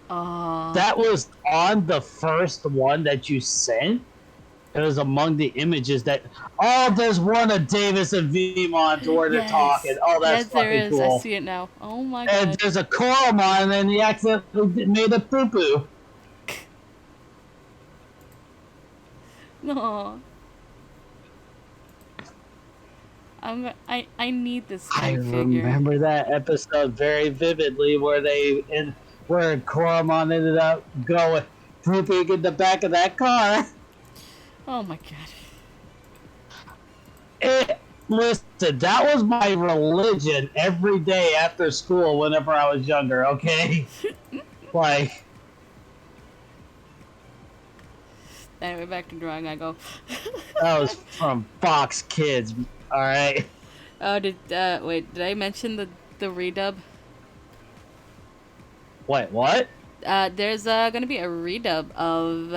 S2: That was on the first one that you sent. It was among the images that. Oh, there's one of Davis and Vemon where they're talking. Oh, that's
S1: yes, there
S2: fucking
S1: is.
S2: cool.
S1: I see it now. Oh my
S2: And
S1: god.
S2: there's a Koromon, and he accidentally made a poo poo.
S1: No. I need this
S2: I
S1: big figure.
S2: remember that episode very vividly, where where Koromon ended up going pooping in the back of that car.
S1: Oh my god.
S2: Listen, that was my religion every day after school whenever I was younger, okay? Like,
S1: Anyway, back to drawing I go.
S2: that was from Fox Kids, alright?
S1: Oh, wait, did I mention the redub?
S2: Wait, what?
S1: There's gonna be a redub of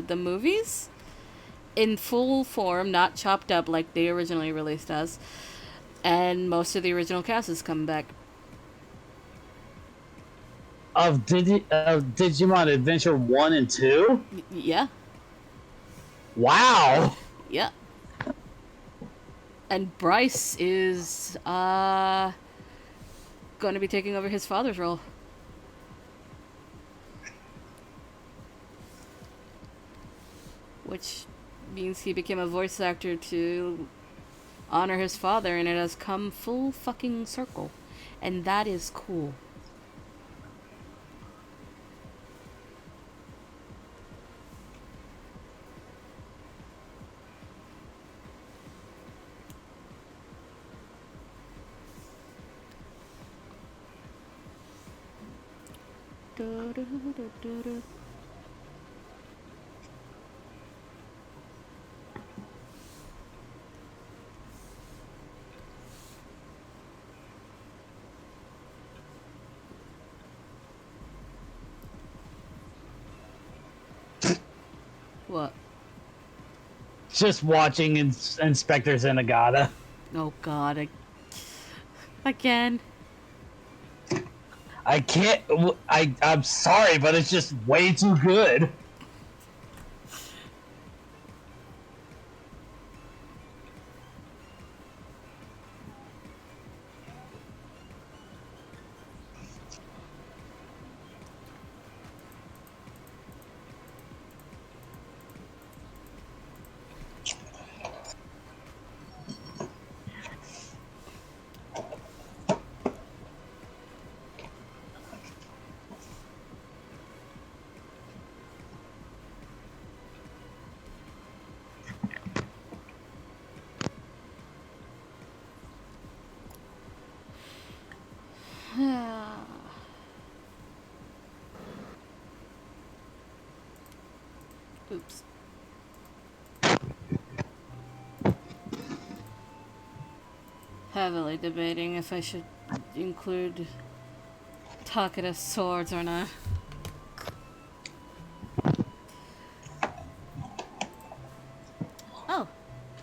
S1: the movies in full form, not chopped up like they originally released as, and most of the original cast is coming back.
S2: Of Digimon Adventure 1 and 2?
S1: Yeah.
S2: Wow!
S1: Yeah. And Bryce is gonna be taking over his father's role. Which, means he became a voice actor to honor his father, and it has come full fucking circle. And that is cool. What?
S2: Just watching Inspector Zenigata.
S1: Oh god, again.
S2: I can't. I'm sorry, but it's just way too good.
S1: Oops. Heavily debating if I should include Takeda swords or not. Oh.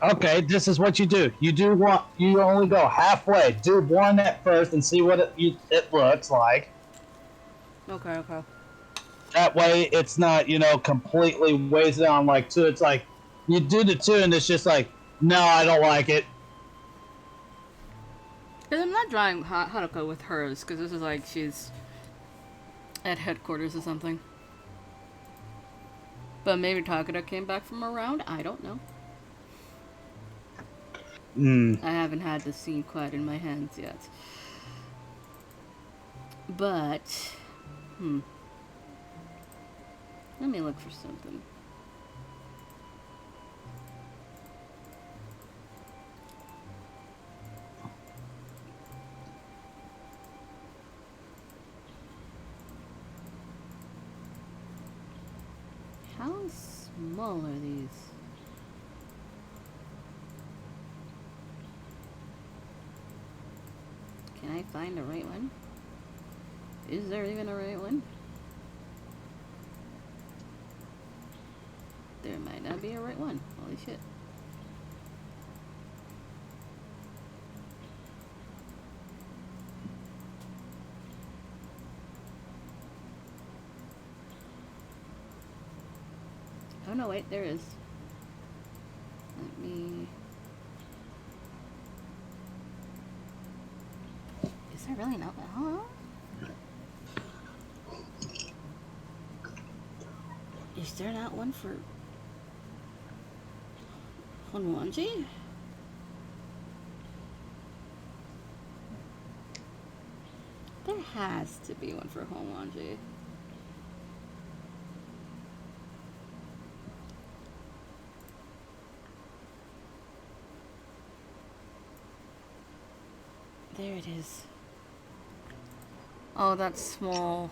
S2: Okay, this is what you do. You only go halfway. Do one at first and see what it looks like.
S1: Okay.
S2: That way, it's not completely wasted on like two. It's like you do the two, and it's just like, no, I don't like it.
S1: Because I'm not drawing Haruka with hers, because this is like she's at headquarters or something. But maybe Takeda came back from around? I don't know. I haven't had the scene quite in my hands yet. But, let me look for something. How small are these? Can I find the right one? Is there even a right one? There might not be a right one. Holy shit. Oh no, wait, there is. Let me... Is there really not? Hello? Is there not one for Honwanji? There has to be one for Honwanji. There it is. Oh, that's small.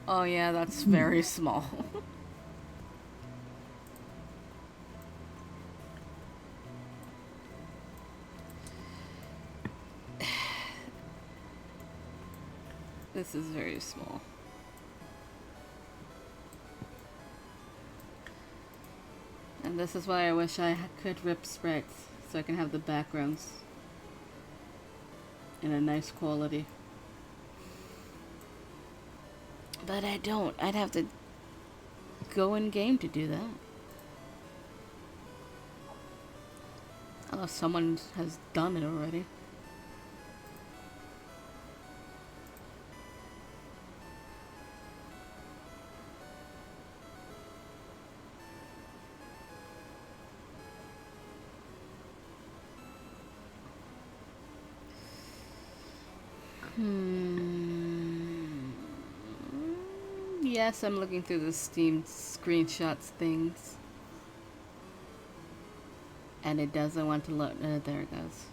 S1: Oh yeah, that's very small. This is very small. And this is why I wish I could rip sprites, so I can have the backgrounds in a nice quality. But I don't. I'd have to go in game to do that. Oh, someone has done it already. Yes, I'm looking through the Steam screenshots things. And it doesn't want to load. There it goes.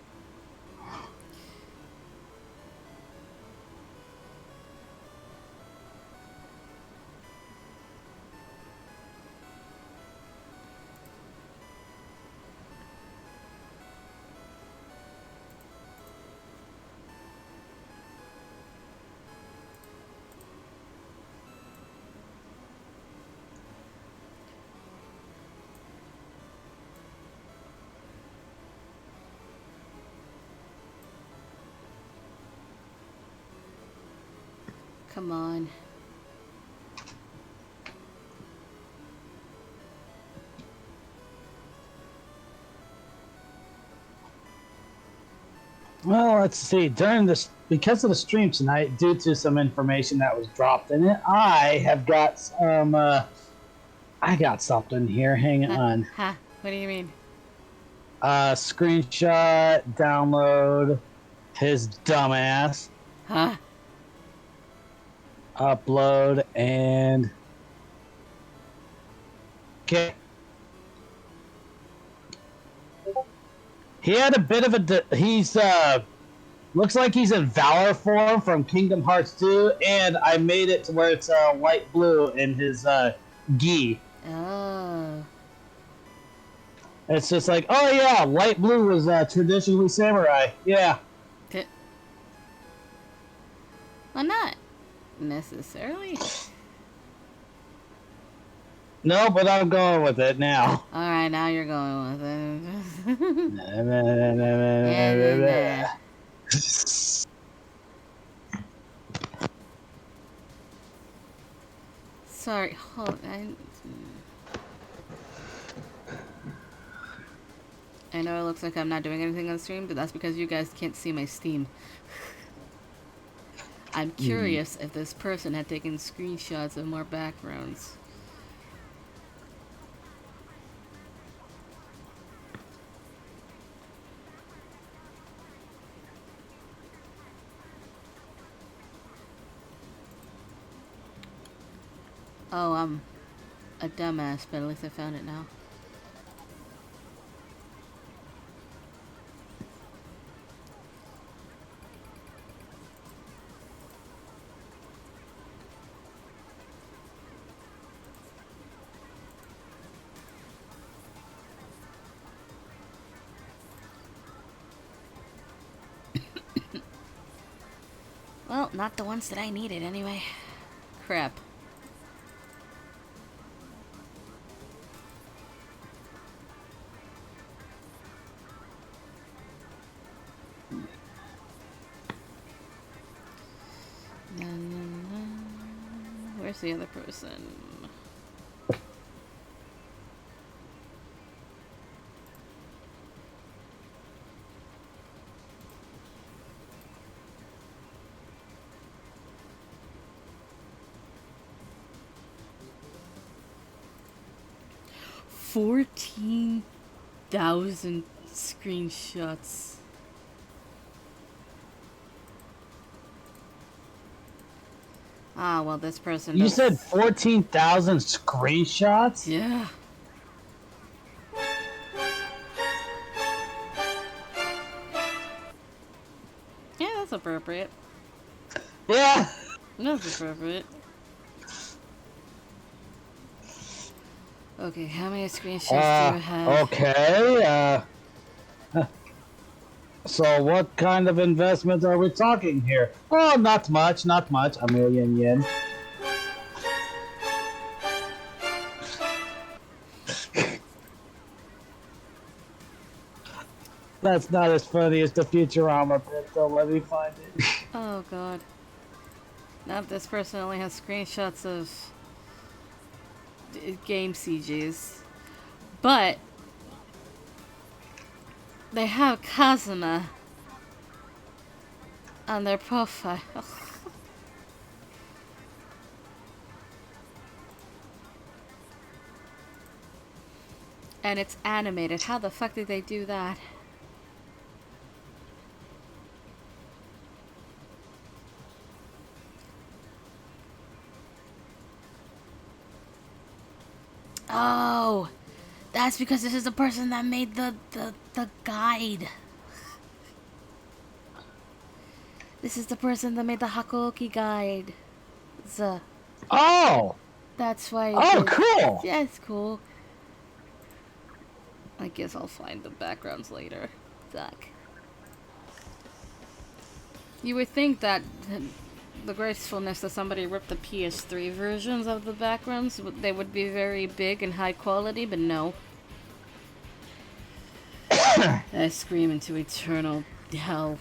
S1: Come on.
S2: Well, let's see. During this, because of the stream tonight, due to some information that was dropped in it, I have got some. I got something here. Hang on.
S1: Ha. What do you mean?
S2: Screenshot, download, his dumbass,
S1: Huh?
S2: upload, and okay. He had a bit of a. He's looks like he's in Valor form from Kingdom Hearts 2, and I made it to where it's light blue in his gi.
S1: Oh.
S2: It's just like, oh yeah, light blue was traditionally samurai. Yeah.
S1: Well, not necessarily.
S2: No, but I'm going with it now.
S1: Alright, now you're going with it. Sorry, hold on. I know it looks like I'm not doing anything on the stream, but that's because you guys can't see my Steam. I'm curious if this person had taken screenshots of more backgrounds. Oh, I'm a dumbass, but at least I found it now. Well, not the ones that I needed anyway. Crap. Where's the other person? $14,000 screenshots. Ah, well, this person.
S2: You said 14,000 screenshots?
S1: Yeah. Yeah, that's appropriate.
S2: Yeah.
S1: That's appropriate. Okay, how many screenshots do you have?
S2: Okay. So what kind of investment are we talking here? Oh, not much, not much. 1,000,000 yen. That's not as funny as the Futurama bit, so let me find it.
S1: Oh god. Now this person only has screenshots of game CGs. But They have Kazuma on their profile. And it's animated. How the fuck did they do that? Oh, that's because this is the person that made the guide. This is the person that made the Hakuoki guide.
S2: Oh!
S1: That's why.
S2: Oh, cool!
S1: Yeah, it's cool. I guess I'll find the backgrounds later. Fuck. You would think that the gracefulness that somebody ripped the PS3 versions of the backgrounds, they would be very big and high quality, but no. I scream into eternal hell.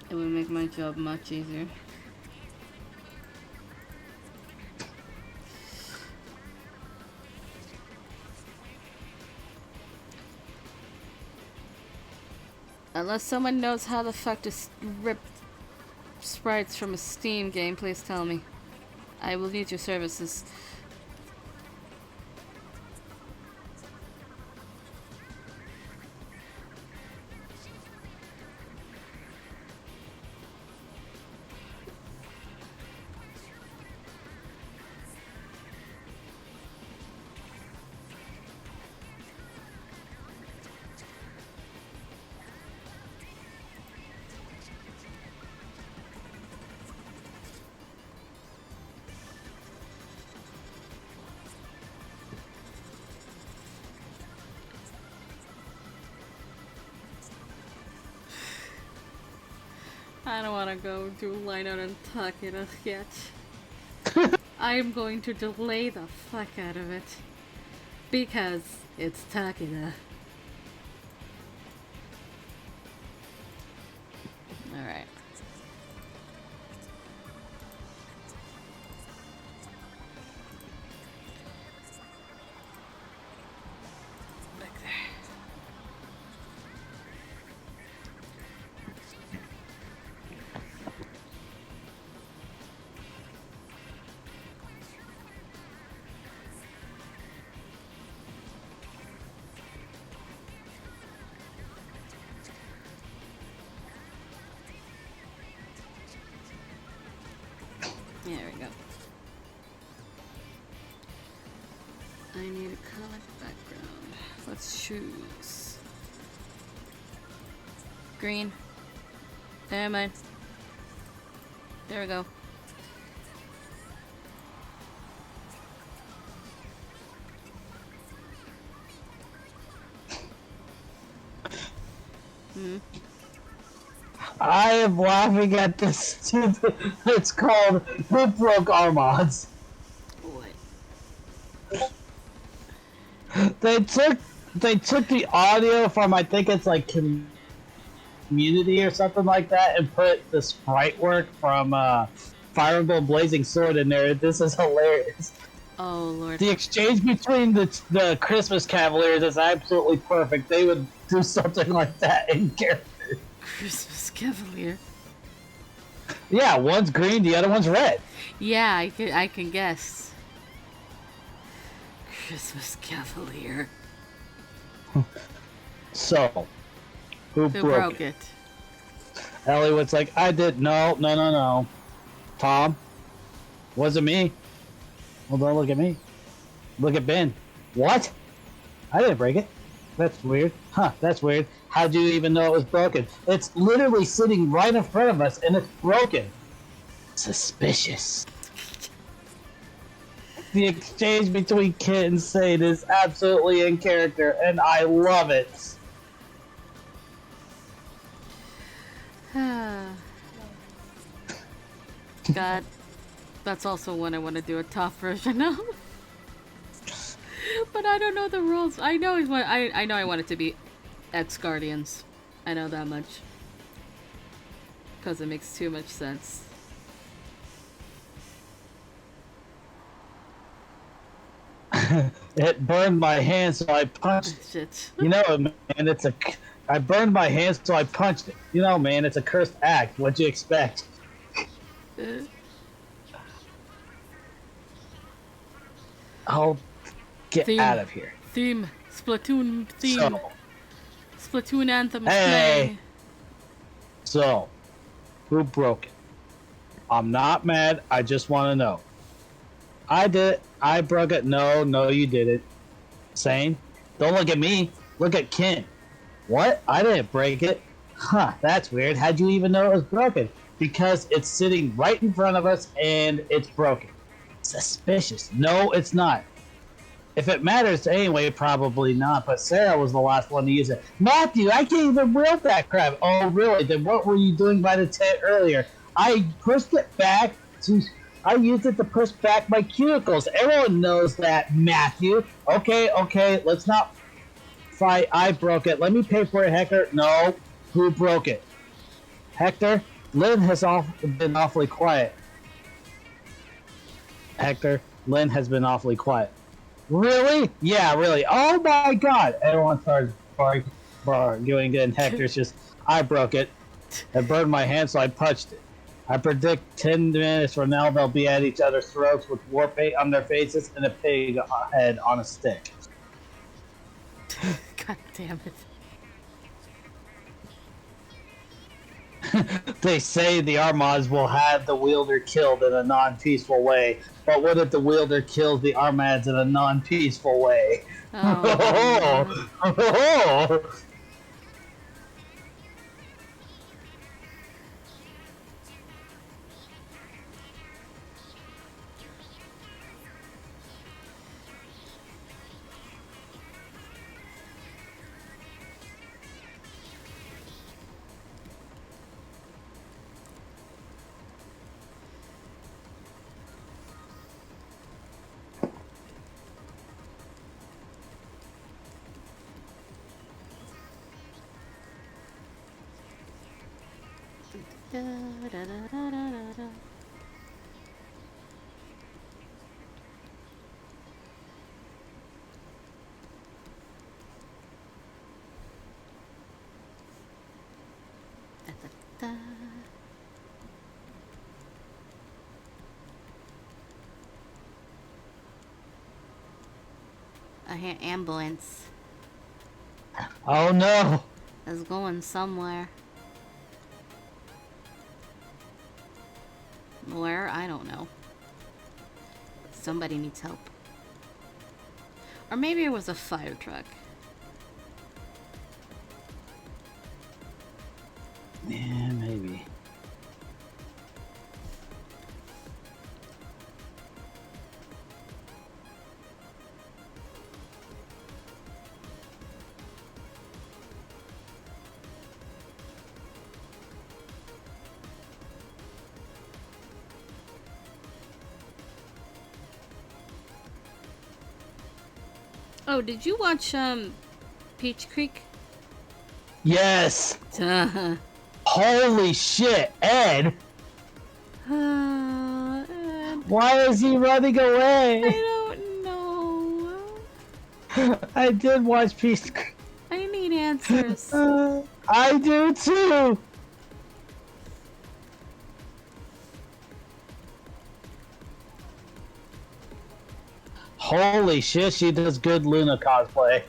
S1: It would make my job much easier. Unless someone knows how the fuck to rip sprites from a Steam game, please tell me. I will need your services. I don't want to go do line out and Takeda yet. I am going to delay the fuck out of it. Because it's Takeda. Alright. Back there. There we go. I need a colored background. Let's choose green. Never mind. There we go.
S2: I am laughing at this. It's called Who Broke Our Mods?
S1: What?
S2: They took the audio from, I think it's like Community or something like that, and put the sprite work from Fire Emblem Blazing Sword in there. This is hilarious.
S1: Oh lord.
S2: The exchange between the Christmas Cavaliers is absolutely perfect. They would do something like that in character.
S1: Christmas Cavalier.
S2: Yeah, one's green, the other one's red.
S1: Yeah, I can guess. Christmas Cavalier.
S2: So, who broke
S1: it?
S2: Hollywood's like, I did. No. Tom, wasn't me. Well, don't look at me. Look at Ben. What? I didn't break it. That's weird. Huh, that's weird. How'd you even know it was broken? It's literally sitting right in front of us, and it's broken. Suspicious. The exchange between Kit and Sade is absolutely in character, and I love it.
S1: God, that's also one I want to do a top version of. But I don't know the rules. I know I know I want it to be X Guardians. I know that much. Because it makes too much sense.
S2: It burned my hand, so I punched it.
S1: Shit.
S2: You know, man, I burned my hand, so I punched it. You know, man, it's a cursed act. What'd you expect? I'll get
S1: Theme.
S2: out of here.
S1: Theme. Splatoon theme.
S2: So,
S1: Splatoon anthem is
S2: Hey.
S1: playing.
S2: so, who broke it? I'm not mad. I just want to know. I did it. I broke it. No, you didn't. Same. Don't look at me. Look at Ken. What? I didn't break it. Huh, that's weird. How'd you even know it was broken? Because it's sitting right in front of us and it's broken. Suspicious. No, it's not. If it matters anyway, probably not. But Sarah was the last one to use it. Matthew, I can't even wield that crap. Oh, really? Then what were you doing by the tent earlier? I pushed it back to... I used it to push back my cuticles. Everyone knows that, Matthew. Okay, let's not fight. I broke it. Let me pay for it, Hector. No. Who broke it? Hector? Lynn has been awfully quiet. Hector, Lynn has been awfully quiet. Really? Yeah, really. Oh my god! Everyone started arguing, and Hector's just, I broke it. It burned my hand, so I punched it. I predict 10 minutes from now they'll be at each other's throats with war paint on their faces and a pig head on a stick.
S1: God damn it.
S2: They say the Armads will have the wielder killed in a non-peaceful way, but what if the wielder kills the Armads in a non-peaceful way?
S1: Oh, da, da, da, da, da, da. Da, da, da. I hear ambulance.
S2: Oh no!
S1: It's going somewhere. Where? I don't know. Somebody needs help. Or maybe it was a fire truck.
S2: Yeah, maybe.
S1: Oh, did you watch Peach Creek?
S2: Yes!
S1: Ed.
S2: Holy shit, Ed! Why is he running
S1: I
S2: away?
S1: don't know.
S2: I did watch Peace.
S1: I need answers.
S2: I do too! Holy shit, she does good Luna cosplay.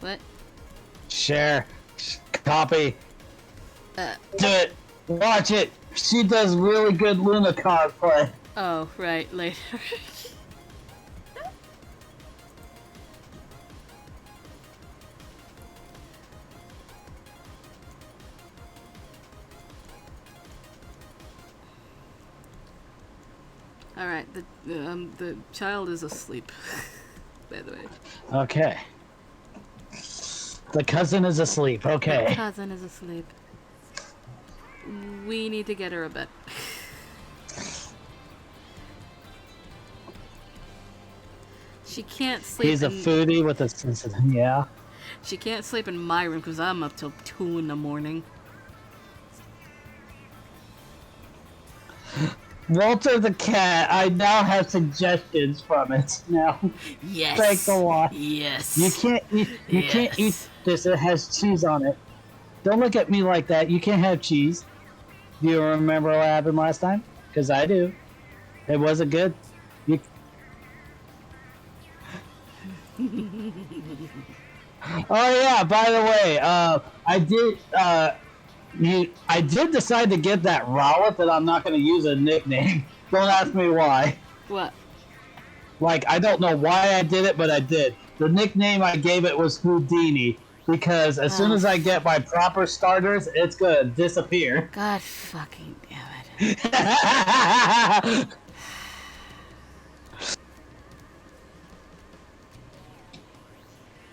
S1: What?
S2: Share. Copy. Do
S1: Uh,
S2: it. Watch it. She does really good Luna cosplay.
S1: oh, right, later. Alright, the child is asleep. By the way.
S2: Okay. The cousin is asleep.
S1: My
S2: Okay.
S1: cousin is asleep. We need to get her a bed. She can't sleep.
S2: He's a foodie with a sense of, yeah.
S1: She can't sleep in my room because I'm up till 2 in the morning.
S2: Walter the cat. I now have suggestions from it. Now,
S1: Yes.
S2: thanks a lot.
S1: Yes.
S2: You can't eat. You can't eat this. It has cheese on it. Don't look at me like that. You can't have cheese. Do you remember what happened last time? Because I do. It wasn't good. You... Oh yeah. By the way, I did. I did decide to get that Rowlet, but I'm not going to use a nickname. Don't ask me why.
S1: What?
S2: Like, I don't know why I did it, but I did. The nickname I gave it was Houdini, because as soon as I get my proper starters, it's going to disappear.
S1: God fucking damn it.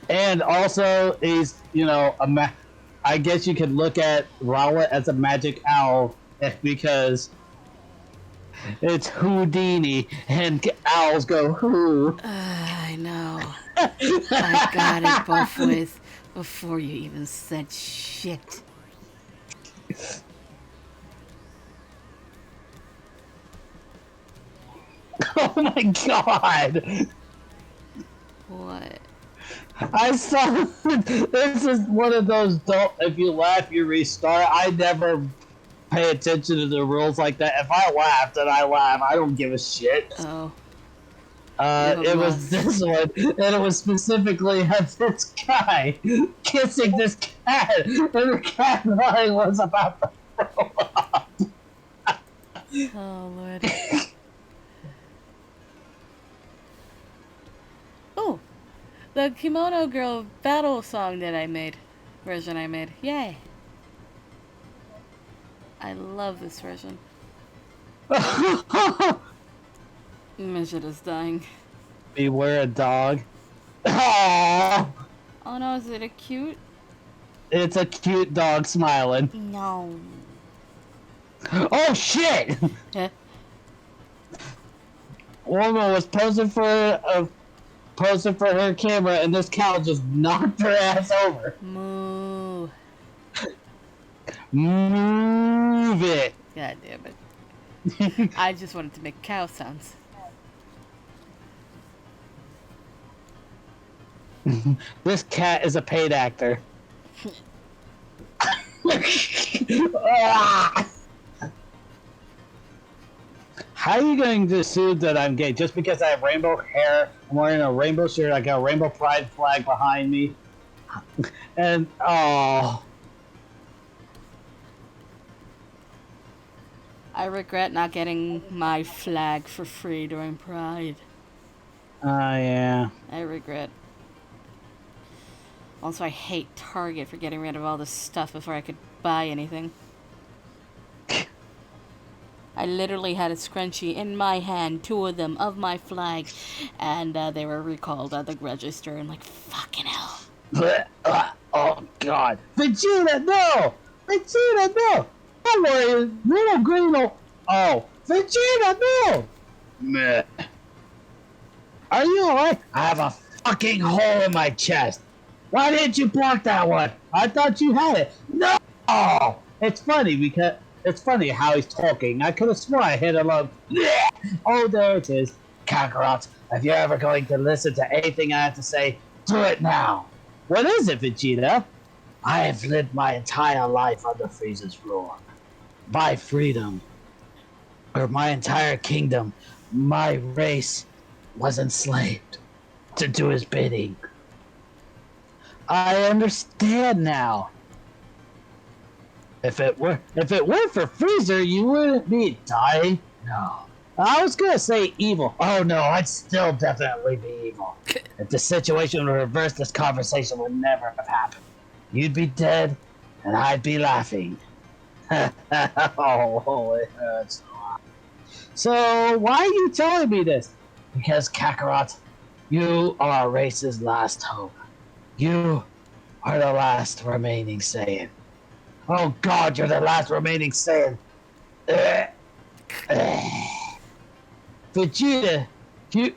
S2: And also, he's, I guess you could look at Rowlet as a magic owl, because it's Houdini, and owls go who.
S1: I know. I got it both ways before you even said shit.
S2: Oh my god!
S1: What?
S2: I saw this is one of those don't if you laugh you restart. I never pay attention to the rules like that. If I laugh, then I laugh. I don't give a shit.
S1: Oh.
S2: It was this one, and it was specifically of this guy kissing this cat, and the cat line was about to throw up.
S1: Oh, Lord. Oh, the Kimono Girl battle song that version I made. Yay. I love this version. Midget is dying.
S2: Beware a dog. Aww.
S1: Oh no, is it a cute?
S2: It's a cute dog smiling.
S4: No.
S2: Oh shit!
S1: Yeah.
S2: Woman was posing for her camera, and this cow just knocked her ass over.
S1: Moo.
S2: Move it.
S1: God damn it. I just wanted to make cow sounds.
S2: This cat is a paid actor. How are you going to assume that I'm gay? Just because I have rainbow hair, I'm wearing a rainbow shirt, I got a rainbow pride flag behind me. And, oh.
S1: I regret not getting my flag for free during Pride.
S2: Yeah.
S1: I regret. Also, I hate Target for getting rid of all this stuff before I could buy anything. I literally had a scrunchie in my hand, 2 of them, of my flag, and they were recalled at the register. I'm like, fucking hell.
S2: Oh, God. Vegeta, no! Vegeta, no! Don't worry, little green... Oh, Vegeta, no! Meh. Are you alright? I have a fucking hole in my chest. Why didn't you block that one? I thought you had it. No! It's funny because... It's funny how he's talking. I could have sworn I hit him up. Oh, there it is. Kakarot, if you're ever going to listen to anything I have to say, do it now. What is it, Vegeta? I have lived my entire life under Frieza's rule. My freedom, or my entire kingdom, my race, was enslaved to do his bidding. I understand now. If it weren't for Frieza, you wouldn't be dying. No. I was gonna say evil. Oh no, I'd still definitely be evil. If the situation were reversed, this conversation would never have happened. You'd be dead, and I'd be laughing. Oh, it hurts a lot. So, why are you telling me this? Because, Kakarot, you are our race's last hope. You are the last remaining Saiyan. Oh God, you're the last remaining Saiyan. Vegeta, you...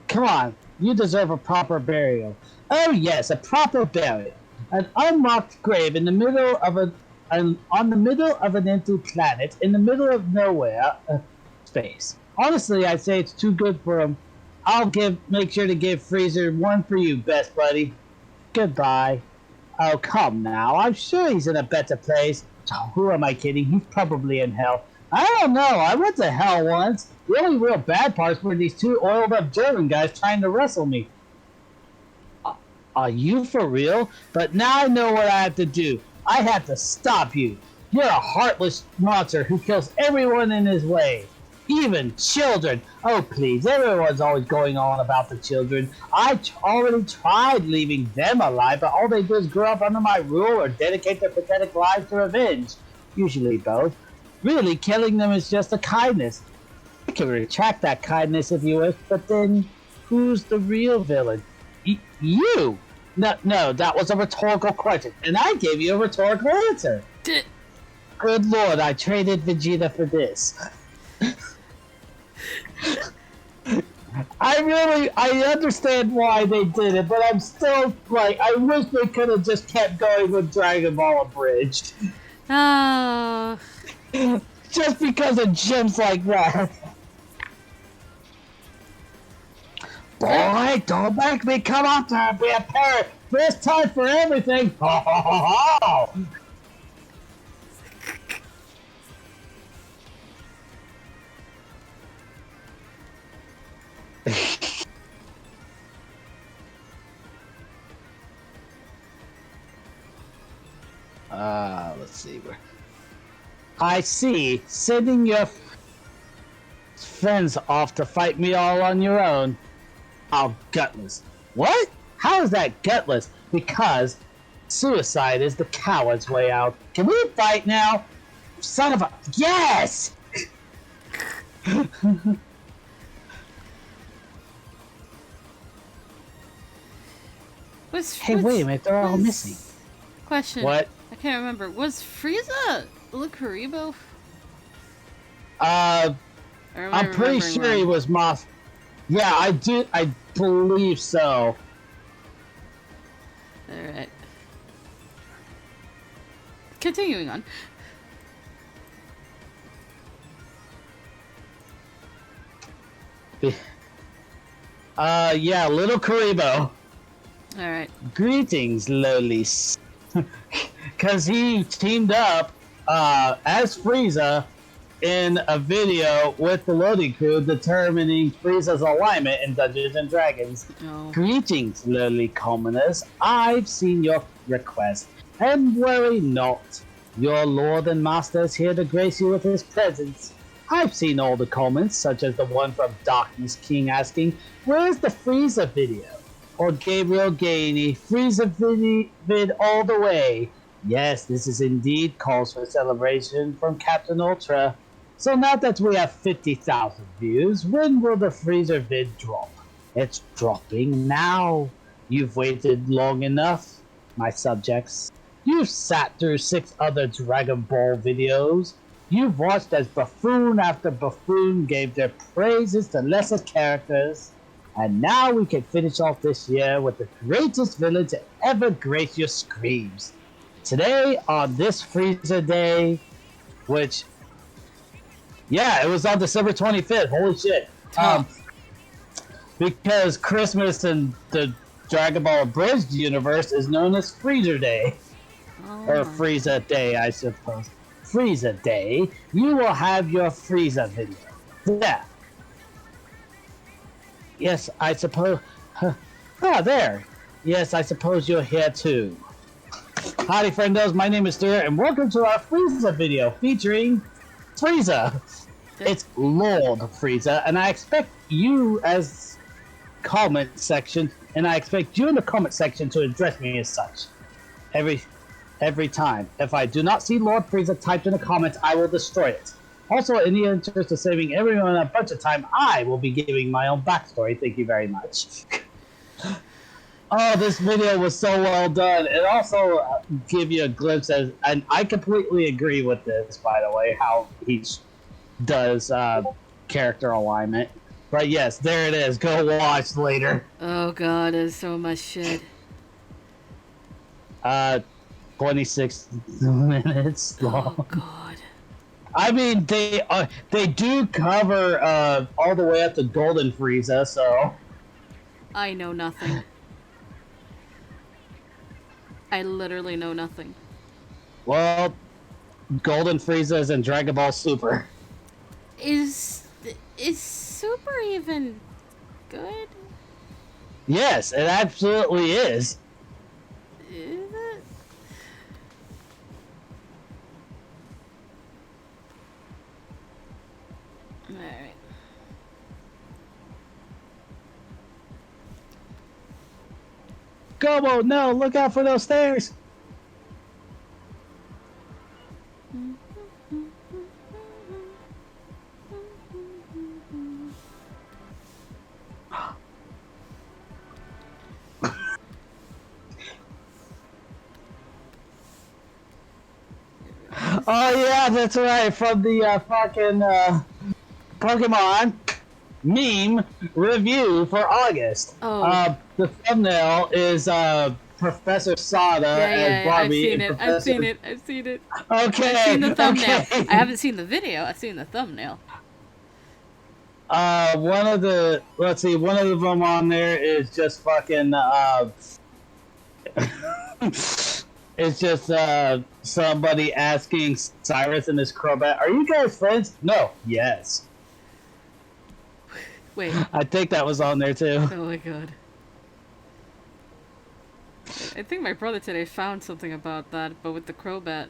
S2: come on, you deserve a proper burial. Oh yes, a proper burial. An unmarked grave in the middle of on the middle of an empty planet in the middle of nowhere, space. Honestly, I'd say it's too good for him. Make sure to give Freezer one for you, best buddy. Goodbye. Oh, come now. I'm sure he's in a better place. Oh, who am I kidding? He's probably in hell. I don't know. I went to hell once. The only real bad parts were these two oiled up German guys trying to wrestle me. Are you for real? But now I know what I have to do. I have to stop you. You're a heartless monster who kills everyone in his way. Even children. Oh, please. Everyone's always going on about the children. Already tried leaving them alive, but all they do is grow up under my rule or dedicate their pathetic lives to revenge. Usually both. Really, killing them is just a kindness. I can retract that kindness if you wish, but then who's the real villain? You! No, that was a rhetorical question, and I gave you a rhetorical answer. Good lord, I traded Vegeta for this. I understand why they did it, but I'm still, like, I wish they could have just kept going with Dragon Ball Abridged.
S1: Oh.
S2: Just because of gems like that. Boy, don't make me come up there and be a parrot. First time for everything. Ho, ho, ho, ho. Let's see where. I see. Sending your friends off to fight me all on your own. Oh, gutless. What? How is that gutless? Because suicide is the coward's way out. Can we fight now? Son of a... Yes! Hey, wait a minute. They're all missing.
S1: Question.
S2: What?
S1: I can't remember. Was Frieza Lucaribo?
S2: I'm pretty sure he was Moth. Yeah, I believe so.
S1: Alright. Continuing on.
S2: Yeah, little Karibo.
S1: Alright.
S2: Greetings, lowlies. Because he teamed up as Frieza in a video with the loading crew determining Frieza's alignment in Dungeons and Dragons.
S1: Oh.
S2: Greetings, lowly commoners. I've seen your request, and worry not. Your lord and master is here to grace you with his presence. I've seen all the comments, such as the one from Darkness King asking, where's the Frieza video? Or Gabriel Gainey, Frieza vid all the way. Yes, this is indeed calls for celebration from Captain Ultra. So now that we have 50,000 views, when will the Freezer vid drop? It's dropping now. You've waited long enough, my subjects. You've sat through 6 other Dragon Ball videos. You've watched as buffoon after buffoon gave their praises to lesser characters. And now we can finish off this year with the greatest villain to ever grace your screams. Today, on this Freezer Day, which... Yeah, it was on December 25th. Holy shit. Because Christmas in the Dragon Ball Abridged universe is known as Freezer Day. Or Frieza Day, I suppose. Frieza Day, you will have your Frieza video. Yeah. Yes, I suppose... there. Yes, I suppose you're here too. Howdy, friendos. My name is Stuart, and welcome to our Frieza video featuring Frieza. It's Lord Frieza, and I expect you as comment section, and I expect you in the comment section to address me as such. Every time. If I do not see Lord Frieza typed in the comments, I will destroy it. Also, in the interest of saving everyone a bunch of time, I will be giving my own backstory. Thank you very much. Oh, this video was so well done. It also give you a glimpse as, and I completely agree with this, by the way, how he does character alignment. But yes, there it is. Go watch later.
S1: Oh god, there's so much shit.
S2: 26 minutes long.
S1: Oh God.
S2: I mean, they do cover all the way up to Golden Frieza, so
S1: I know nothing. I literally know nothing.
S2: well, Golden Frieza is in Dragon Ball Super.
S1: Is Super even good?
S2: Yes, it absolutely is.
S1: Is it? Alright.
S2: Gobo, no, look out for those stairs. Oh yeah, that's right. From the fucking Pokemon meme review for August.
S1: Oh.
S2: The thumbnail is Professor Sada as
S1: Yeah, I've
S2: Barbie
S1: seen
S2: and
S1: it.
S2: Professor.
S1: I've seen it.
S2: Okay,
S1: I've seen the thumbnail.
S2: okay.
S1: I haven't seen the video. I've seen the thumbnail.
S2: One of the one of them on there is just fucking it's just somebody asking Cyrus and his Crobat, "Are you guys friends?" No. Yes.
S1: Wait.
S2: I think that was on there too.
S1: Oh my God. I think my brother today found something about that, but with the Crobat.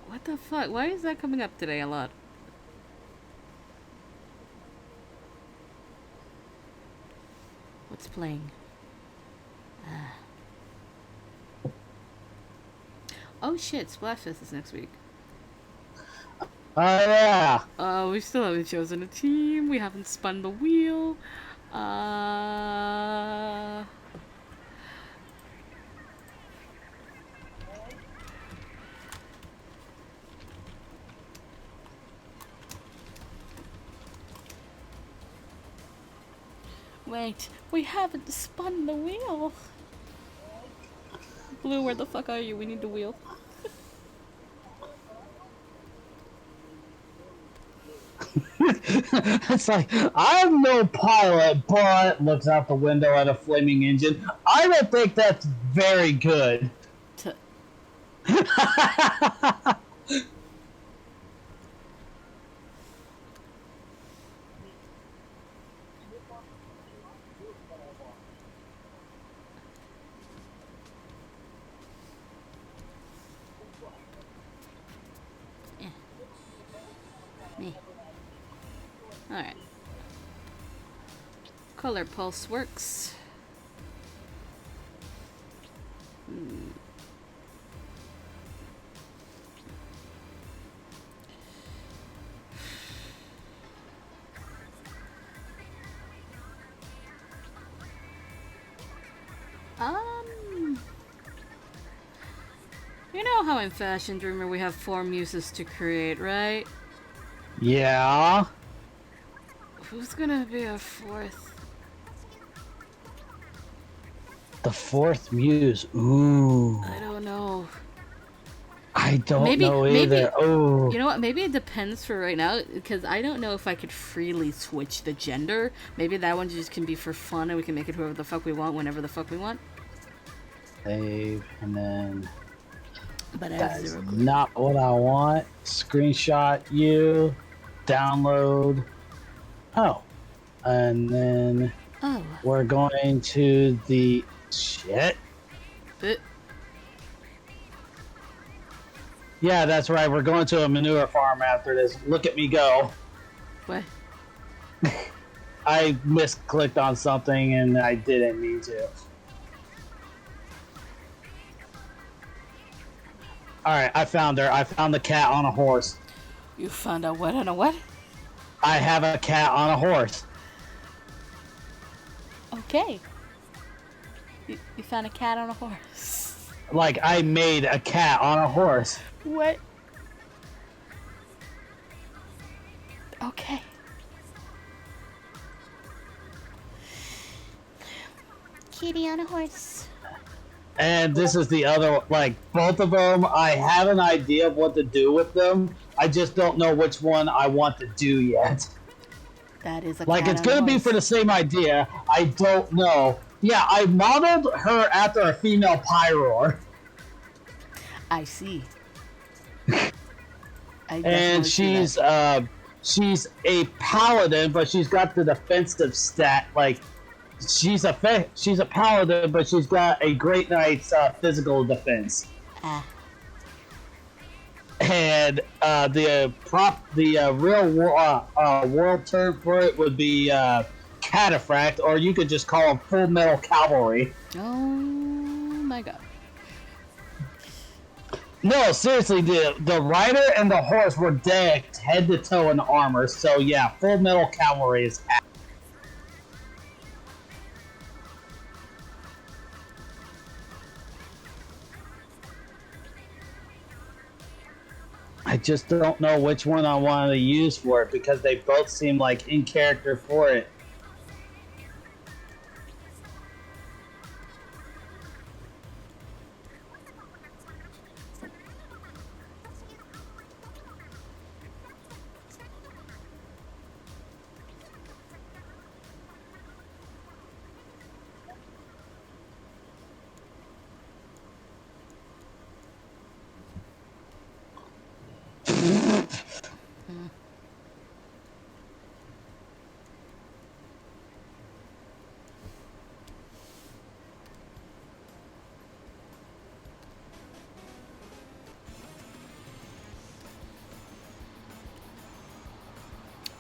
S1: What the fuck? Why is that coming up today a lot? What's playing? Oh shit, Splatfest is next week.
S2: Oh yeah.
S1: We still haven't chosen a team. We haven't spun the wheel. Wait, we haven't spun the wheel. Blue, where the fuck are you? We need the wheel.
S2: It's like, I'm no pilot, but looks out the window at a flaming engine. I don't think that's very good.
S1: Alright. Color pulse works. You know how in Fashion Dreamer we have 4 muses to create, right?
S2: Yeah.
S1: Who's gonna be our 4th?
S2: The 4th muse. Ooh.
S1: I don't know.
S2: I don't know either. Oh.
S1: You know what? Maybe it depends for right now, because I don't know if I could freely switch the gender. Maybe that one just can be for fun, and we can make it whoever the fuck we want, whenever the fuck we want.
S2: Save, and then...
S1: But I
S2: That
S1: have
S2: is
S1: 0
S2: not what I want. Screenshot you. Download. Oh. And then
S1: Oh.
S2: we're going to the... Shit. Yeah, that's right. We're going to a manure farm after this. Look at me go.
S1: What?
S2: I misclicked on something and I didn't mean to. Alright, I found her. I found the cat on a horse.
S1: You found out what on a what?
S2: I have a cat on a horse.
S1: Okay. You found a cat on a horse.
S2: Like, I made a cat on a horse.
S1: What? Okay.
S4: Kitty on a horse.
S2: And this is the other, like, both of them, I have an idea of what to do with them. I just don't know which one I want to do yet.
S1: That is a
S2: Like,
S1: cat
S2: it's
S1: on a
S2: going to be for
S1: horse.
S2: the same idea. I don't know. Yeah, I modeled her after a female Pyroar.
S1: I see. I
S2: And
S1: definitely see that.
S2: she's a paladin, but she's got the defensive stat. Like, she's a paladin, but she's got a great knight's physical defense.
S1: Ah,
S2: And the real world term for it would be cataphract, or you could just call them full metal cavalry.
S1: oh my god.
S2: No, seriously, the rider and the horse were decked head to toe in armor. So yeah, full metal cavalry is. I just don't know which one I want to use for it because they both seem like in character for it.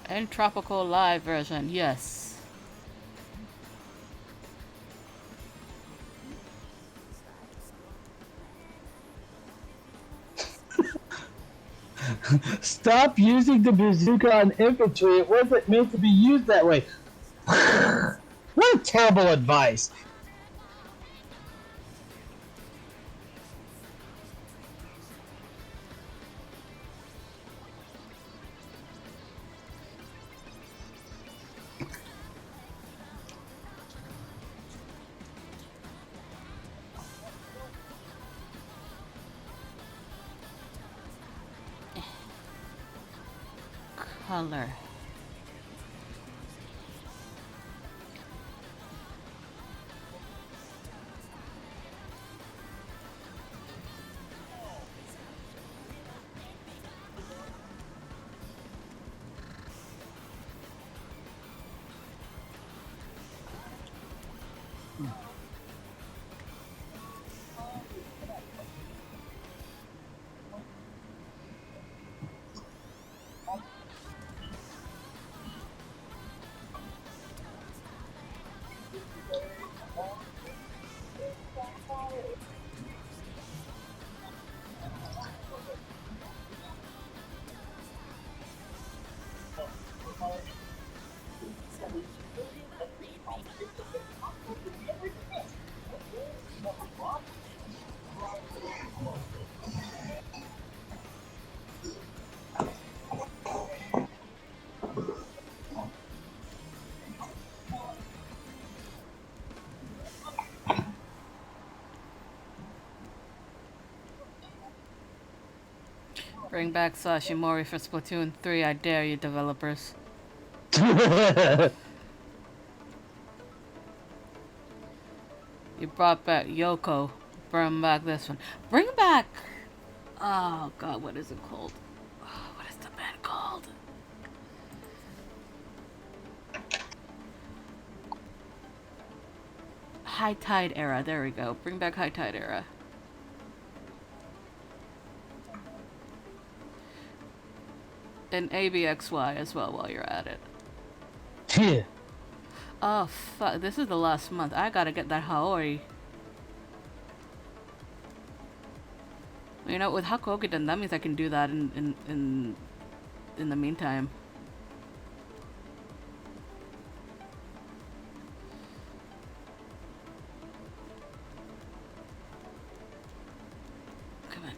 S1: And tropical live version, yes.
S2: Stop using the bazooka on infantry. It wasn't meant to be used that way. What terrible advice.
S1: Color. Bring back Sashimori for Splatoon 3, I dare you, developers. You brought back Yoko. Bring back this one. Bring back... Oh god, what is it called? Oh, what is the band called? High Tide Era, there we go. Bring back High Tide Era. And ABXY as well while you're at it.
S2: Yeah.
S1: Oh fuck, this is the last month. I gotta get that Haori. You know, with Hakuoki done, that means I can do that in the meantime. Come on.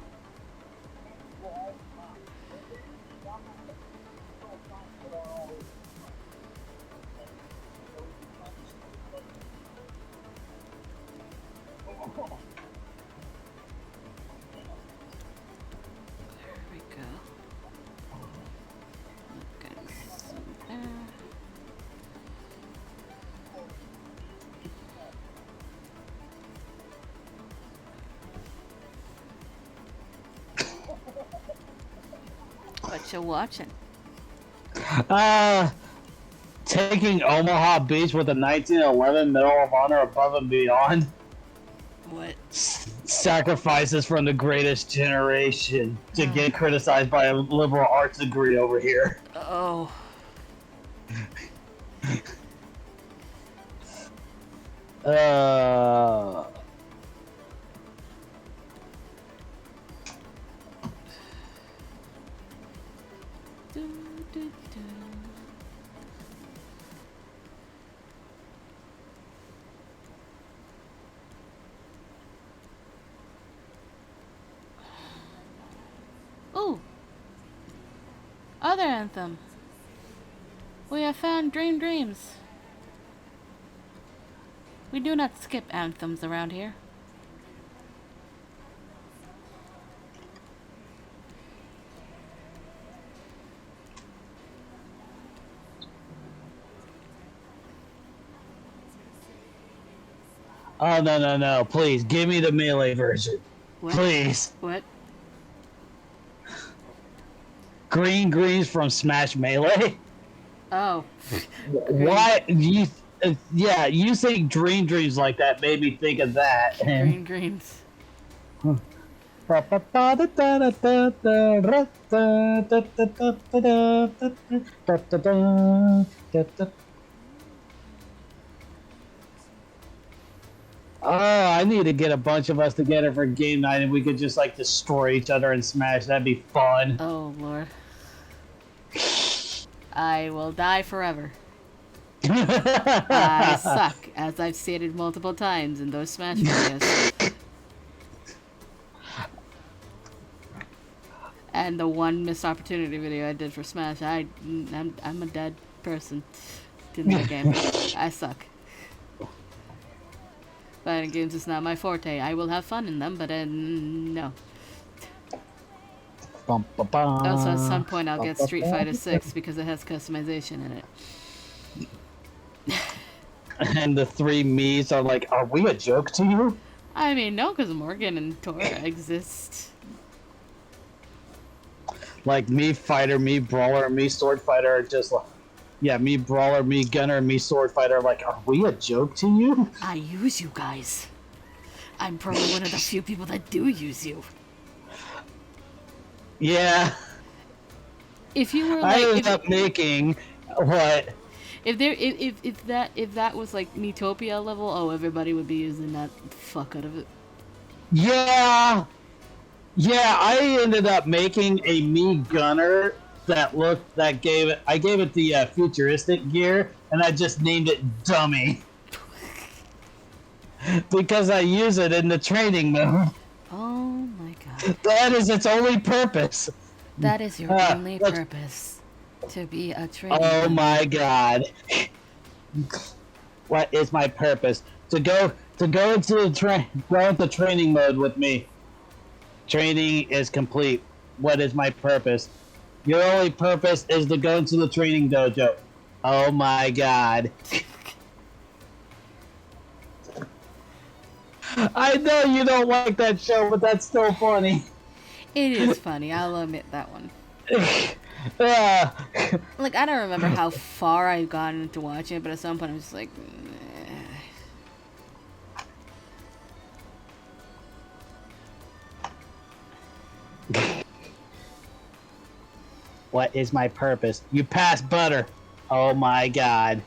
S1: What you watching?
S2: Taking Omaha Beach with a 1911 Medal of Honor above and beyond.
S1: What?
S2: Sacrifices from the greatest generation to get criticized by a liberal arts degree over here.
S1: Oh.
S2: Uh.
S1: Ooh. Other anthem. We have found Dream Dreams. We do not skip anthems around here.
S2: Oh, no. Please, give me the melee version.
S1: What?
S2: Please.
S1: What?
S2: Greens from Smash Melee?
S1: Oh.
S2: Why? You saying Dream Dreams like that made me think of that.
S1: Green Greens.
S2: Oh, I need to get a bunch of us together for game night and we could just like destroy each other and Smash. That'd be fun.
S1: Oh, Lord. I will die forever. I suck, as I've stated multiple times in those Smash videos. And the one missed opportunity video I did for Smash, I'm a dead person in that game. I suck. Fighting games is not my forte. I will have fun in them, but no. Also, at some point, I'll get Street Fighter 6 because it has customization in it.
S2: And the three me's are like, are we a joke to you?
S1: I mean, no, because Morgan and Tora exist.
S2: Like me fighter, me brawler, me sword fighter are just like, yeah, me brawler, me gunner, me sword fighter. Like, are we a joke to you?
S1: I use you guys. I'm probably one of the few people that do use you.
S2: Yeah.
S1: If you were
S2: I
S1: like,
S2: ended up making what?
S1: if that was like Metopia level, oh, everybody would be using that fuck out of it.
S2: Yeah. Yeah, I ended up making a me gunner I gave it the futuristic gear, and I just named it Dummy. Because I use it in the training mode.
S1: Oh my god.
S2: That is its only purpose.
S1: That is your only purpose. To be a trainer.
S2: Oh my god. What is my purpose? To go into the training mode with me. Training is complete. What is my purpose? Your only purpose is to go into the training dojo. Oh my god. I know you don't like that show, but that's still funny.
S1: It is funny, I'll admit that one. Like, I don't remember how far I've gotten into watching it, but at some point I was just like,
S2: What is my purpose? You pass butter. Oh my god.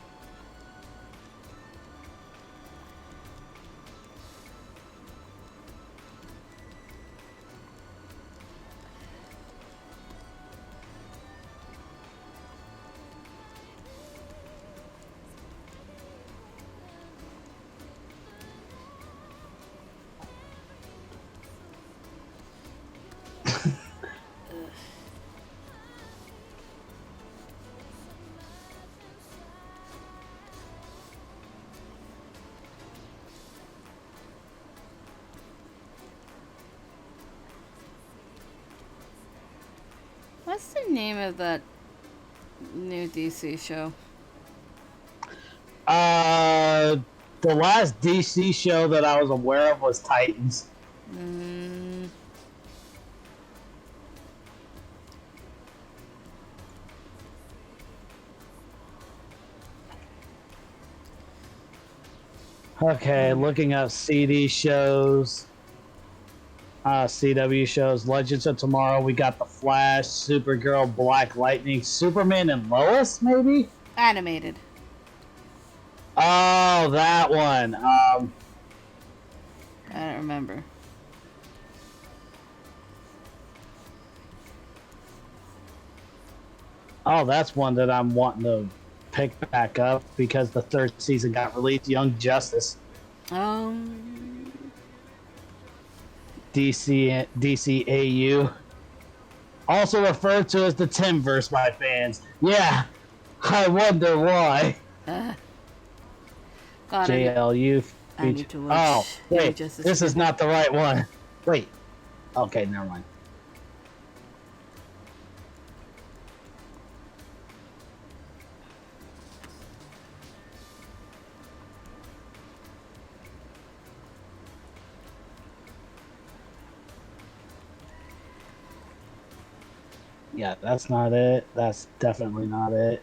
S1: what's the name of that new DC show?
S2: The last DC show that I was aware of was Titans. Okay, looking up CD shows, CW shows, Legends of Tomorrow. We got The Flash, Supergirl, Black Lightning, Superman, and Lois, maybe?
S1: Animated.
S2: Oh, that one.
S1: I don't remember.
S2: Oh, that's one that I'm wanting to pick back up because the third season got released. Young Justice, DCAU, also referred to as the Timverse by fans. Yeah, I wonder why.
S1: God,
S2: JLU.
S1: I need to watch.
S2: Oh, wait,
S1: Justice
S2: this is
S1: again.
S2: not the right one. Wait. Okay, never mind. Yeah, that's not it. That's definitely not it.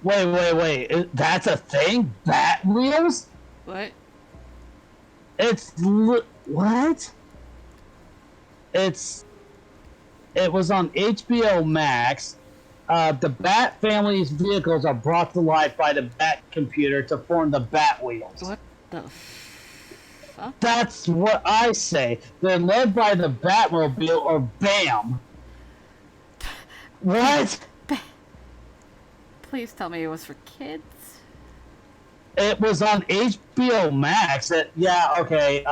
S2: Wait. That's a thing? Bat wheels?
S1: What?
S2: What? It was on HBO Max. The Bat family's vehicles are brought to life by the Bat computer to form the Bat wheels.
S1: What the fuck?
S2: That's what I say. They're led by the Batmobile or BAM. What?
S1: Please tell me it was for kids.
S2: It was on HBO Max. Okay.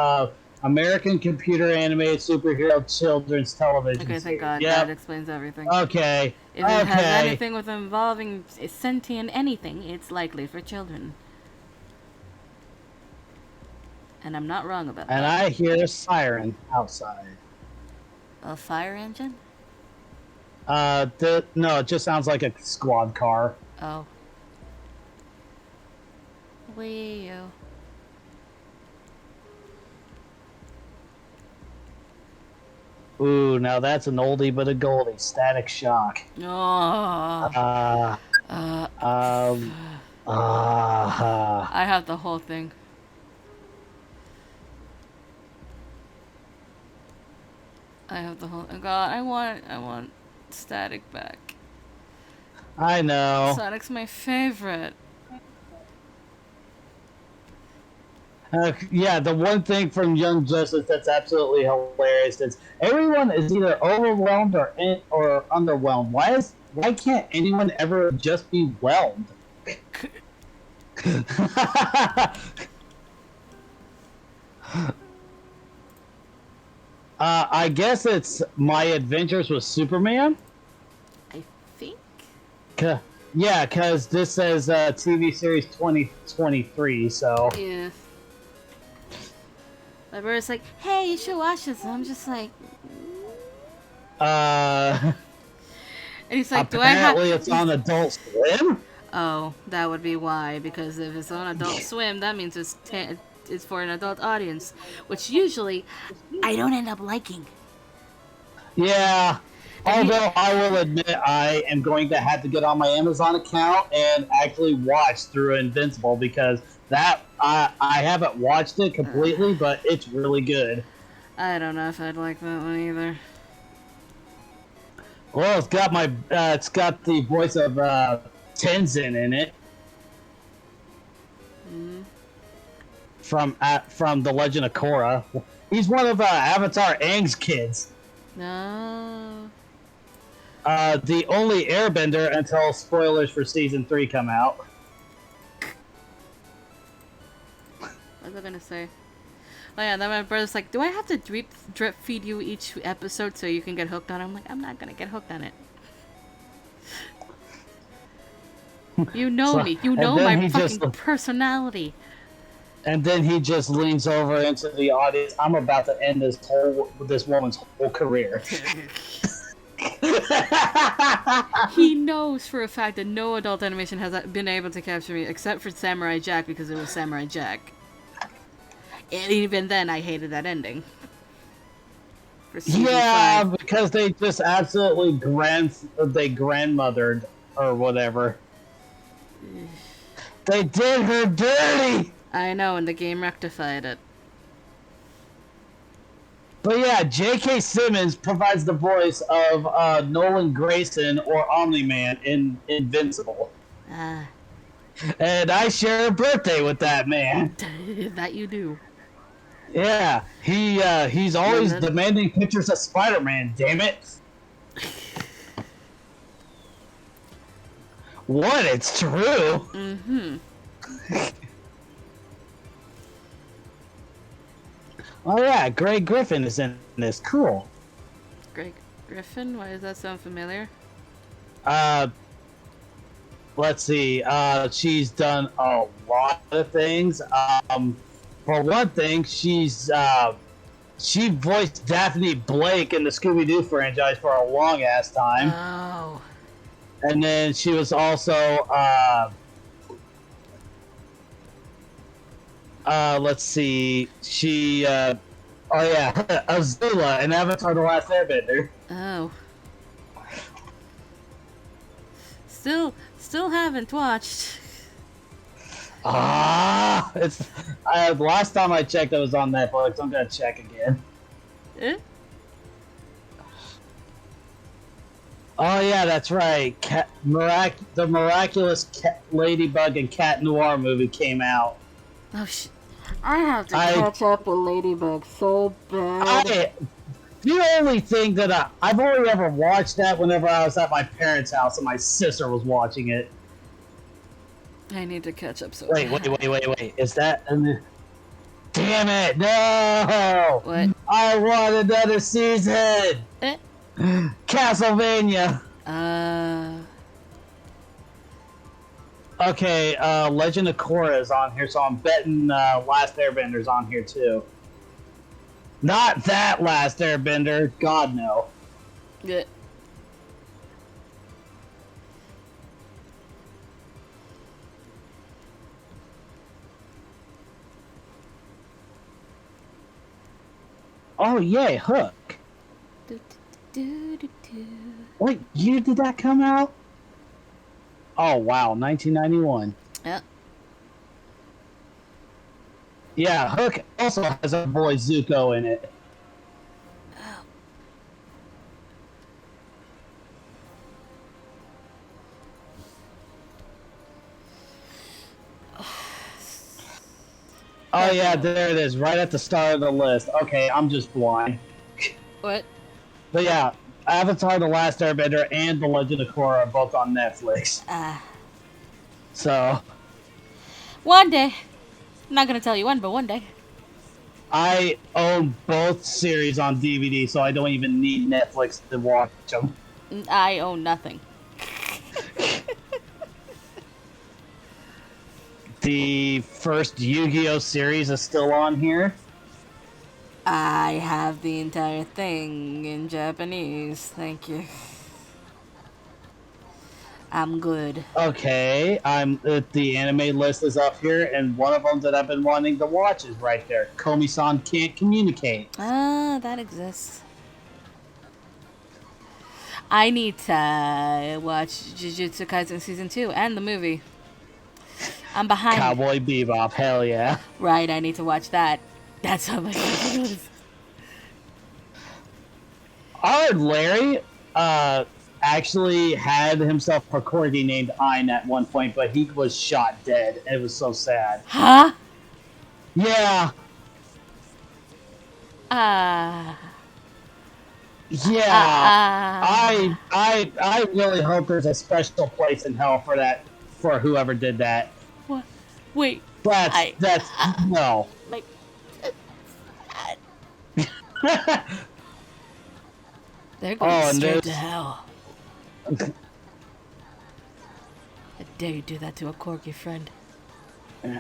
S2: American Computer Animated Superhero Children's Television
S1: Okay,
S2: Series.
S1: thank God.
S2: Yep.
S1: That explains everything.
S2: Okay.
S1: If it has anything with involving sentient anything, it's likely for children. And I'm not wrong about
S2: And
S1: that.
S2: I hear a siren outside.
S1: A fire engine?
S2: No, it just sounds like a squad car.
S1: Oh. Leo.
S2: Ooh, now that's an oldie but a goldie. Static Shock.
S1: Oh.
S2: I
S1: I have the whole thing. God, I want Static back.
S2: know.
S1: Sonic's my favorite.
S2: Yeah, the one thing from Young Justice that's absolutely hilarious is everyone is either overwhelmed or underwhelmed. Why can't anyone ever just be whelmed? I guess it's My Adventures with Superman.
S1: I think.
S2: Yeah, because this says TV series 2023, so.
S1: Yeah. My brother's like, hey, you should watch this. And I'm just like.
S2: And
S1: he's like, do I have.
S2: Apparently it's on Adult Swim?
S1: Oh, that would be why. Because if it's on Adult Swim, that means it's for an adult audience. Which usually, I don't end up liking.
S2: Yeah. Although I will admit I am going to have to get on my Amazon account and actually watch through Invincible because that I haven't watched it completely, but it's really good.
S1: I don't know if I'd like that one either.
S2: Well, it's got the voice of Tenzin in it. From The Legend of Korra. He's one of Avatar Aang's kids.
S1: No.
S2: The only airbender until spoilers for season 3 come out.
S1: What was I gonna say? Oh yeah, then my brother's like, do I have to drip feed you each episode so you can get hooked on it? I'm like, I'm not gonna get hooked on it. You know me. You know my fucking personality.
S2: And then he just leans over into the audience. I'm about to end this woman's whole career.
S1: He knows for a fact that no adult animation has been able to capture me except for Samurai Jack because it was Samurai Jack. And even then, I hated that ending. For season 5.
S2: because they just absolutely grandmothered or whatever. They did her dirty.
S1: I know, and the game rectified it.
S2: But yeah, J.K. Simmons provides the voice of Nolan Grayson or Omni-Man in Invincible.
S1: Ah,
S2: And I share a birthday with that man.
S1: that you do.
S2: Yeah, he's always
S1: Remember?
S2: demanding pictures of Spider-Man, damn it. What? It's true.
S1: Mm-hmm.
S2: Oh yeah, Greg Griffin is in this. Cool.
S1: Greg Griffin? Why does that sound familiar?
S2: Let's see. She's done a lot of things. For one thing, she voiced Daphne Blake in the Scooby-Doo franchise for a long ass time.
S1: Oh.
S2: And then she was also let's see. She Azula in Avatar: The Last Airbender.
S1: Oh. Still haven't watched.
S2: It's last time I checked, it was on Netflix. I'm gonna check again.
S1: Eh?
S2: Oh yeah, that's right. The Miraculous Ladybug and Cat Noir movie came out.
S1: Oh shit. I have to catch up with Ladybug so bad.
S2: The only thing that I've only ever watched that whenever I was at my parents' house and my sister was watching it.
S1: I need to catch up so
S2: Wait. Is that Damn it, no!
S1: What?
S2: I want another season!
S1: Eh?
S2: Castlevania! Okay, Legend of Korra is on here, so I'm betting Last Airbender's on here too. Not that Last Airbender, God no.
S1: Yeah.
S2: Oh yay, Hook. What year did that come out? Oh wow, 1991.
S1: Yep.
S2: Yeah, Hook also has a boy Zuko in it. Oh yeah, there it is, right at the start of the list. Okay, I'm just blind.
S1: What?
S2: But yeah, Avatar: The Last Airbender and The Legend of Korra are both on Netflix. So
S1: One day. I'm not gonna tell you when, but one day.
S2: I own both series on DVD, so I don't even need Netflix to watch them.
S1: I own nothing.
S2: The first Yu-Gi-Oh series is still on here.
S1: I have the entire thing in Japanese. Thank you. I'm good.
S2: Okay, the anime list is up here, and one of them that I've been wanting to watch is right there. Komi-san Can't Communicate.
S1: Ah, that exists. I need to watch Jujutsu Kaisen Season 2 and the movie. I'm behind.
S2: Cowboy Bebop, hell yeah.
S1: Right, I need to watch that. That's how much it is.
S2: I heard Larry actually had himself a corgi named Ein at one point, but he was shot dead. It was so sad.
S1: Huh?
S2: Yeah. Yeah. I really hope there's a special place in hell for that, for whoever did that.
S1: What? Wait.
S2: That's no.
S1: Like. They're going straight to hell. How dare you do that to a corgi friend?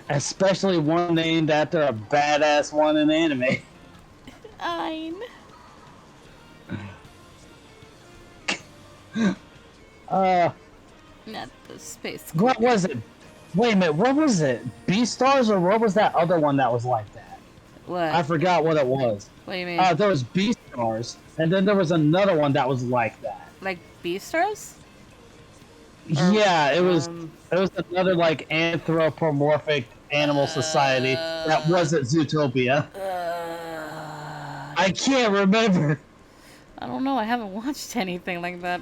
S2: Especially one named after a badass one in anime.
S1: Ein. Not the space.
S2: What was it? Wait a minute, what was it? Beastars, or what was that other one that was like that?
S1: What?
S2: I forgot what it was.
S1: What do you mean?
S2: There was Beast Stars, and then there was another one that was like that.
S1: Like Beastars?
S2: Yeah, it was.
S1: Um,
S2: It was another like anthropomorphic animal society that wasn't Zootopia. I can't remember.
S1: I don't know. I haven't watched anything like that.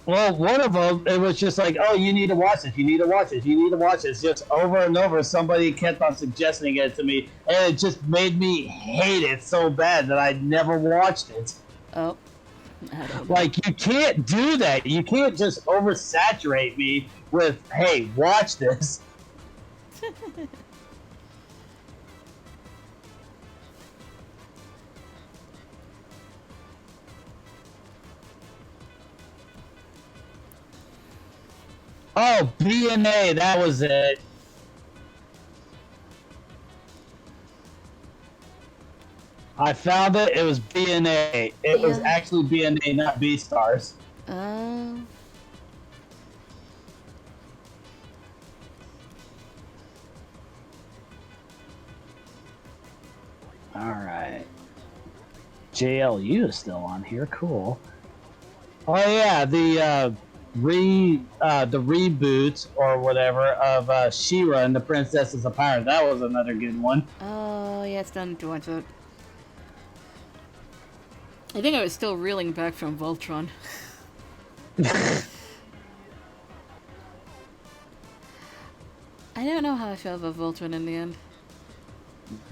S2: Well, one of them, it was just like, oh, you need to watch this, you need to watch this, you need to watch this. Just over and over, somebody kept on suggesting it to me, and it just made me hate it so bad that I never watched it.
S1: Oh. I don't know.
S2: Like, you can't do that. You can't just oversaturate me with, hey, watch this. Oh, B&A, that was it. I found it. It was B&A. It was
S1: Yeah.
S2: actually B&A, not B-Stars.
S1: Uh,
S2: Alright. JLU is still on here. Cool. Oh yeah, the reboot or whatever of She-Ra and the Princess is a Pirate. That was another good one.
S1: oh, yeah, it's done to watch it. I think I was still reeling back from Voltron. I don't know how I feel about Voltron in the end.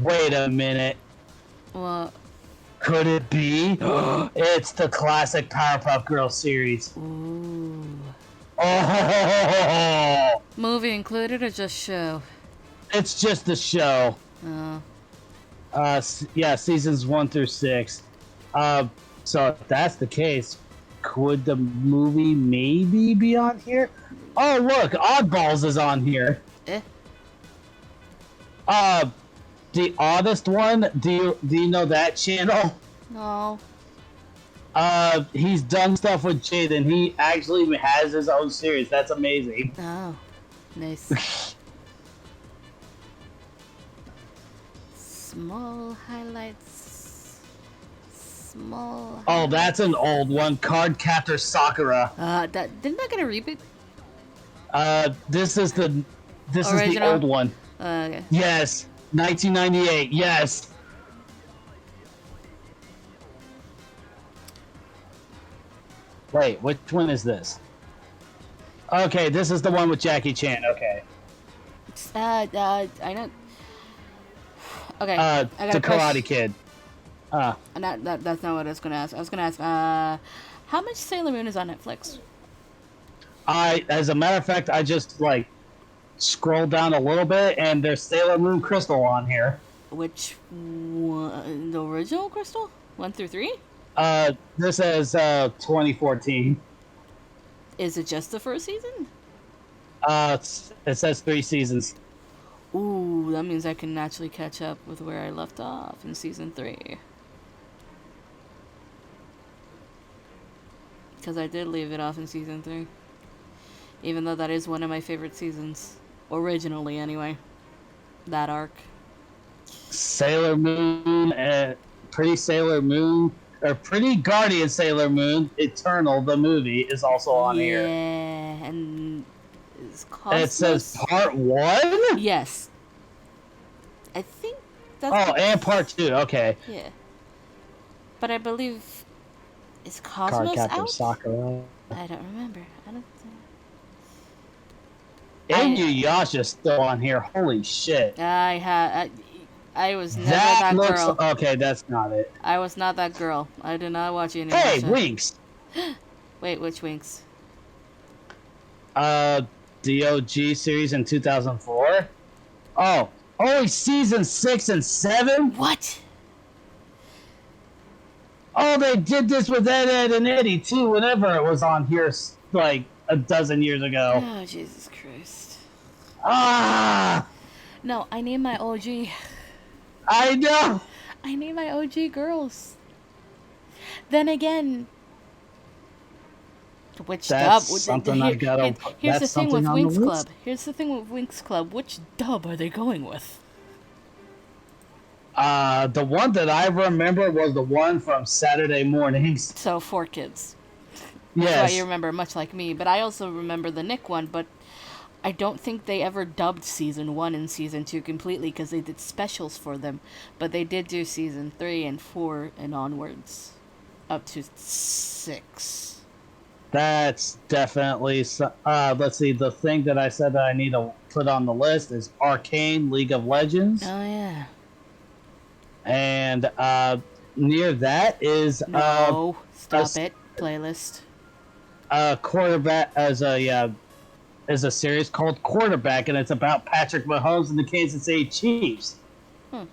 S2: Wait a minute.
S1: Well,
S2: Could it be? It's the classic Powerpuff Girls series.
S1: ooh.
S2: Oh,
S1: Movie included or just show?
S2: it's just the show.
S1: Oh.
S2: Yeah, seasons 1 through 6. So if that's the case, could the movie maybe be on here? Oh, look, Oddballs is on here.
S1: Eh?
S2: The oddest one. Do you know that channel?
S1: No.
S2: He's done stuff with Jaden. He actually has his own series. That's amazing.
S1: Oh. Nice. Small highlights. Small.
S2: Oh, that's an old one. Card Captor Sakura.
S1: Didn't that get a reboot?
S2: This is the
S1: Original?
S2: old one.
S1: Okay.
S2: Yes, 1998. Yes. Wait, which one is this? Okay, this is the one with Jackie Chan. Okay.
S1: I know. Okay. I got
S2: The
S1: a question.
S2: Karate Kid.
S1: That's not what I was gonna ask. I was gonna ask, how much Sailor Moon is on Netflix?
S2: As a matter of fact, I just like scrolled down a little bit, and there's Sailor Moon Crystal on here.
S1: Which one? The original Crystal? 1 through 3?
S2: This is 2014.
S1: Is it just the first season?
S2: It says 3 seasons.
S1: Ooh, that means I can actually catch up with where I left off in season 3. Because I did leave it off in season 3. Even though that is one of my favorite seasons. Originally, anyway. That arc.
S2: Sailor Moon, Pretty Sailor Moon, or Pretty Guardian Sailor Moon, Eternal, the movie, is also on
S1: yeah,
S2: here.
S1: and is Cosmos?
S2: It says part 1?
S1: Yes. I think that's
S2: Oh, and part 2, okay.
S1: yeah. But I believe is
S2: Card
S1: Cosmos
S2: Captor
S1: out?
S2: Sakura.
S1: I don't remember. I don't think.
S2: Inuyasha's still on here. Holy shit.
S1: I was never
S2: That
S1: that
S2: looks
S1: girl.
S2: okay. That's not it.
S1: I was not that girl. I did not watch any.
S2: Hey, Winx.
S1: Wait, which Winx?
S2: The OG series in 2004. Oh, only season 6 and 7.
S1: What?
S2: Oh, they did this with Ed and Eddie too. Whenever it was on here, like a dozen years ago.
S1: Oh, Jesus Christ.
S2: Ah,
S1: No, I need my OG.
S2: I know.
S1: I need my OG girls. Then again, which
S2: That's
S1: dub?
S2: something I gotta-
S1: Here's the
S2: that's
S1: thing with
S2: something on the
S1: Winx
S2: list.
S1: Club. Here's the thing with Winx Club. Which dub are they going with?
S2: The one that I remember was the one from Saturday mornings.
S1: So 4 kids. That's why you
S2: Yes.
S1: remember, much like me. But I also remember the Nick one, but I don't think they ever dubbed season 1 and season 2 completely because they did specials for them. But they did do season 3 and 4 and onwards. Up to 6.
S2: That's definitely. Let's see. The thing that I said that I need to put on the list is Arcane League of Legends,
S1: Oh, yeah.
S2: and near that is
S1: No.
S2: a,
S1: Stop it. Playlist.
S2: a quarterback as a series called Quarterback, and it's about Patrick Mahomes and the Kansas City Chiefs.
S1: Hmm.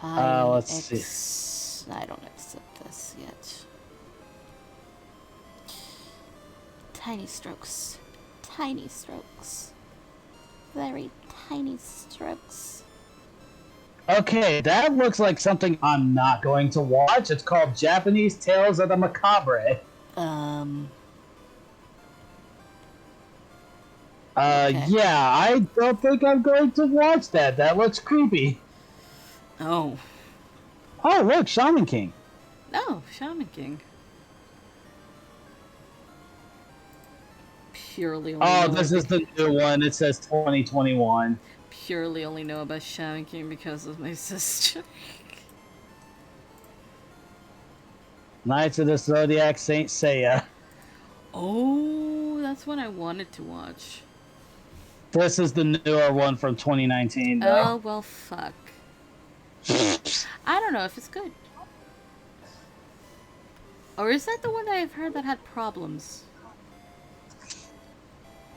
S2: Let's see.
S1: I don't accept this yet. Tiny strokes. Tiny strokes. Very tiny strokes.
S2: Okay, that looks like something I'm not going to watch. It's called Japanese Tales of the Macabre.
S1: Okay.
S2: Yeah, I don't think I'm going to watch that. That looks creepy.
S1: Oh.
S2: Oh, look, Shaman King.
S1: Oh, Shaman King. Purely only
S2: Oh,
S1: know
S2: this is the new one. It says 2021.
S1: Purely only know about Shaman King because of my sister.
S2: Knights of the Zodiac, Saint Seiya.
S1: Oh, that's one I wanted to watch.
S2: This is the newer one from 2019, though.
S1: Oh, well, fuck. I don't know if it's good. Or is that the one that I've heard that had problems?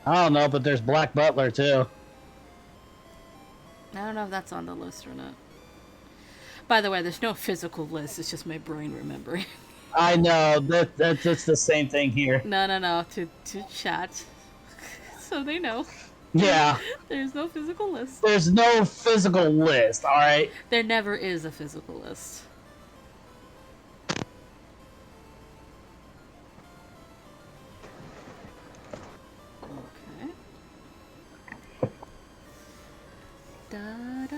S2: I don't know, but there's Black Butler, too.
S1: I don't know if that's on the list or not. By the way, there's no physical list. It's just my brain remembering.
S2: I know. That's the same thing here.
S1: No. To chat. So they know.
S2: Yeah.
S1: There's no physical list.
S2: There's no physical list, alright?
S1: There never is a physical list. Okay. Da, da, da.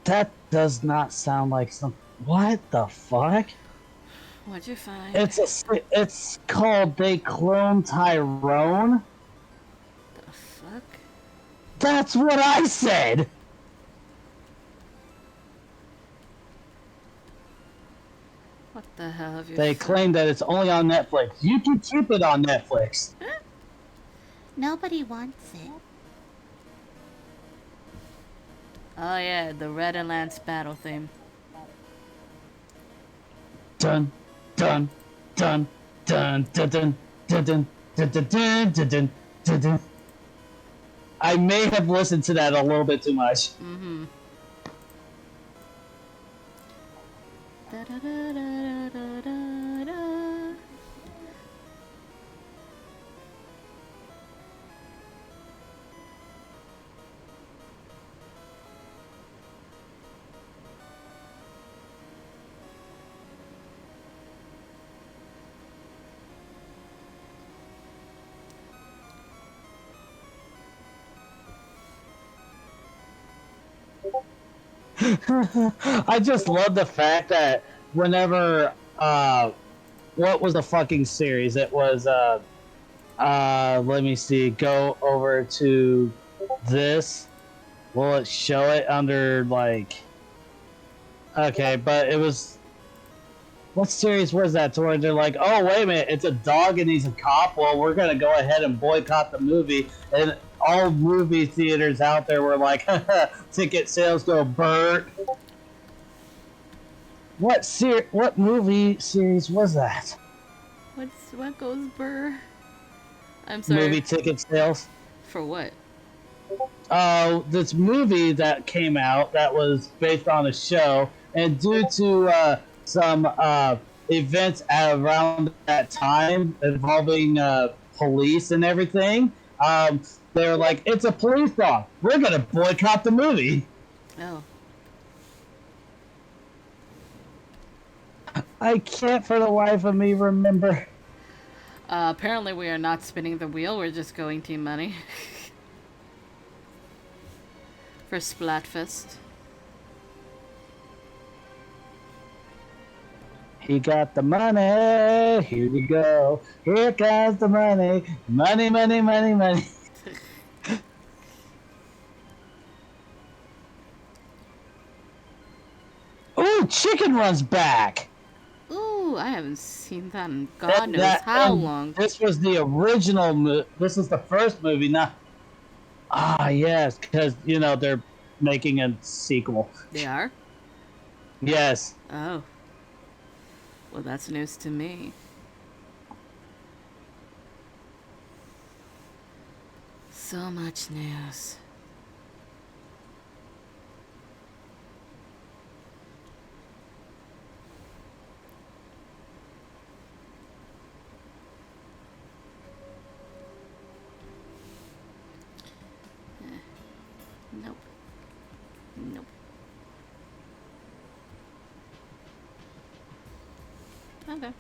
S2: That does not sound like some. What the fuck?
S1: What'd you find?
S2: It's called They Clone Tyrone.
S1: The fuck?
S2: That's what I said.
S1: What the hell have you
S2: They
S1: found?
S2: claim that it's only on Netflix. You can keep it on Netflix.
S4: Nobody wants it.
S1: Oh yeah, the Red and Lance battle theme.
S2: Dun dun dun dun dun dun dun dun dun dun dun dun dun dun. I may have listened to that a little bit too much.
S1: Mm-hmm. Da, da, da, da, da, da, da.
S2: I just love the fact that whenever what was the fucking series? It was let me see, go over to this. Will it show it under like okay, but it was what series was that to where they're like, oh wait a minute, it's a dog and he's a cop, well we're gonna go ahead and boycott the movie, and all movie theaters out there were like, ticket sales go burnt. What movie series was that?
S1: What goes burr? I'm sorry.
S2: Movie ticket sales.
S1: For what?
S2: This movie that came out that was based on a show, and due to some events around that time involving police and everything, they were like, it's a police dog. We're gonna boycott the movie.
S1: Oh.
S2: I can't for the life of me remember.
S1: Apparently we are not spinning the wheel, we're just going team money. For Splatfest.
S2: He got the money. Here we go. Here comes the money. Money, money, money, money. Ooh, Chicken Run's back.
S1: Ooh, I haven't seen that in God knows
S2: That
S1: how
S2: and
S1: long.
S2: this was the original. This is the first movie. Not yes, because they're making a sequel.
S1: They are?
S2: Yes.
S1: Oh. Well, that's news to me. So much news. Nope. Nope. Okay.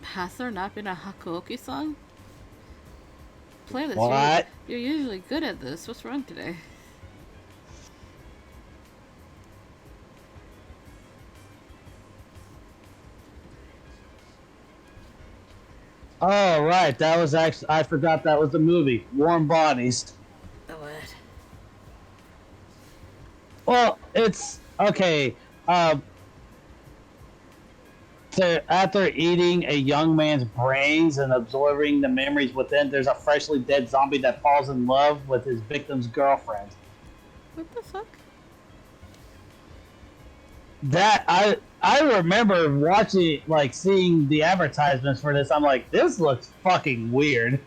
S1: Has there not been a Hakuoki song? Play this.
S2: What?
S1: You're usually good at this. What's wrong today?
S2: Oh, right. That was actually. I forgot that was the movie. Warm Bodies.
S1: The what?
S2: Well, it's okay. After eating a young man's brains and absorbing the memories within, there's a freshly dead zombie that falls in love with his victim's girlfriend.
S1: What the fuck?
S2: That I remember watching, like, seeing the advertisements for this. I'm like, this looks fucking weird.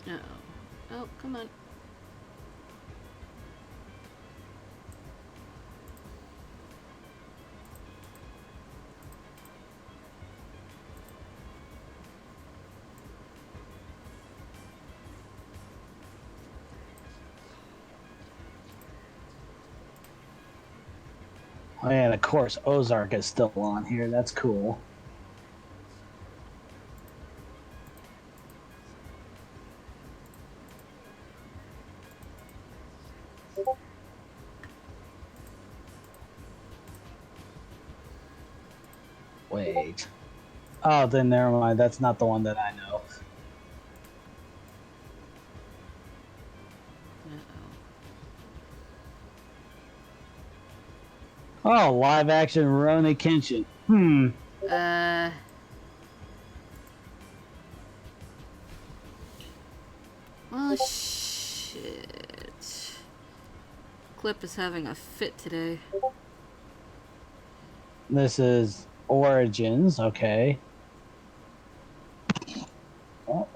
S1: Uh-oh. Oh, come on.
S2: And of course, Ozark is still on here. That's cool. Wait. Oh, then never mind. That's not the one that I know.
S1: Uh-oh.
S2: Oh, live action Rurouni Kenshin.
S1: Oh, shit. Clip is having a fit today.
S2: This is Origins. Okay. Oh.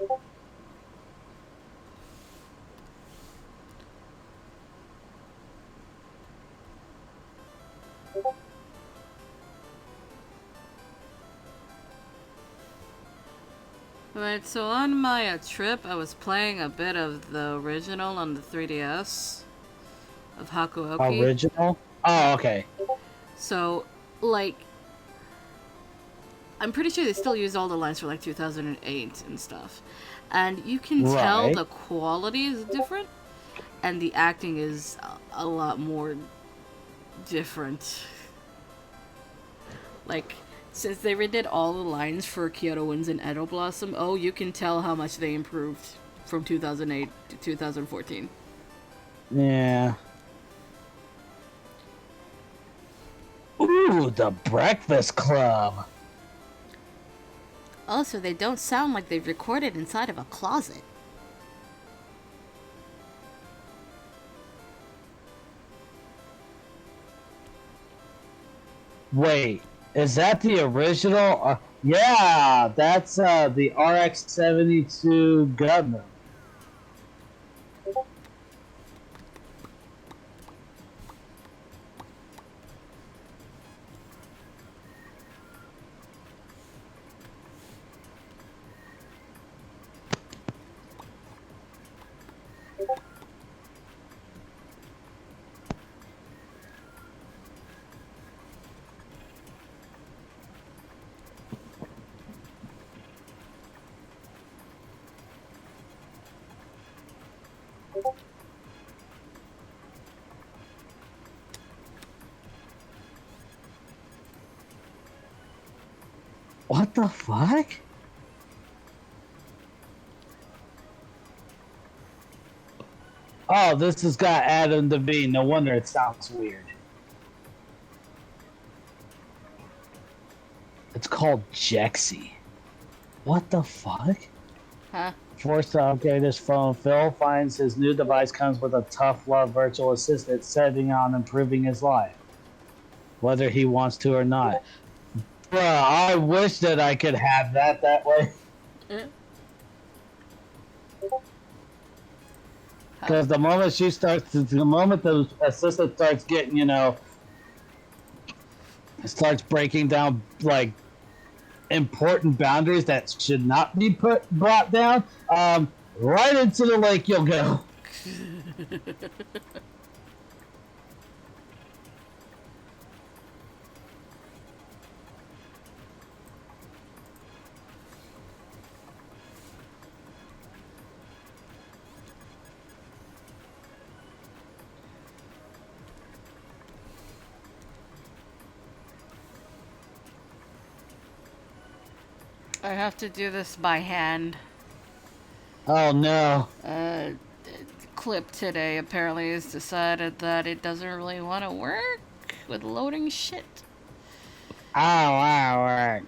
S1: Alright, so on my trip, I was playing a bit of the original on the 3DS of Hakuoki.
S2: Original? Oh, okay.
S1: So, like, I'm pretty sure they still use all the lines for like 2008 and stuff. And you can tell
S2: Right.
S1: the quality is different, and the acting is a lot more different. Like, since they redid all the lines for Kyoto Winds and Edo Blossom, oh, you can tell how much they improved from 2008 to 2014.
S2: Yeah. Ooh, the Breakfast Club.
S1: Also, they don't sound like they've recorded inside of a closet.
S2: Wait, is that the original? Yeah, that's the RX-72 Gundam. What the fuck? Oh, this has got Adam Devine. No wonder it sounds weird. It's called Jexy. What the fuck?
S1: Huh?
S2: Forced to upgrade his phone, Phil finds his new device comes with a tough love virtual assistant setting on improving his life, whether he wants to or not. Bruh, I wish that I could have that way. Because the moment the moment the assistant starts getting, starts breaking down like important boundaries that should not be brought down, right into the lake you'll go.
S1: I have to do this by hand.
S2: Oh no.
S1: Clip today apparently has decided that it doesn't really want to work with loading shit.
S2: Oh wow.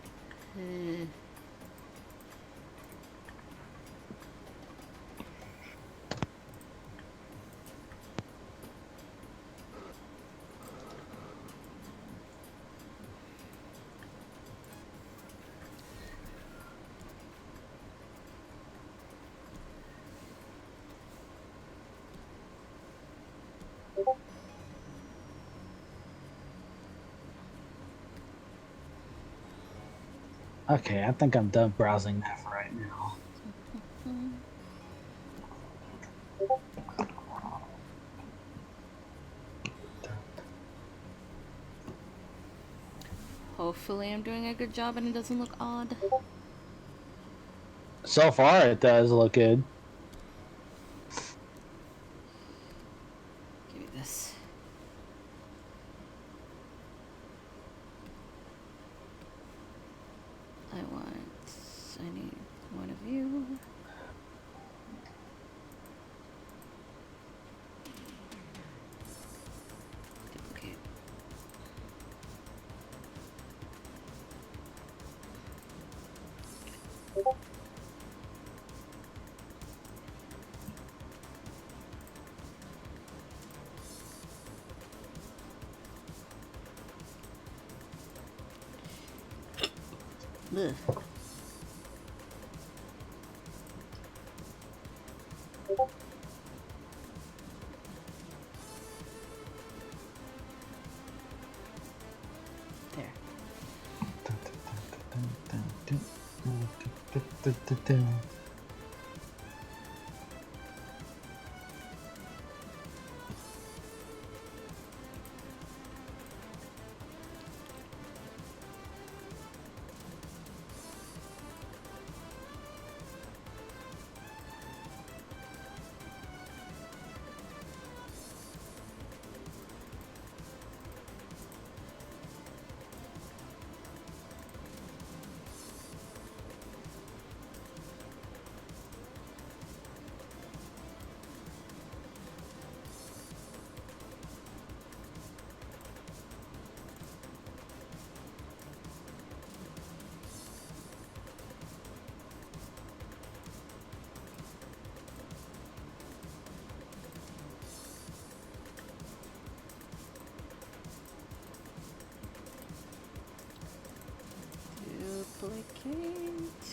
S2: Okay, I think I'm done browsing that for right now.
S1: Hopefully I'm doing a good job and it doesn't look odd.
S2: So far, it does look good.
S1: Give me this. I need one of you. Duplicate. Ugh. There. Duplicate.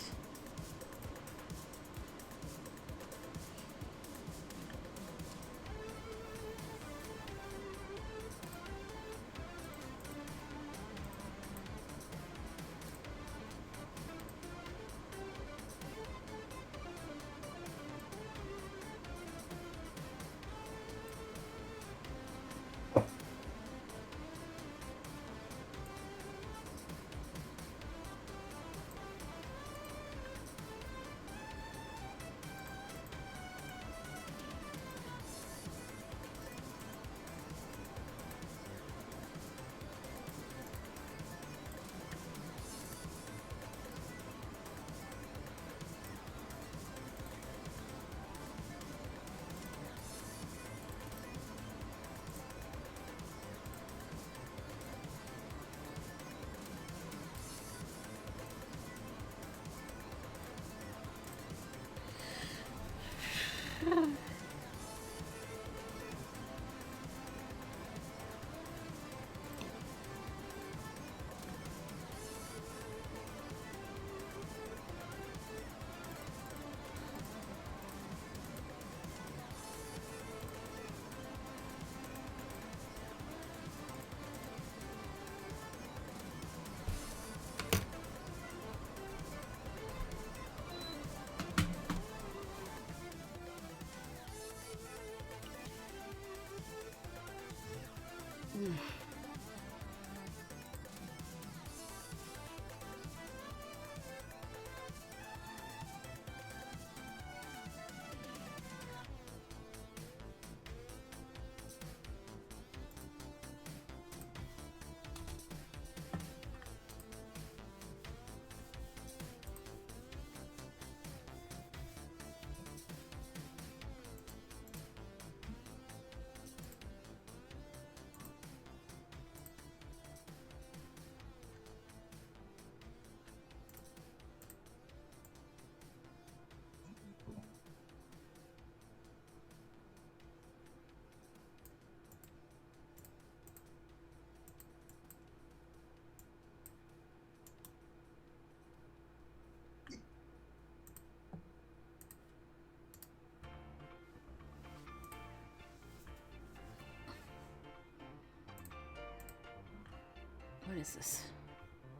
S1: What is this?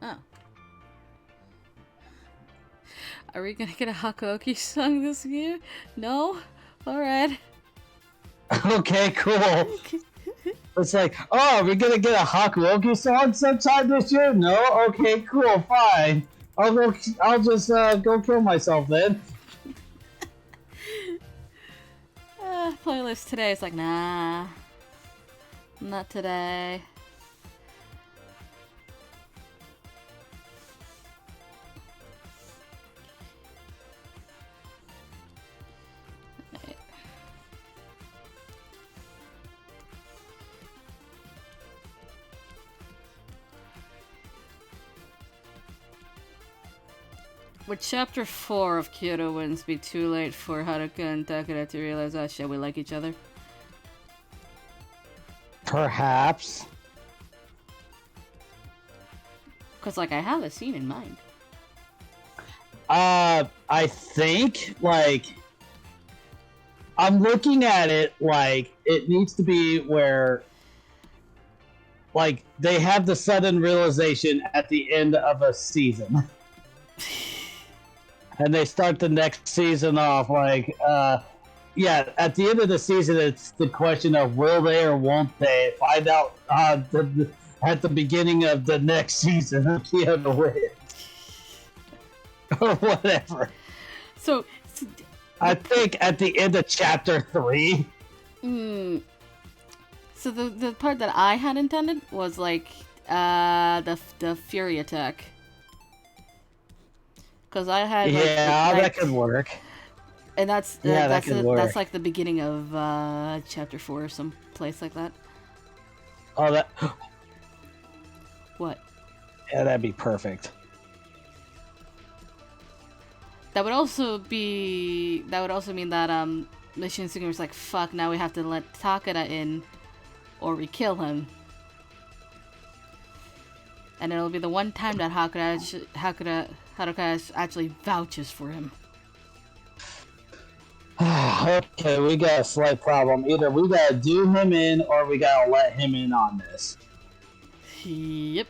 S1: Oh. Are we gonna get a Hakuoki song this year? No? Alright.
S2: Okay, cool. It's like, oh, are we gonna get a Hakuoki song sometime this year? No? Okay, cool, fine. I'll just go kill myself then.
S1: Playlist today is like, nah. Not today. Would chapter 4 of Kyoto Winds be too late for Haruka and Takeda to realize, oh shit, we like each other?
S2: Perhaps.
S1: Because, like, I have a scene in mind.
S2: I think, like, I'm looking at it like it needs to be where, like, they have the sudden realization at the end of a season. And they start the next season off like, yeah, at the end of the season, it's the question of will they or won't they find out at the beginning of the next season of Kyoto Win. Or whatever.
S1: So
S2: I think at the end of chapter 3.
S1: So the part that I had intended was like the Fury attack. Because I had
S2: that could work.
S1: And that's
S2: that could work.
S1: That's like the beginning of chapter 4 or some place like that.
S2: Oh, that.
S1: What?
S2: Yeah, that'd be perfect.
S1: That would also mean that Mission Singer was like, fuck, now we have to let Takeda in or we kill him. And it'll be the one time that Haruka actually vouches for him.
S2: Okay, we got a slight problem. Either we gotta do him in or we gotta let him in on this.
S1: Yep.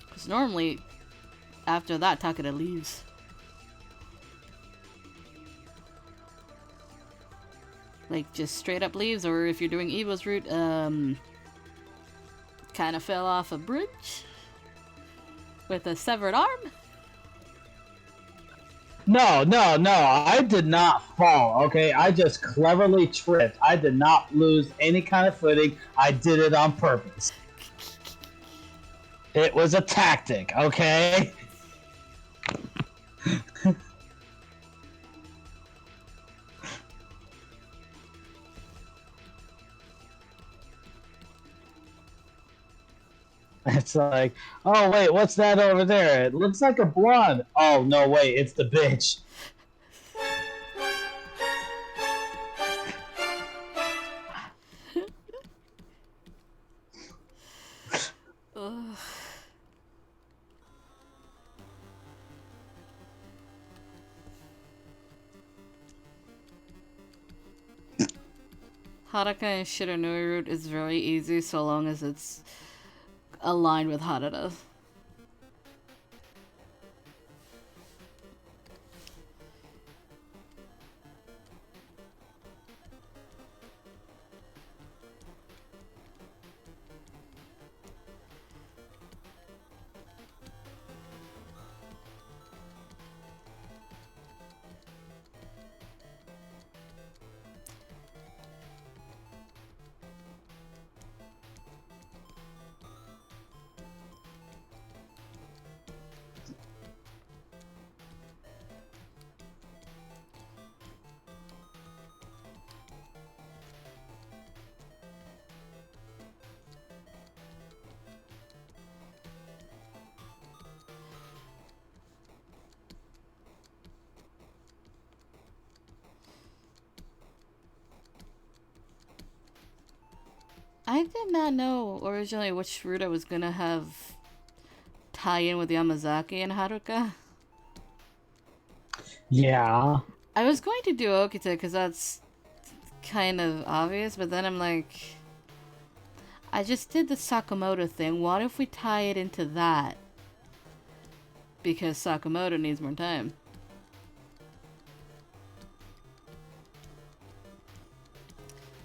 S1: Because normally, after that, Takeda leaves. Like, just straight up leaves, or if you're doing Evo's route, kind of fell off a bridge with a severed arm.
S2: No, I did not fall, okay? I just cleverly tripped. I did not lose any kind of footing. I did it on purpose. It was a tactic, okay? It's like, oh wait, what's that over there? It looks like a blonde. Oh no, wait, it's the bitch.
S1: Haruka and Shiranui route is very easy so long as it's aligned with Harada. I did not know originally which route I was gonna have tie in with Yamazaki and Haruka.
S2: Yeah.
S1: I was going to do Okita because kind of obvious, but then I'm like, I just did the Sakamoto thing. What if we tie it into that? Because Sakamoto needs more time.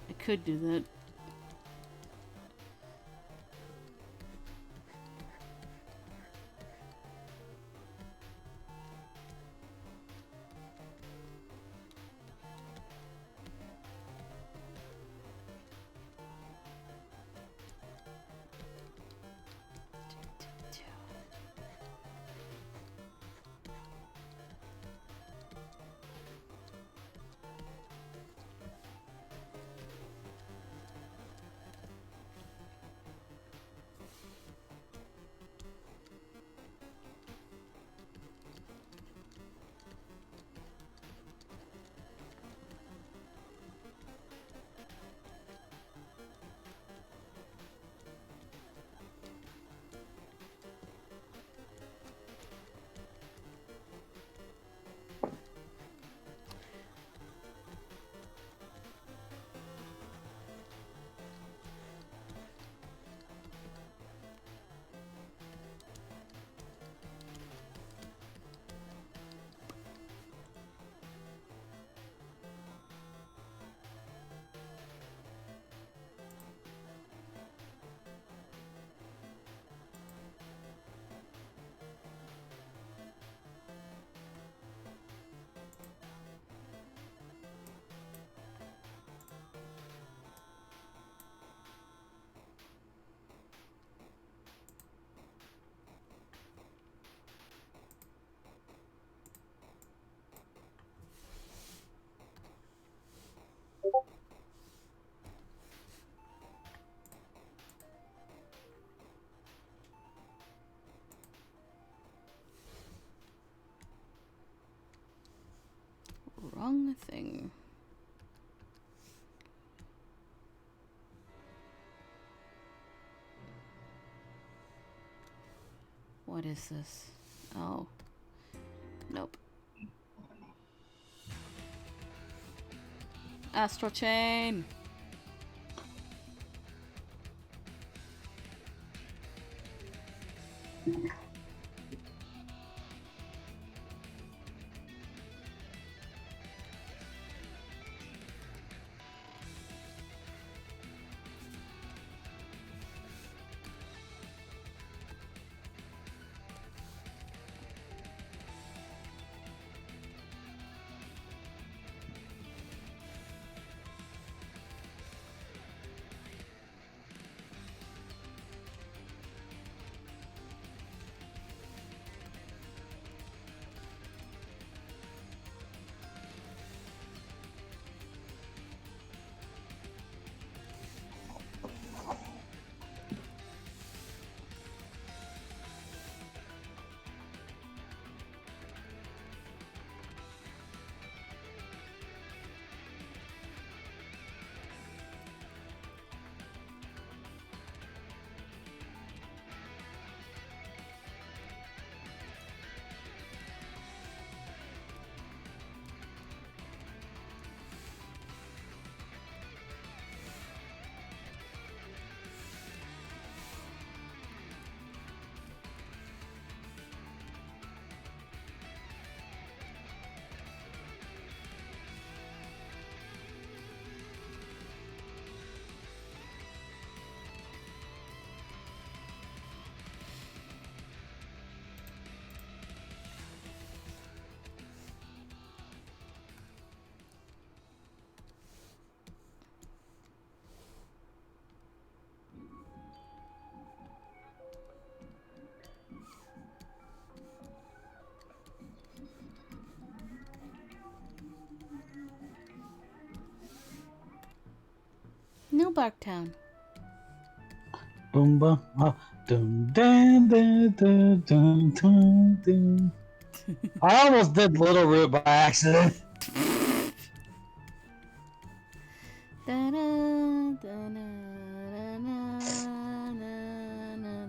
S1: I could do that. Wrong thing. What is this? Oh. Nope. Astral Chain! New Barktown.
S2: Boom, boom, oh, dun, dun, dun, dun, dun, dun, dun. I almost did Little Root by accident.
S1: Da-na, da-na, da-na, na-na-na.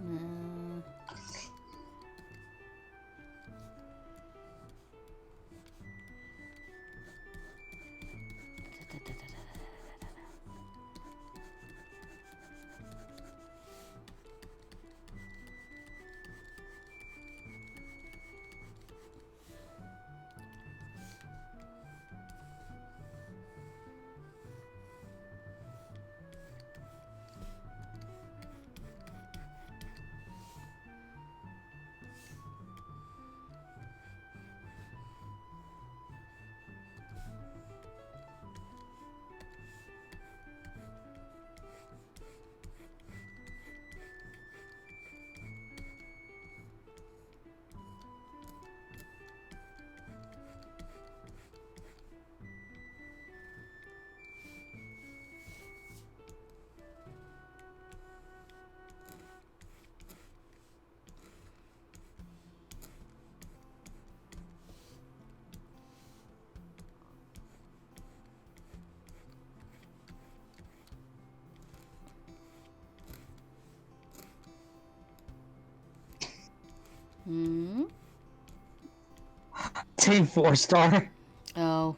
S2: Team 4-Star.
S1: Oh.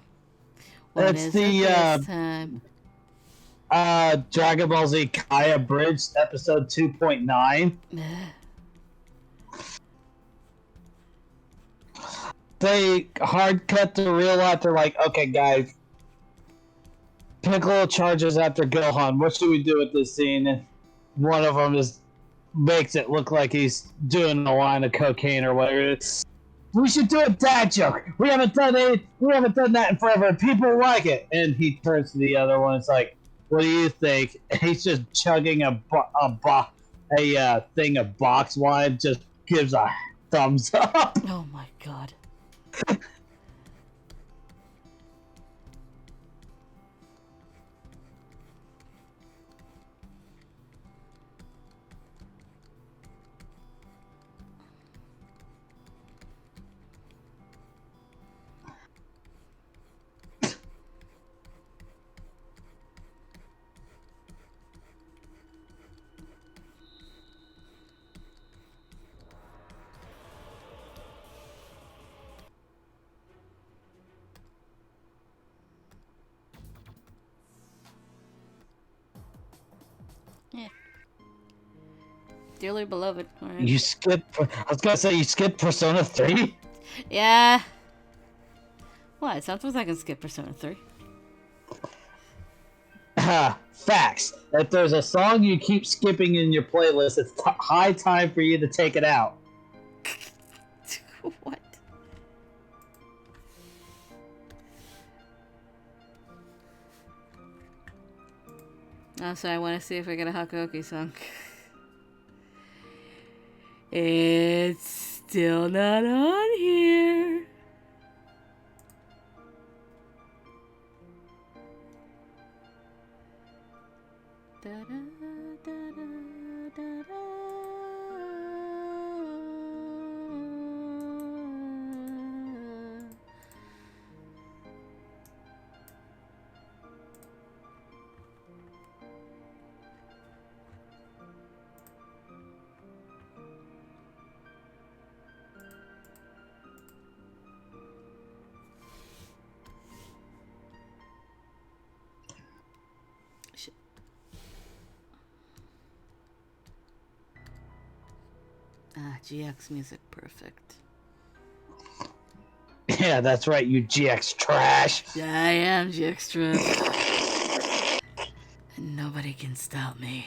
S1: What
S2: It's
S1: is
S2: the
S1: it this time?
S2: Dragon Ball Z Kai Abridged episode 2.9. They hard cut to real life. They're like, okay, guys, Piccolo charges after Gohan. What should we do with this scene? And one of them makes it look like he's doing a line of cocaine or whatever. We should do a dad joke. We haven't done that in forever. People like it. And he turns to the other one. It's like, what do you think? And he's just chugging a thing of box wine. Just gives a thumbs up.
S1: Oh my god. Dearly beloved. Alright.
S2: You skipped. I was gonna say you skipped Persona 3.
S1: Yeah. What? It's not supposed I can skip Persona 3.
S2: Facts. If there's a song you keep skipping in your playlist, it's high time for you to take it out.
S1: What? Also, I want to see if I get a Hakuoki song. It's still not on here. GX music, perfect.
S2: Yeah, that's right, you GX trash.
S1: I am GX trash. And nobody can stop me.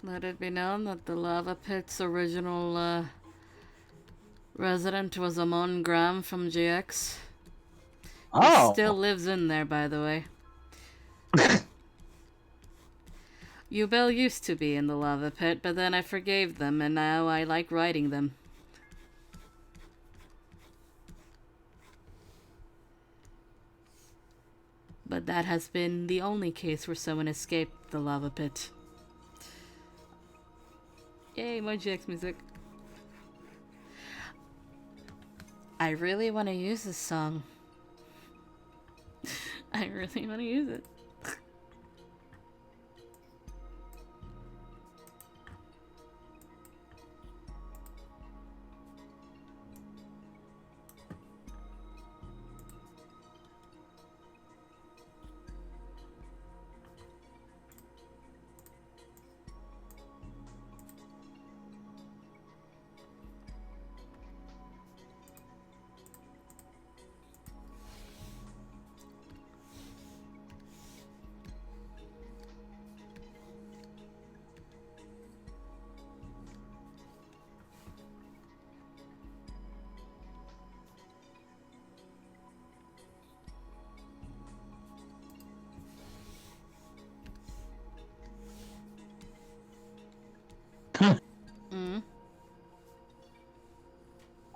S1: Let it be known that the lava pit's original resident was Amon Graham from GX.
S2: Oh.
S1: He still lives in there, by the way. Yubel used to be in the lava pit, but then I forgave them, and now I like riding them. But that has been the only case where someone escaped the lava pit. Yay, more GX music. I really want to use this song. I really want to use it.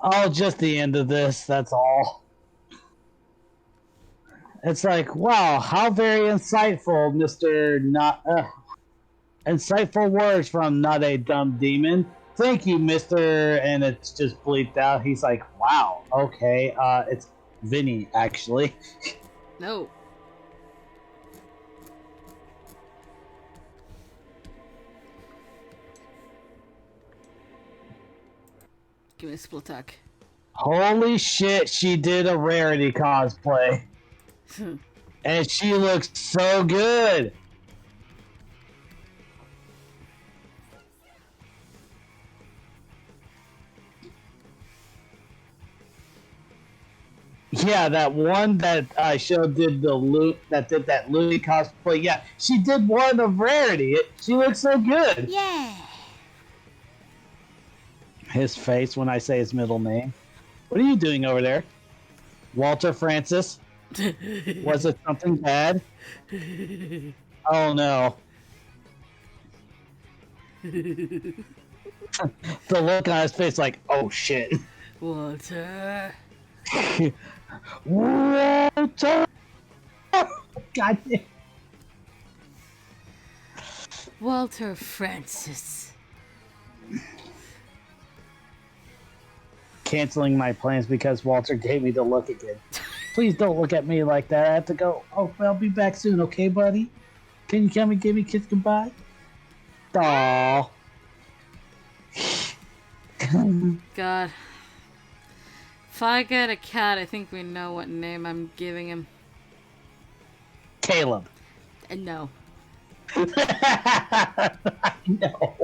S2: Oh, just the end of this, that's all. It's like, wow, how very insightful, Mr. Insightful words from not a dumb demon. Thank you, Mister. And it's just bleeped out. He's like, wow, okay. It's Vinny, actually.
S1: No. Give me a split talk.
S2: Holy shit, she did a Rarity cosplay. And she looks so good. Yeah, that one that I showed did that Looney cosplay. Yeah, she did one of Rarity. She looks so good.
S4: Yeah.
S2: His face when I say his middle name. What are you doing over there? Walter Francis? Was it something bad? Oh no. The look on his face like, oh shit.
S1: Walter.
S2: Walter! God damn.
S1: Walter Francis.
S2: Canceling my plans because Walter gave me the look again. Please don't look at me like that. I have to go. Oh, I'll be back soon, okay, buddy? Can you come and give me a kiss goodbye? Aww.
S1: God. If I get a cat, I think we know what name I'm giving him.
S2: Caleb.
S1: No.
S2: No.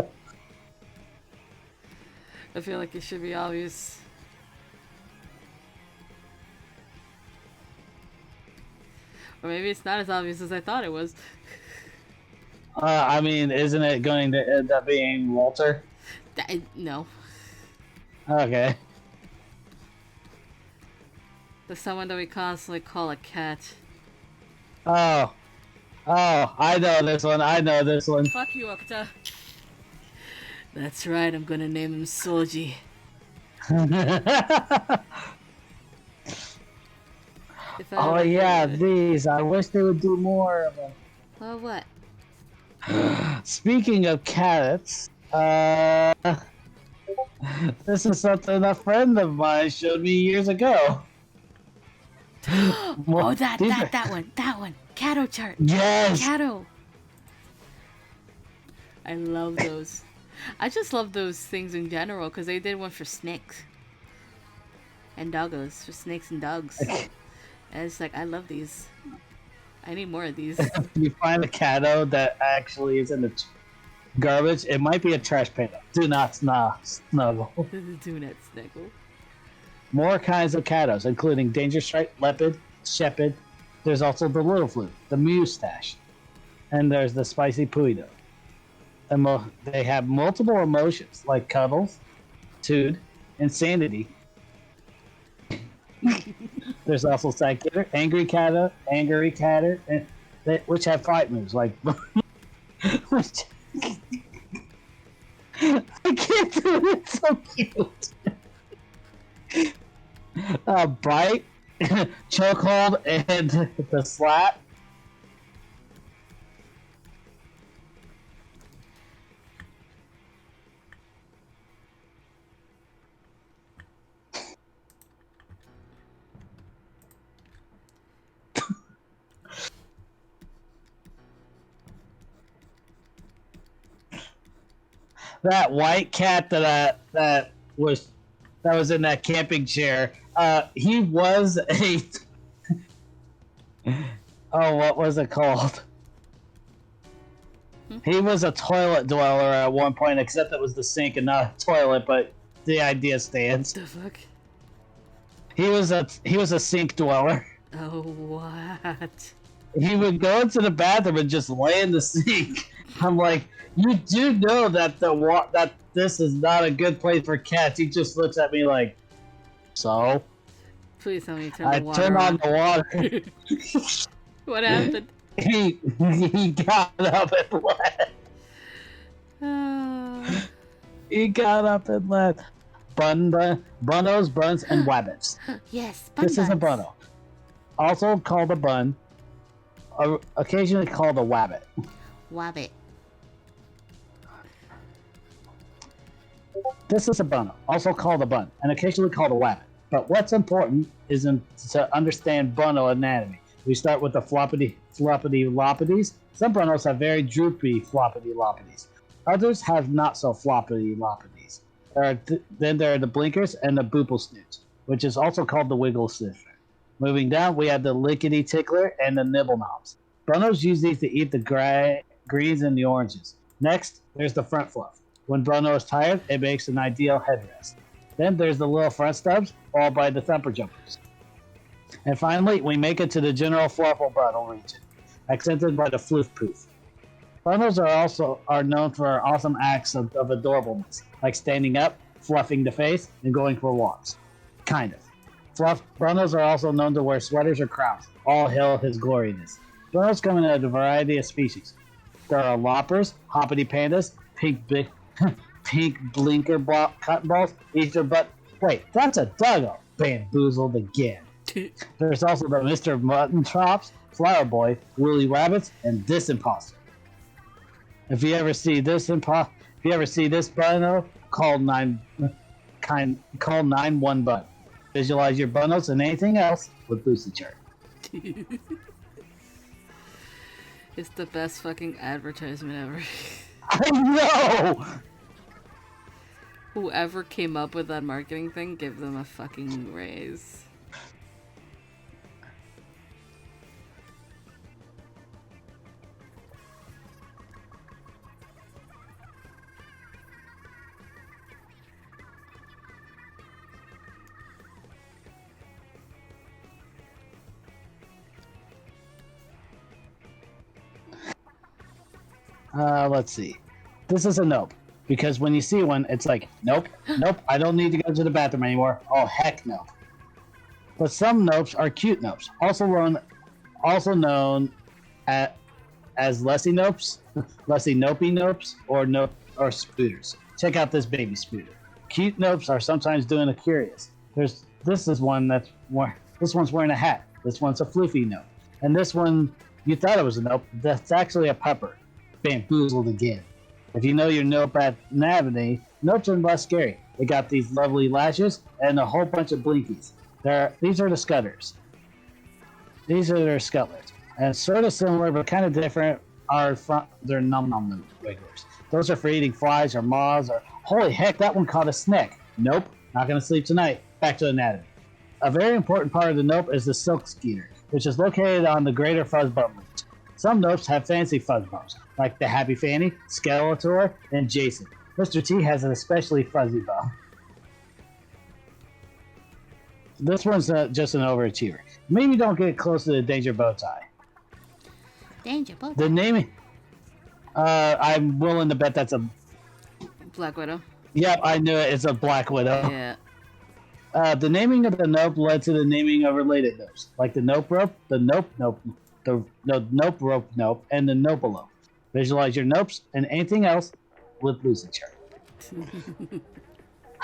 S1: I feel like it should be obvious. Or maybe it's not as obvious as I thought it was.
S2: I mean, isn't it going to end up being Walter?
S1: No.
S2: Okay.
S1: There's someone that we constantly call a cat.
S2: Oh. Oh, I know this one. I know this one.
S1: Fuck you, Okta. That's right, I'm gonna name him Soji. If I
S2: Oh
S1: ever
S2: yeah,
S1: get it.
S2: these. I wish they would do more of them.
S1: Well, what?
S2: Speaking of carrots, this is something a friend of mine showed me years ago.
S1: Oh, that one. Cato chart.
S2: Yes.
S1: Cato. I love those. I just love those things in general because they did one for snakes and doggos, for snakes and dogs. And it's like, I love these. I need more of these.
S2: If you find a Cato that actually is in the garbage, it might be a trash pan. Do not snuggle.
S1: Do not snuggle.
S2: More kinds of Catos, including Danger Strike, Leopard, Shepherd. There's also the Little Flute, the Mustache, and there's the Spicy Puido. And they have multiple emotions like cuddles, tude, insanity. There's also Sidekitter, Angry Catter, and which have fight moves like. Which, I can't do it. It's so cute. Bite, chokehold, and the slap. That white cat that was in that camping chair. He was a. Oh, what was it called? He was a toilet dweller at one point, except it was the sink and not a toilet. But the idea stands.
S1: The fuck?
S2: He was a sink dweller.
S1: Oh, what?
S2: He would go into the bathroom and just lay in the sink. I'm like, you do know that that this is not a good place for cats. He just looks at me like, so.
S1: Please tell me you turn
S2: I
S1: the water
S2: turned on the water.
S1: What happened?
S2: He got up and left. He got up and left. Bunnos, buns, and wabbits.
S4: Yes,
S2: This is a
S4: buns.
S2: bunno. Also called a bun. Occasionally called a wabbit.
S4: Wabbit.
S2: This is a bono, also called a bun, and occasionally called a wabbit. But what's important is to understand bono anatomy. We start with the floppity loppities. Some bonos have very droopy floppity loppities. Others have not so floppity loppities. Then there are the blinkers and the boople snoots, which is also called the wiggle sniffer. Moving down, we have the lickety tickler and the nibble knobs. Bonos use these to eat the greens and the oranges. Next, there's the front fluff. When bono is tired, it makes an ideal headrest. Then there's the little front stubs, followed by the thumper jumpers. And finally, we make it to the general fluffle bono region, accented by the floof poof. Bonos are known for awesome acts of adorableness, like standing up, fluffing the face, and going for walks. Kind of. Bonos are also known to wear sweaters or crowns. All hail his gloriness. Bonos come in a variety of species. There are loppers, hoppity pandas, pink blinker cotton balls, Easter butt. Wait, that's a doggo. Bamboozled again. There's also the Mr. Mutton Chops, Flower Boy, Woolly Rabbits, and this imposter. If you ever see this bono, call 9-1 bun. Visualize your bonos and anything else with Lucy Chart.
S1: It's the best fucking advertisement ever.
S2: I know!
S1: Whoever came up with that marketing thing, give them a fucking raise.
S2: Let's see. This is a nope. Because when you see one, it's like, nope, I don't need to go to the bathroom anymore. Oh, heck no. But some nopes are cute nopes, also known as Lessie nopes, Lessie nopey nopes, or spooters. Check out this baby spooter. Cute nopes are sometimes doing a curious. This one's wearing a hat. This one's a floofy nope. And this one, you thought it was a nope. That's actually a pupper. Bamboozled again. If you know your nope anatomy, nopes are less scary. They got these lovely lashes and a whole bunch of blinkies. These are the scutters. These are their scuttlers. And sort of similar but kind of different are their num-num wigglers. Those are for eating flies or moths or... Holy heck, that one caught a snake. Nope, not going to sleep tonight. Back to anatomy. A very important part of the nope is the silk skeeter, which is located on the greater fuzz bum region. Some nopes have fancy fuzz bums, like the Happy Fanny, Skeletor, and Jason. Mr. T has an especially fuzzy bum. This one's just an overachiever. Maybe don't get close to the Danger Bowtie.
S4: Danger boat.
S2: The naming... I'm willing to bet that's a...
S1: Black Widow.
S2: Yep, I knew it. It's a Black Widow.
S1: Yeah.
S2: The naming of the nope led to the naming of related nopes, like the nope rope, the nope, the nope rope nope, and the nope-a-lope. Visualize your nopes and anything else with Lucy Chart.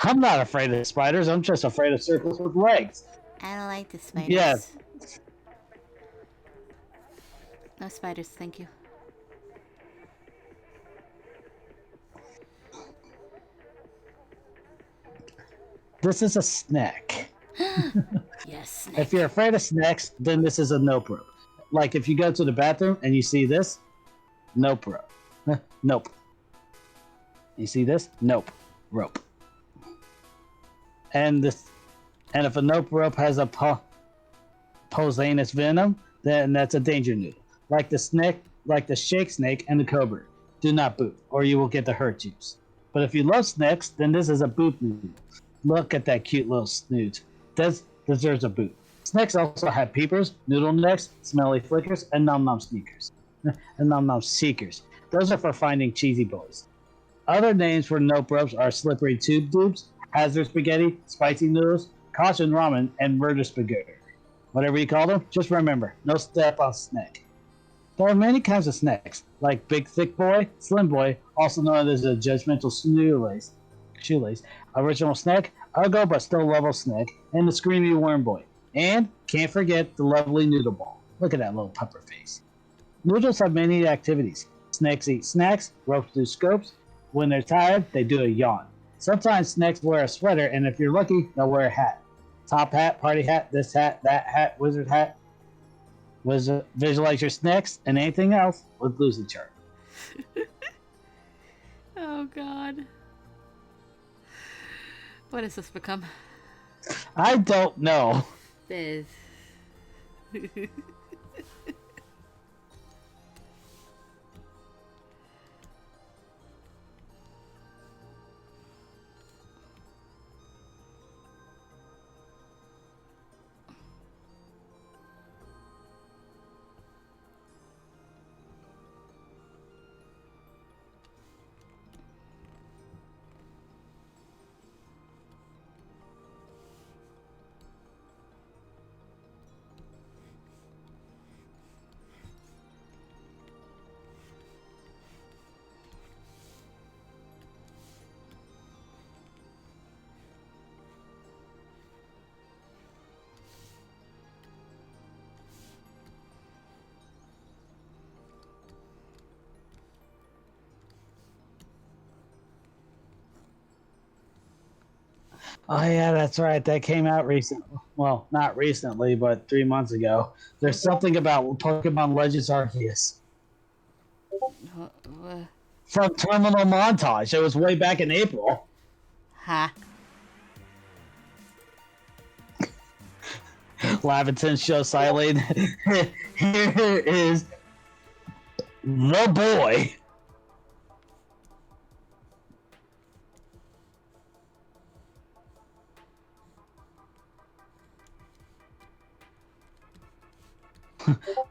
S2: I'm not afraid of spiders. I'm just afraid of circles with legs.
S4: I don't like the spiders.
S2: Yes.
S4: No spiders, thank you.
S2: This is a snack.
S4: Yes.
S2: If you're afraid of snacks, then this is a nope rope. Like if you go to the bathroom and you see this, nope rope. Nope. You see this? Nope. Rope. And if a nope rope has a poisonous venom, then that's a danger noodle. Like the shake snake and the cobra. Do not boot, or you will get the hurt juice. But if you love snacks, then this is a boot noodle. Look at that cute little snoot. This deserves a boot. Snakes also have peepers, noodle necks, smelly flickers, and nom-nom sneakers. And nom-nom seekers. Those are for finding cheesy boys. Other names for nope ropes are slippery tube dupes, hazard spaghetti, spicy noodles, caution ramen, and murder spaghetti. Whatever you call them, just remember, no step on snake. There are many kinds of snacks, like Big Thick Boy, Slim Boy, also known as a judgmental shoelace, original snack, ugly but still level snack, and the Screamy Worm Boy. And can't forget the lovely Noodle Ball. Look at that little pupper face. Noodles have many activities. Snakes eat snacks, ropes do scopes. When they're tired, they do a yawn. Sometimes snakes wear a sweater, and if you're lucky, they'll wear a hat. Top hat, party hat, this hat, that hat, wizard hat. Visualize your snakes and anything else with Lucy chart.
S1: Oh God. What has this become?
S2: I don't know.
S1: This.
S2: Oh yeah, that's right. That came out recently. Well, not recently, but 3 months ago. There's something about Pokemon Legends Arceus from Terminal Montage. It was way back in April.
S1: Ha.
S2: Laventon shows Silene. Here is the boy.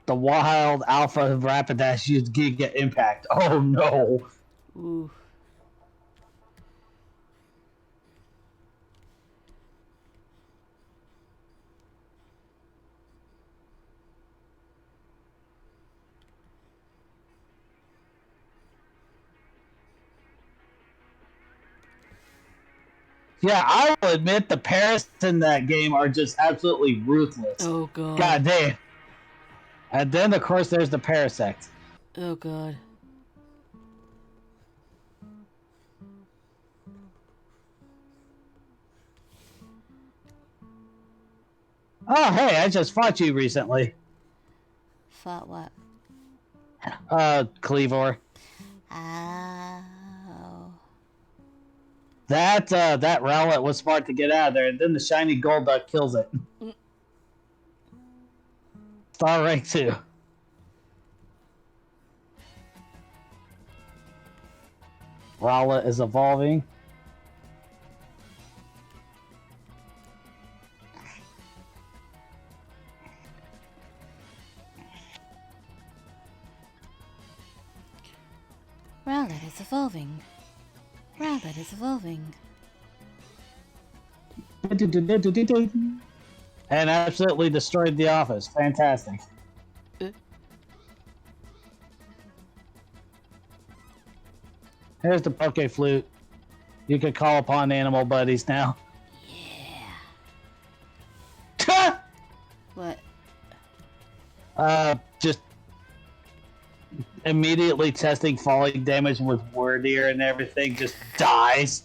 S2: The wild alpha Rapidash used Giga Impact. Oh no.
S1: Ooh.
S2: Yeah, I will admit the Paris in that game are just absolutely ruthless.
S1: Oh God.
S2: God damn. And then, of course, there's the Parasect.
S1: Oh God.
S2: Oh, hey, I just fought you recently.
S1: Fought what?
S2: Cleavor.
S1: Oh.
S2: That Rowlet was smart to get out of there, and then the shiny Golduck kills it. Star rank 2. Rowlet is evolving.
S1: Rowlet is evolving. Rowlet is evolving.
S2: And absolutely destroyed the office. Fantastic. Here's the Poke Flute. You can call upon animal buddies now.
S1: Yeah. What?
S2: Just immediately testing falling damage with Wordier and everything just dies.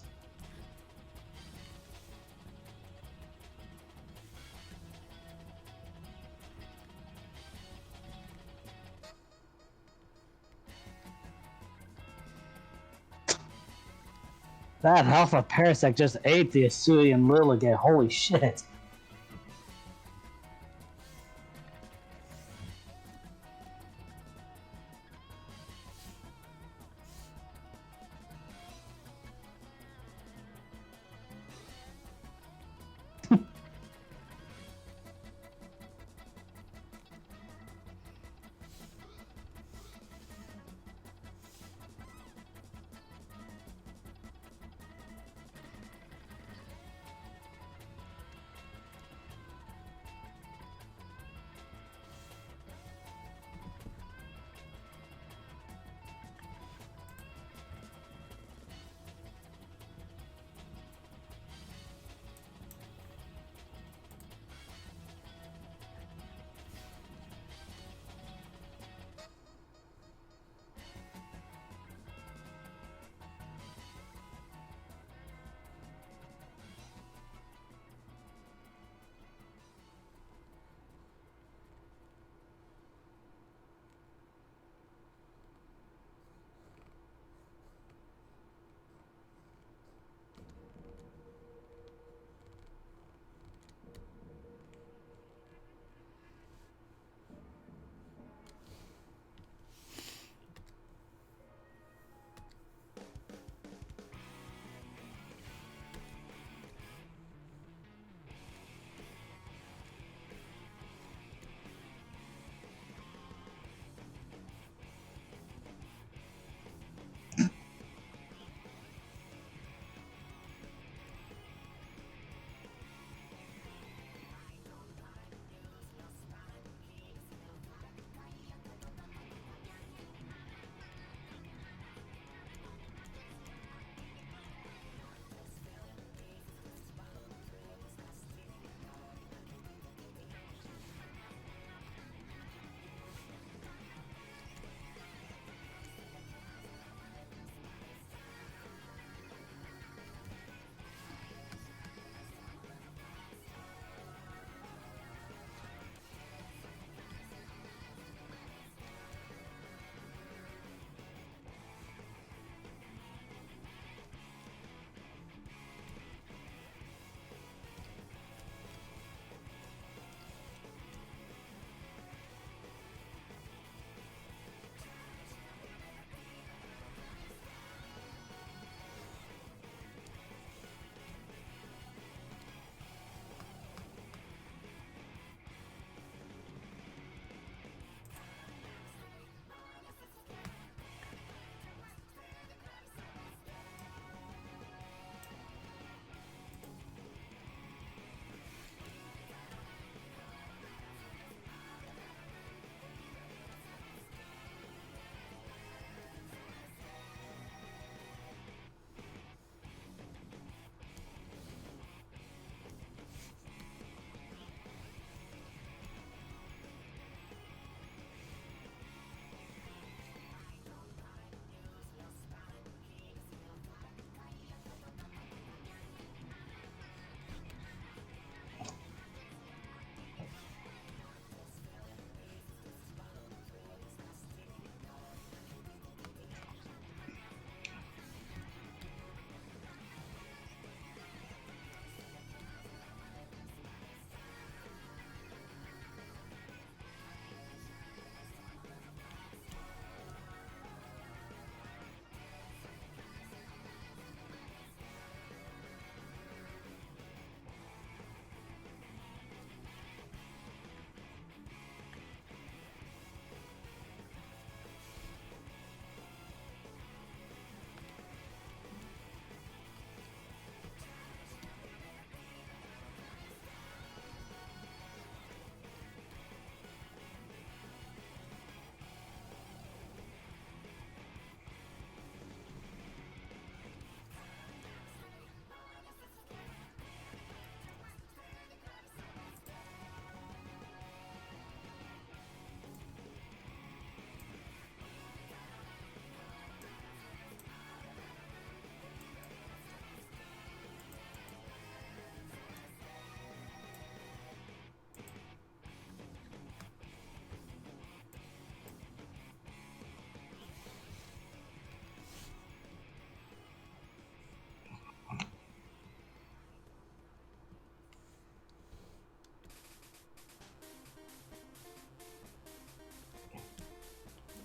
S2: That Alpha Parasect just ate the Asuian Lilligant. Holy shit.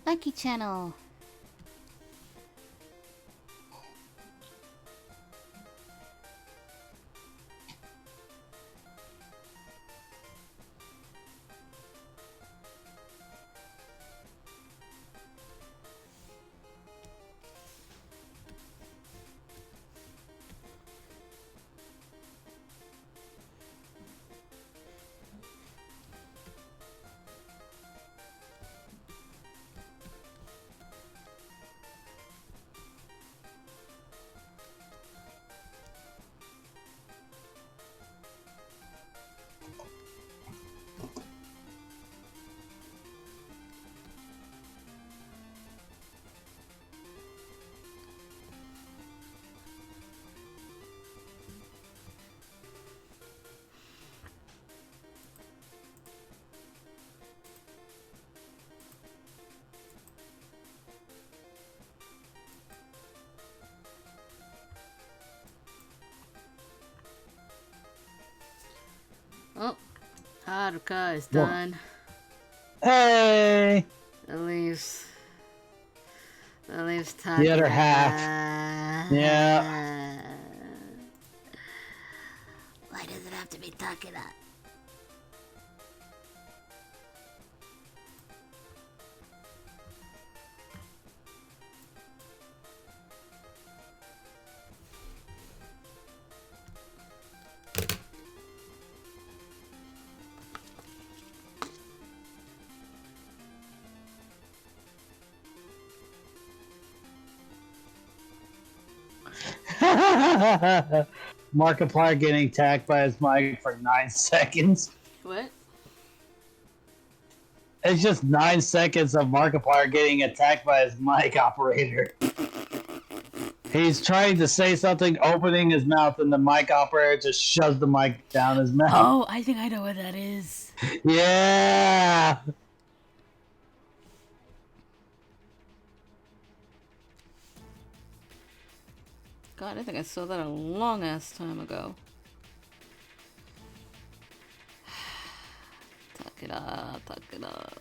S4: Lucky Channel.
S1: Oh, Haruka is
S2: Whoa.
S1: done.
S2: Hey!
S1: That leaves
S2: The other
S1: Takeda.
S2: half. Yeah.
S4: Why does it have to be Takeda?
S2: Markiplier getting attacked by his mic for 9 seconds.
S1: What?
S2: It's just 9 seconds of Markiplier getting attacked by his mic operator. He's trying to say something, opening his mouth, and the mic operator just shoves the mic down his mouth.
S1: Oh, I think I know what that is.
S2: Yeah!
S1: God, I think I saw that a long ass time ago. Takeda, Takeda.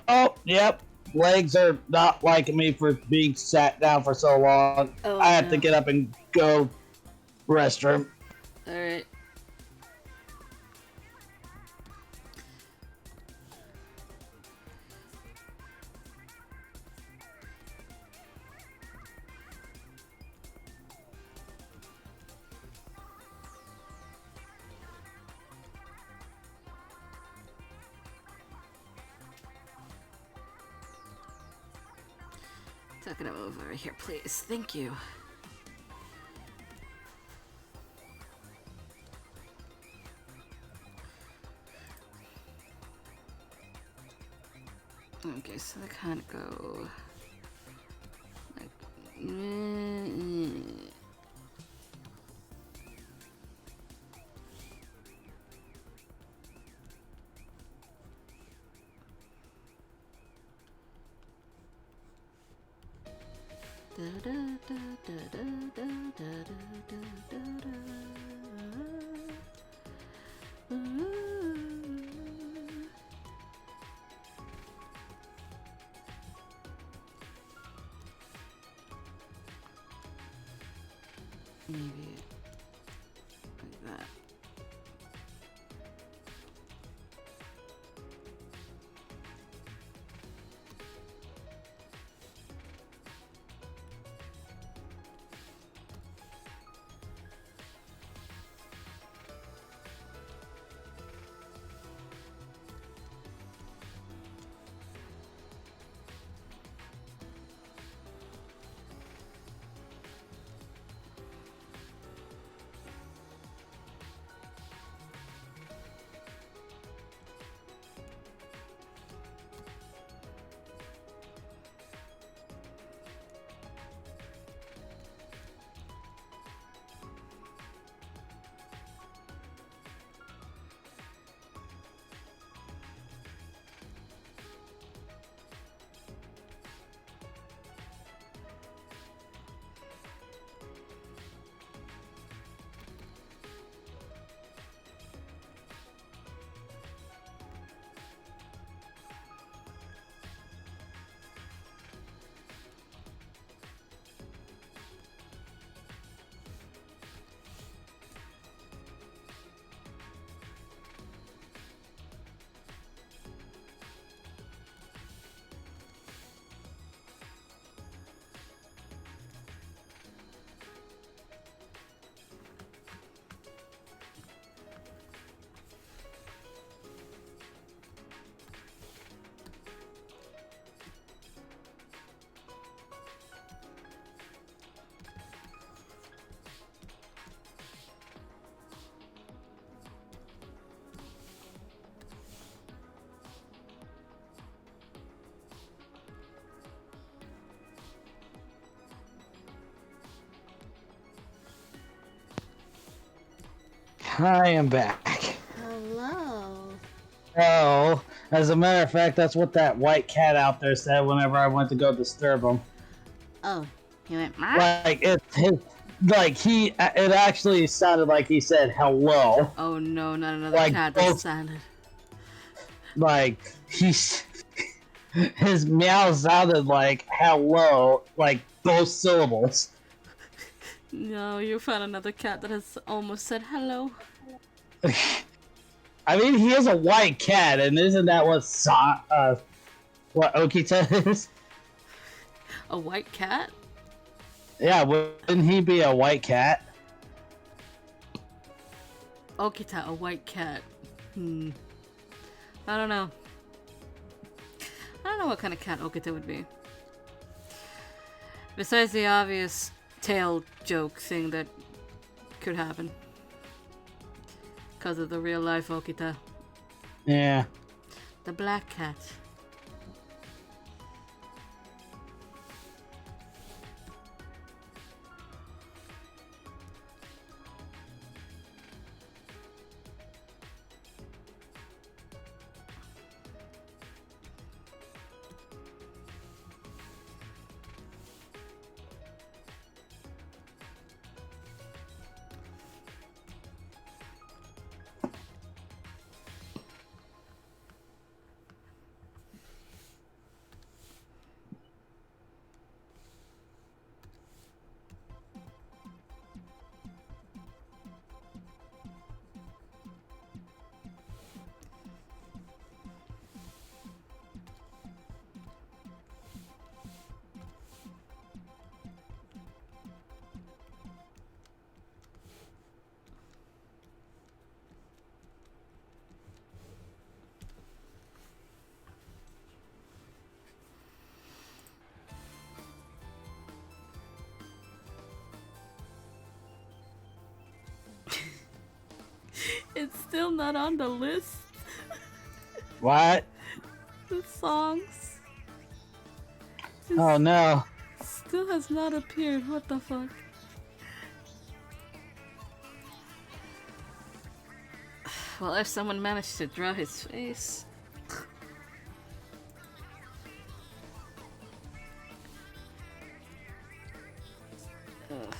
S2: Oh, yep. Legs are not liking me for being sat down for so long.
S1: Oh,
S2: I have to
S1: no.
S2: get up and go restroom.
S1: Alright. Takeda, over here, please. Thank you. Okay, so they kind of go like. Maybe like that.
S2: I am back.
S4: Hello.
S2: Oh, as a matter of fact, that's what that white cat out there said whenever I went to go disturb him.
S4: Oh, he went, "Meow."
S2: Like it actually sounded like he said hello.
S1: Oh no, not another
S2: Like
S1: cat that
S2: both,
S1: sounded.
S2: like his meow sounded like hello, like both syllables.
S1: No, you found another cat that has almost said hello.
S2: I mean, he is a white cat, and isn't that what Okita is?
S1: A white cat?
S2: Yeah, wouldn't he be a white cat?
S1: Okita, a white cat. I don't know. I don't know what kind of cat Okita would be. Besides the obvious tail joke thing that could happen. Because of the real life Okita.
S2: Yeah.
S1: The black cat. It's still not on the list.
S2: What?
S1: The songs.
S2: Oh no.
S1: Still has not appeared. What the fuck? Well, if someone managed to draw his face. Ugh.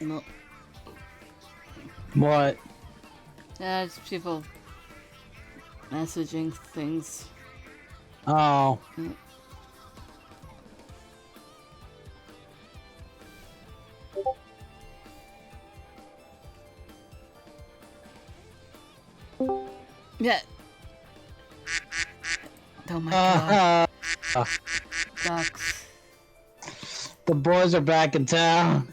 S1: No.
S2: What?
S1: It's people messaging things.
S2: Oh.
S1: Yeah. Oh my god. Ducks.
S2: The boys are back in town.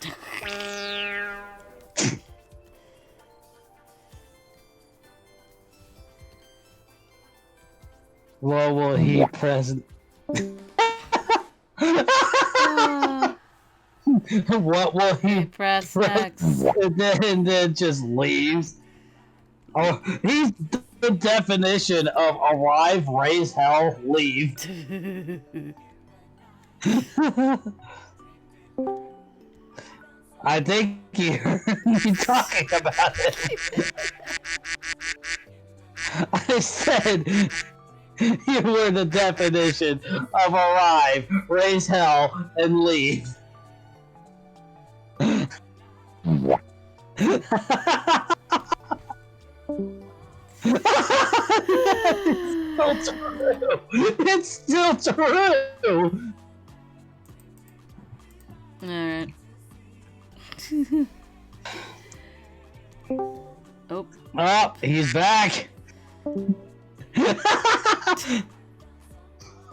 S2: What will he present? What will he
S1: Press
S2: press?
S1: next.
S2: And then just leaves. Oh, he's the definition of arrive, raise hell, leave. I think you heard me talking about it. I said you were the definition of arrive, raise hell, and leave. It's still true. It's still true.
S1: Alright. Oh.
S2: Oh, he's back.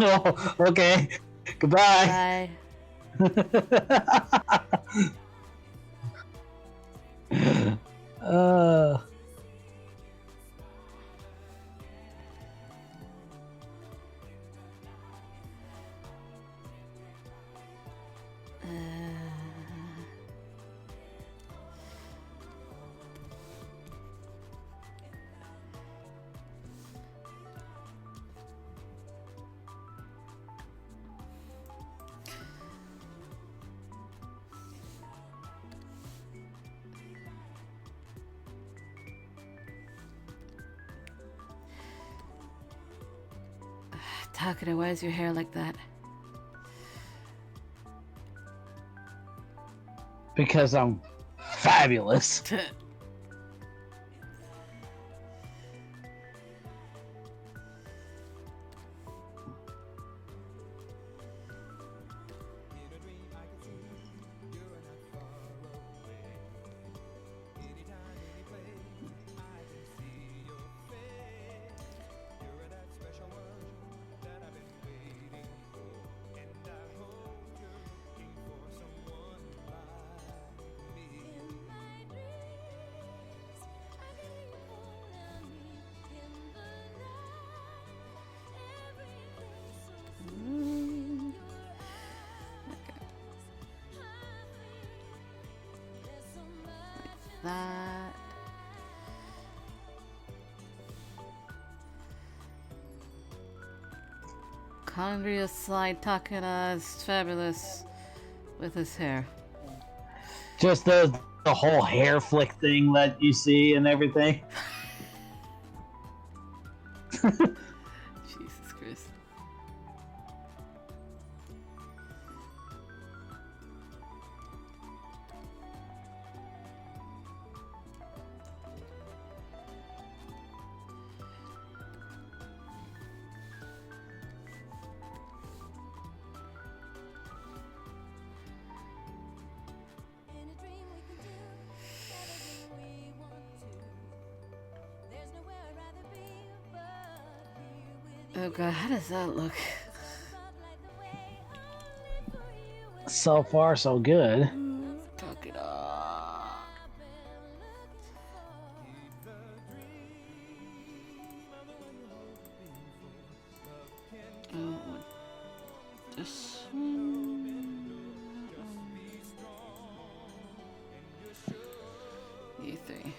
S2: Oh, okay. Goodbye.
S1: Bye. Takeda, why is your hair like that?
S2: Because I'm fabulous.
S1: That. Condria Slide Takeda is fabulous with his hair.
S2: Just the whole hair flick thing that you see and everything.
S1: Jesus Christ. Oh god, how does that look?
S2: So far, so good.
S1: Tuck it up. Oh, this one. E3.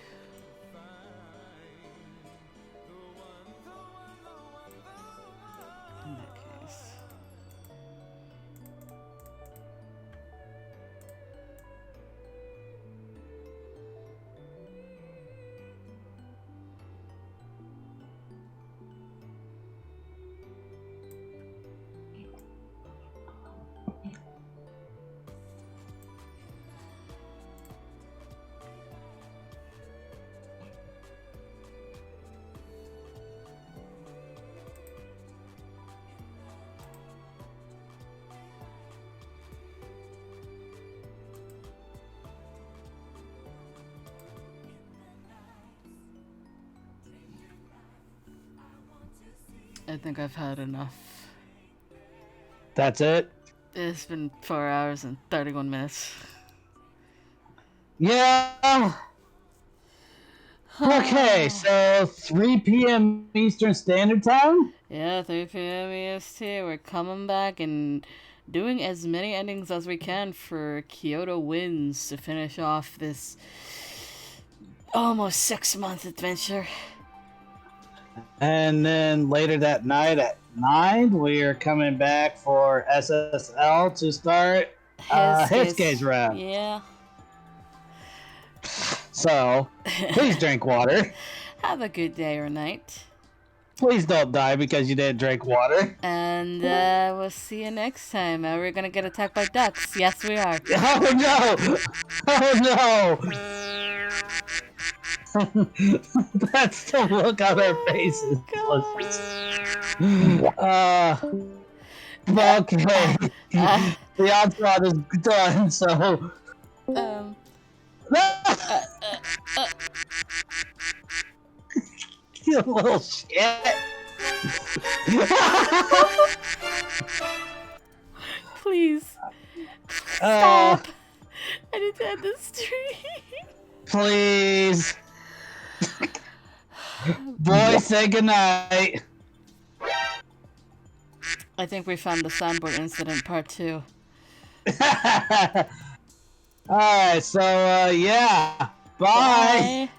S1: In that case. I think I've had enough.
S2: That's it?
S1: It's been 4 hours and 31 minutes.
S2: Yeah. Okay, so 3 p.m. Eastern Standard Time?
S1: Yeah, 3 p.m. EST. We're coming back and doing as many endings as we can for Kyoto Winds to finish off this almost 6-month adventure.
S2: And then later that night at 9, we are coming back for SSL to start Hisuke's round.
S1: Yeah.
S2: So, please drink water.
S1: Have a good day or night.
S2: Please don't die because you didn't drink water.
S1: And we'll see you next time. We're gonna get attacked by ducks. Yes, we are.
S2: Oh no! Oh no! That's the look on their faces. Okay. The onslaught is done, so. You little shit.
S1: Please. Stop. I need to end this stream.
S2: Please. Boy, say goodnight.
S1: I think we found the soundboard incident part 2.
S2: Alright, so, yeah. Bye.
S1: Bye.